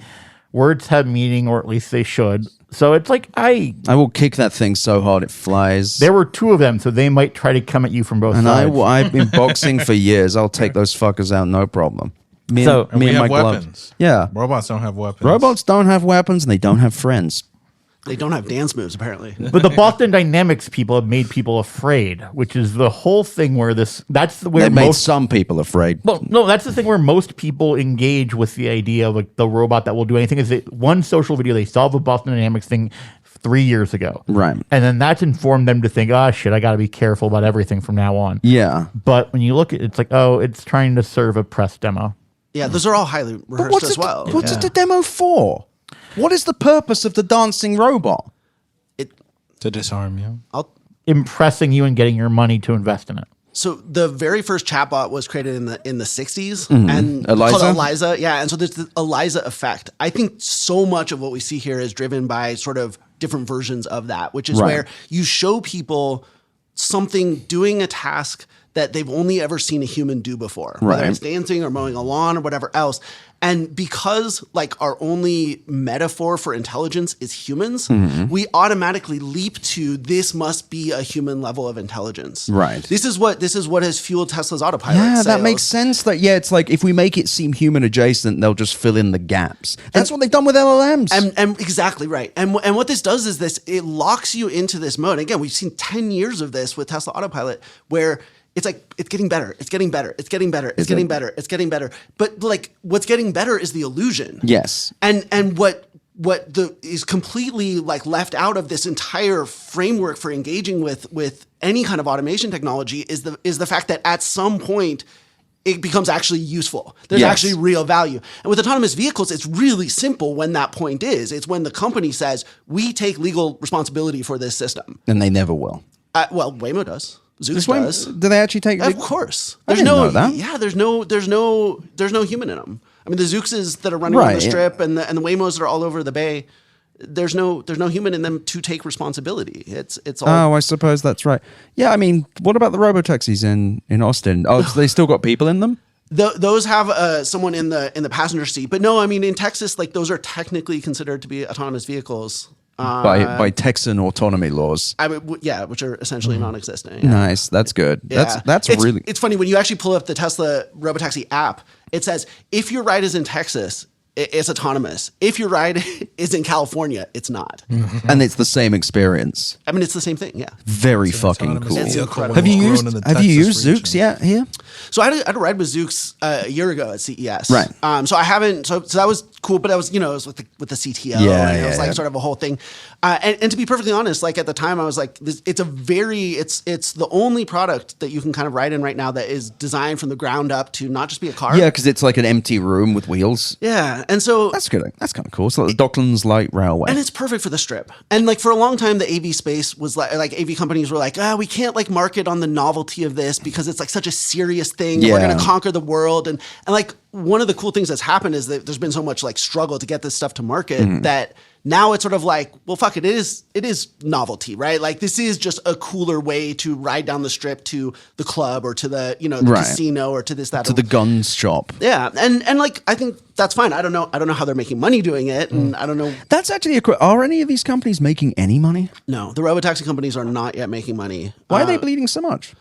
Words have meaning, or at least they should. So it's like I
will kick that thing so hard it flies.
There were 2 of them, so they might try to come at you from both sides.
I've been boxing for years. I'll take those fuckers out, no problem. Me
and
my
weapons.
Gloves. Yeah,
robots don't have weapons.
Robots don't have weapons, and they don't have friends.
They don't have dance moves, apparently.
But the Boston Dynamics people have made people afraid, which is the whole thing where
they made some people afraid.
Well, no, that's the thing where most people engage with the idea of like the robot that will do anything. Is that one social video they saw the Boston Dynamics thing 3 years ago.
Right.
And then that's informed them to think, oh shit, I got to be careful about everything from now on.
Yeah.
But when you look at it, it's like, oh, it's trying to serve a press demo.
Yeah, those are all highly rehearsed as well.
What's it the demo for? What is the purpose of the dancing robot?
To disarm you.
Impressing you and getting your money to invest in it.
So the very first chatbot was created in the 60s and
Eliza?
called Eliza. Yeah, and so there's the Eliza effect. I think so much of what we see here is driven by sort of different versions of that, which is where you show people something doing a task that they've only ever seen a human do before, whether it's dancing or mowing a lawn or whatever else. And because like our only metaphor for intelligence is humans, we automatically leap to this must be a human level of intelligence.
Right.
This is what has fueled Tesla's autopilot.
Yeah,
sales.
that makes sense. It's like if we make it seem human adjacent, they'll just fill in the gaps. That's what they've done with LLMs.
And exactly right. And what this does is it locks you into this mode. Again, we've seen 10 years of this with Tesla autopilot where it's like, it's getting better. It's getting better. It's getting better. It's getting better. But like what's getting better is the illusion.
Yes.
And what is completely like left out of this entire framework for engaging with any kind of automation technology is the fact that at some point it becomes actually useful. There's actually real value. And with autonomous vehicles, it's really simple when that point is. It's when the company says, we take legal responsibility for this system.
And they never will.
Well, Waymo does. Zoox does.
Do they actually take?
Of course.
I didn't know that.
Yeah, there's no human in them. I mean, the Zooxes that are running on the strip and the Waymos that are all over the bay, there's no human in them to take responsibility. It's all.
Oh, I suppose that's right. Yeah, I mean, what about the robotaxis in Austin? Oh, they still got people in them?
Those have someone in the passenger seat, but no, I mean in Texas, like those are technically considered to be autonomous vehicles
by Texan autonomy laws.
I mean, which are essentially non-existent. Yeah.
Nice, that's good.
Yeah. It's funny when you actually pull up the Tesla robotaxi app. It says if your ride is in Texas, it's autonomous. If your ride is in California, it's not.
And it's the same experience.
I mean, it's the same thing. Yeah.
Very fucking cool.
It's incredible.
Have you used Zoox yet here?
So I had a ride with Zoox a year ago at CES.
Right.
So I haven't. So that was cool, but I was, it was with the CTO. And it was like sort of a whole thing. And to be perfectly honest, like at the time, I was like, it's the only product that you can kind of ride in right now that is designed from the ground up to not just be a car.
Yeah, because it's like an empty room with wheels.
Yeah, and so
that's good. That's kind of cool. It's like the Docklands Light Railway,
and it's perfect for the strip. And like for a long time, the AV space was like AV companies were like, we can't like market on the novelty of this because it's like such a serious thing. Yeah. We're going to conquer the world, and like one of the cool things that's happened is that there's been so much like struggle to get this stuff to market that. Now it's sort of like, well, fuck it. It is novelty, right? Like this is just a cooler way to ride down the strip to the club or to the casino or to this, that,
to the gun shop.
Yeah. And like, I think that's fine. I don't know how they're making money doing it. And I don't know.
That's actually are any of these companies making any money?
No, the robotaxi companies are not yet making money.
Why are they bleeding so much?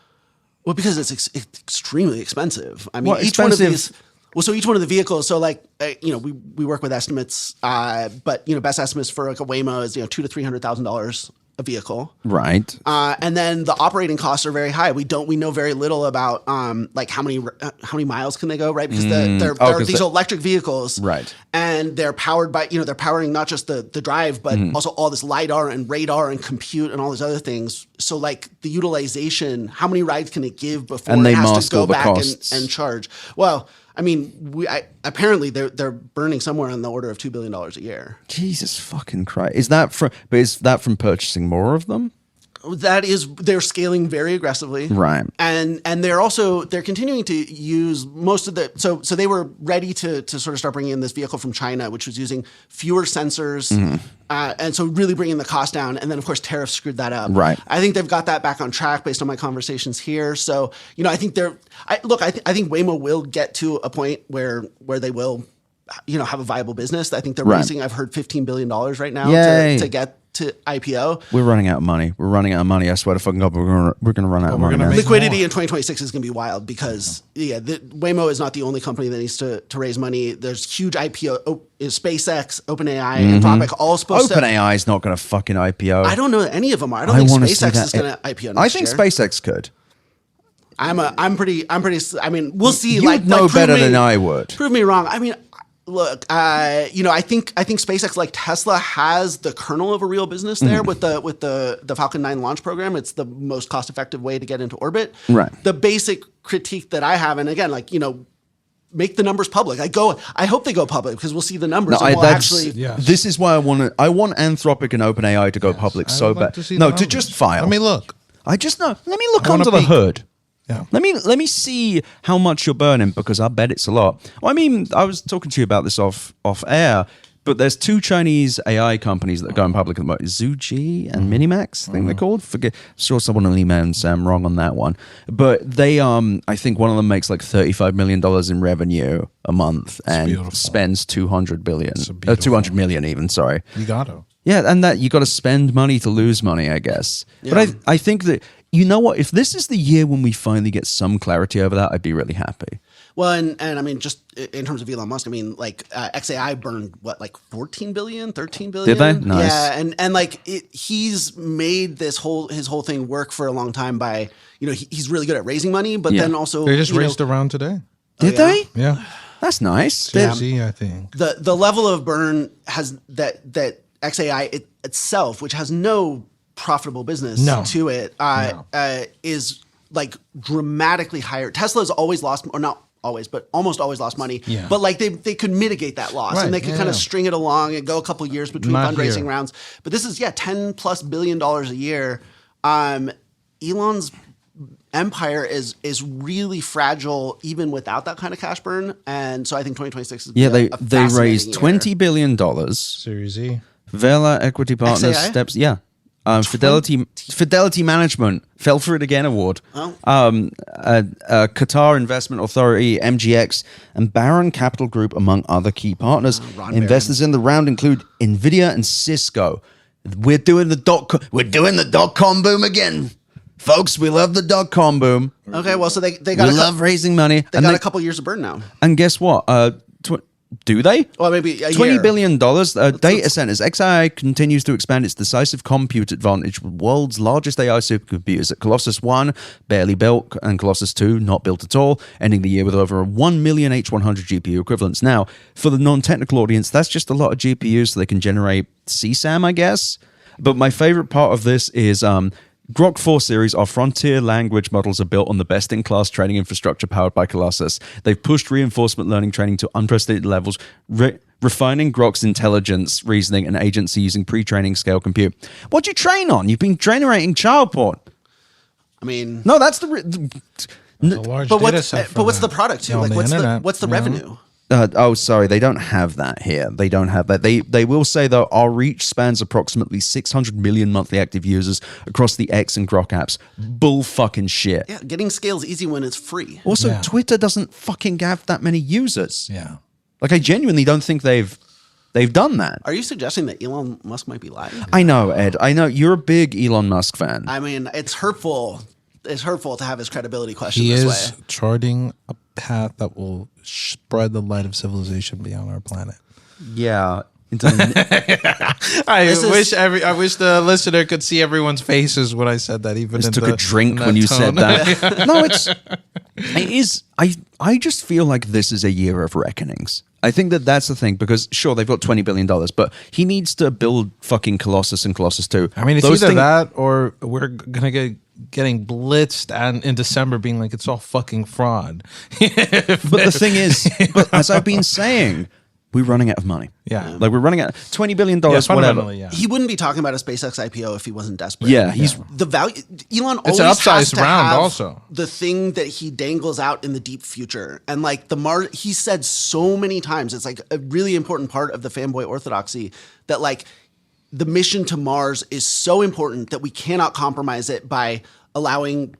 Well, because it's extremely expensive. I mean, each one of these. Well, so each one of the vehicles, so like, we work with estimates, but, best estimates for like a Waymo is, $200,000 to $300,000 a vehicle.
Right.
And then the operating costs are very high. We know very little about, like how many miles can they go, right? Because they're these electric vehicles.
Right.
And they're powered by, they're powering not just the drive, but also all this LiDAR and radar and compute and all these other things. So like the utilization, how many rides can it give before it has to go back and charge? Well, I mean, apparently they're burning somewhere on the order of $2 billion a year.
Jesus fucking Christ! Is that from purchasing more of them?
They're scaling very aggressively,
right?
And they're continuing to use most of the so they were ready to sort of start bringing in this vehicle from China, which was using fewer sensors, and so really bringing the cost down. And then of course tariffs screwed that up.
Right.
I think they've got that back on track based on my conversations here. So I think I think Waymo will get to a point where they will, have a viable business. I think they're raising. I've heard $15 billion right now to get to IPO.
We're running out of money. I swear to fucking God, we're going to run out of money.
Liquidity in 2026 is going to be wild because Waymo is not the only company that needs to raise money. There's huge IPO. SpaceX, OpenAI, Anthropic, all supposed to.
OpenAI is not going to fucking IPO.
I don't know that any of them are. I don't think SpaceX is going to IPO next
I think
year.
SpaceX could.
I'm pretty. I mean, we'll see.
You'd know better than I would.
Prove me wrong. I mean, look, I think SpaceX, like Tesla, has the kernel of a real business there with the Falcon 9 launch program. It's the most cost effective way to get into orbit.
Right.
The basic critique that I have, and again, like make the numbers public. I hope they go public because we'll see the numbers.
This is why I want Anthropic and OpenAI to go public so bad. To just file.
Let me look.
Let me look under the hood. Yeah. Let me see how much you're burning because I bet it's a lot. Well, I mean, I was talking to you about this off air, but there's two Chinese AI companies that are going public at the moment: Zhuji and Minimax, I think they're called. I'm sure someone will email and say I'm wrong on that one. But they, I think one of them makes like $35 million in revenue a month and spends $200 million even. Sorry,
you gotta.
Yeah, and that you got to spend money to lose money, I guess. Yeah. But I think that, you know what, if this is the year when we finally get some clarity over that, I'd be really happy.
Well, and I mean, just in terms of Elon Musk, I mean, like XAI burned like 14 billion, 13 billion.
Did they? Nice.
Yeah, and like he's made his whole thing work for a long time by, he's really good at raising money, but then also
they just raised around today.
Did they?
Yeah.
That's nice.
Series E, I think.
The level of burn has that XAI itself, which has no profitable business to it, is like dramatically higher. Tesla's always lost, or not always, but almost always lost money.
Yeah.
But like they could mitigate that loss,
Right,
and they could kind of string it along and go a couple years between
Not
fundraising
here.
rounds. But this is $10+ billion a year. Elon's empire is really fragile even without that kind of cash burn, and so I think 2026 is
they
fascinating
raised
year.
$20 billion.
Series E.
Vela Equity Partners
XAI?
steps. Yeah. Fidelity Management fell for it again award.
Oh.
Qatar Investment Authority, MGX, and Barron Capital Group, among other key partners.
Ron
Investors in the round include Nvidia and Cisco. We're doing the dot-com boom again, folks. We love the dot-com boom.
Okay, well, so they
We
got
love raising money.
they got a couple years of burn now.
And guess what? Do they?
Well, maybe a
$20
year.
billion. Data centers. XAI continues to expand its decisive compute advantage with world's largest AI supercomputers at Colossus 1, barely built, and Colossus 2, not built at all, ending the year with over 1 million H100 GPU equivalents. Now, for the non-technical audience, that's just a lot of GPUs so they can generate CSAM, I guess. But my favorite part of this is Grok 4 series, our frontier language models are built on the best-in-class training infrastructure powered by Colossus. They've pushed reinforcement learning training to unprecedented levels, refining Grok's intelligence, reasoning, and agency using pre-training scale compute. What'd you train on? You've been generating child porn.
I mean,
No, that's
A large
but
data
what's
set for
the product too?
on
Like,
the
what's
internet,
the
you know?
revenue?
Sorry, they don't have that here. They don't have that. They will say, though, our reach spans approximately 600 million monthly active users across the X and Grok apps. Bull fucking shit.
Yeah, getting scale is easy when it's free.
Also,
Yeah.
Twitter doesn't fucking have that many users.
Yeah.
Like, I genuinely don't think they've done that.
Are you suggesting that Elon Musk might be lying?
I know, Ed. I know you're a big Elon Musk fan.
I mean, it's hurtful. It's hurtful to have his credibility questioned
He
this
is
way.
charting a path that will spread the light of civilization beyond our planet.
Yeah.
I
This is-
I wish the listener could see everyone's faces when I said that. Even
Just
in
took
the-
a drink
in
when you said
tone.
that. No, it is. I just feel like this is a year of reckonings. I think that's the thing, because sure, they've got $20 billion, but he needs to build fucking Colossus and Colossus 2.
I mean, it's
Those
either
thing-
that or we're gonna get getting blitzed and in December being like it's all fucking fraud.
But the thing is, but as I've been saying, we're running out of money.
Yeah.
Like we're running out $20 billion,
Yeah,
whatever.
fundamentally, yeah.
He wouldn't be talking about a SpaceX IPO if he wasn't desperate.
Yeah, he's
The value. Elon
It's
always
an
has
upsized
to
round
have
also.
the thing that he dangles out in the deep future, and like the Mars. He said so many times, it's like a really important part of the fanboy orthodoxy that like the mission to Mars is so important that we cannot compromise it by allowing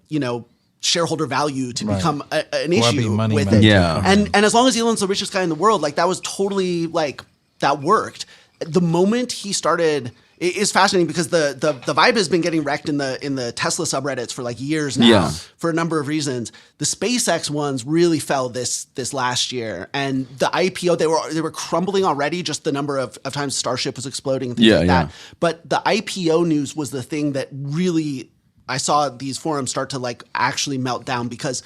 shareholder value to become an
Or
issue
be money
with
meant
it.
to
Yeah.
And as long as Elon's the richest guy in the world, like that was totally like that worked. The moment he started, it is fascinating because the vibe has been getting wrecked in the Tesla subreddits for like years now,
Yeah.
for a number of reasons. The SpaceX ones really fell this last year, and the IPO they were crumbling already. Just the number of times Starship was exploding and things
Yeah,
like
yeah.
that. But the IPO news was the thing that really I saw these forums start to like actually melt down, because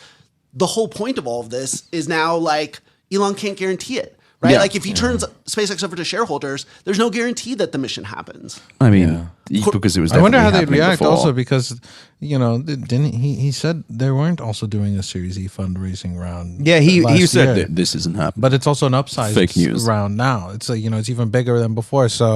the whole point of all of this is now like Elon can't guarantee it. Right?
Yeah.
Like if he turns SpaceX over to shareholders, there's no guarantee that the mission happens.
I mean, because it was.
I wonder how they'd
definitely
react
happening
also,
before.
because didn't he said they weren't also doing a Series E fundraising round.
Yeah, he
last
said
year.
that this isn't happening.
But it's also an upsized
Fake news.
round now. It's like it's even bigger than before. So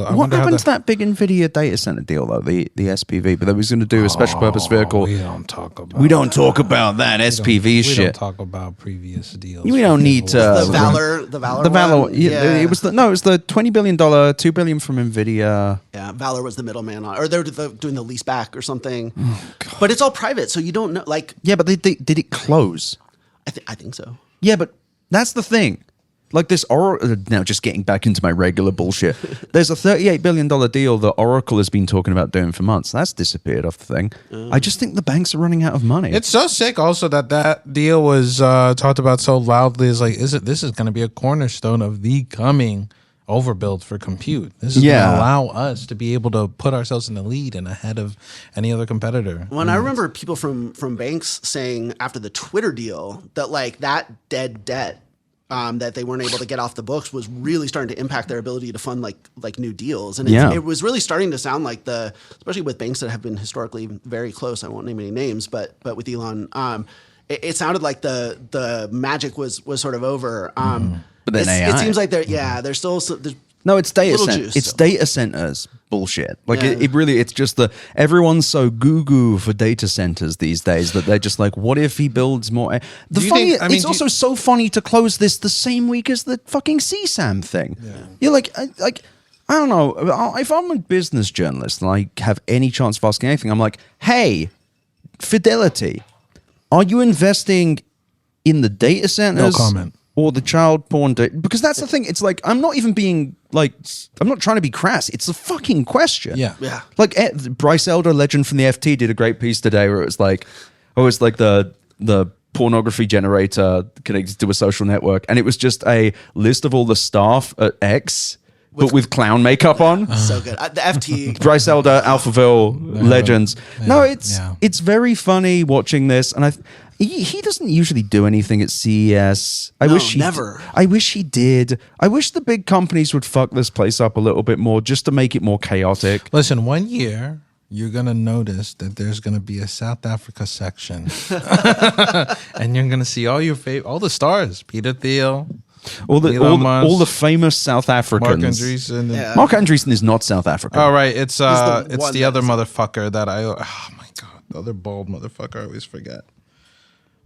I
What
wonder
happened
how
to that big NVIDIA data center deal, though? The SPV, but they was going to do a special purpose vehicle.
We don't talk about.
We don't talk about that SPV
We
shit.
don't talk about previous deals.
We don't need to.
The Valor
The Valor,
one?
it was the $20 billion, $2 billion from NVIDIA.
Yeah, Valor was the middleman on, or they're doing the lease back or something.
Oh,
But it's all private, so you don't know. Like,
Yeah, but they did it close?
I think so.
Yeah, but that's the thing. Like this Oracle, now just getting back into my regular bullshit. There's a $38 billion deal that Oracle has been talking about doing for months. That's disappeared off the thing. I just think the banks are running out of money.
It's so sick also that deal was talked about so loudly. Is like, this is going to be a cornerstone of the coming overbuild for compute. This is going
Yeah.
to allow us to be able to put ourselves in the lead and ahead of any other competitor.
When I remember people from banks saying after the Twitter deal that like that dead debt that they weren't able to get off the books was really starting to impact their ability to fund like new deals. And it was really starting to sound like especially with banks that have been historically very close. I won't name any names, but with Elon, it sounded like the magic was sort of over.
But then AI.
It seems like there's still
No, it's data
Little
centers.
juice
It's
still.
data centers bullshit. Like
Yeah.
it really, it's just everyone's so goo for data centers these days that they're just like, what if he builds more?
Do you think- I mean,
It's
do
also so funny to close this the same week as the fucking CSAM thing. Yeah. You're like, I don't know. If I'm a business journalist and I have any chance of asking anything, I'm like, hey, Fidelity, are you investing in the data centers?
No comment.
Or the child porn because that's the thing. It's like I'm not even being like I'm not trying to be crass. It's a fucking question.
Yeah.
Like Bryce Elder, legend from the FT, did a great piece today where it was like, the pornography generator connected to a social network, and it was just a list of all the staff at X, but with clown makeup on.
so good. The FT.
Bryce Elder, Alphaville, legends. No, it's very funny watching this, and he doesn't usually do anything at CES. I wish he
never.
I wish he did. I wish the big companies would fuck this place up a little bit more just to make it more chaotic.
Listen, one year you're gonna notice that there's gonna be a South Africa section, and you're gonna see all the stars: Peter Thiel,
All
Elon Musk,
the famous South Africans.
Mark Andreessen.
Yeah.
Mark Andreessen is not South African.
Oh right, it's
the
it's
one
the other
that's-
motherfucker that oh my god, the other bald motherfucker I always forget.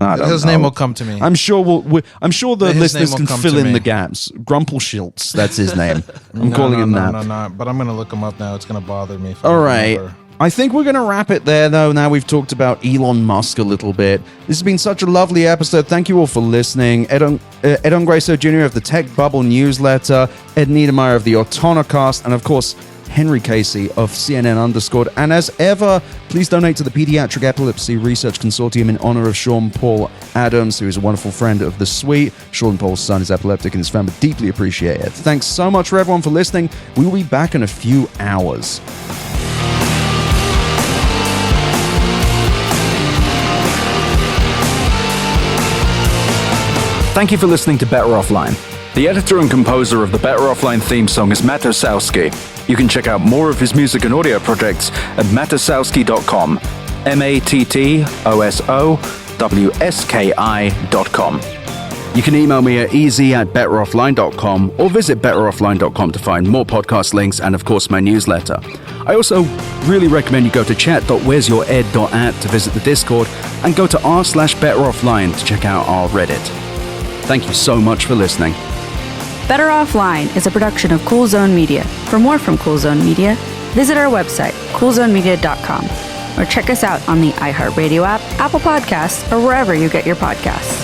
I don't
His
know.
name will come to me.
I'm sure I'm sure the
His name
listeners
will
can
come
fill
to
in
me.
the gaps. Grumpelschiltz, that's his name. I'm calling him that.
No, but I'm gonna look him up now. It's gonna bother me. If I
All
don't
right.
remember.
I think we're going to wrap it there, though. Now we've talked about Elon Musk a little bit. This has been such a lovely episode. Thank you all for listening. Ed Ongweso Jr. of the Tech Bubble newsletter, Ed Niedermeyer of the Autonocast, and of course, Henry Casey of CNN Underscored. And as ever, please donate to the Pediatric Epilepsy Research Consortium in honor of Sean Paul Adams, who is a wonderful friend of the suite. Sean Paul's son is epileptic and his family deeply appreciate it. Thanks so much for everyone for listening. We will be back in a few hours.
Thank you for listening to Better Offline. The editor and composer of the Better Offline theme song is Matt Osowski. You can check out more of his music and audio projects at matosowski.com. MATTOSOWSKI.com. You can email me at easy@betteroffline.com or visit betteroffline.com to find more podcast links and, of course, my newsletter. I also really recommend you go to chat.wheresyoured.at to visit the Discord and go to r/betteroffline to check out our Reddit. Thank you so much for listening.
Better Offline is a production of Cool Zone Media. For more from Cool Zone Media, visit our website, coolzonemedia.com, or check us out on the iHeart Radio app, Apple Podcasts, or wherever you get your podcasts.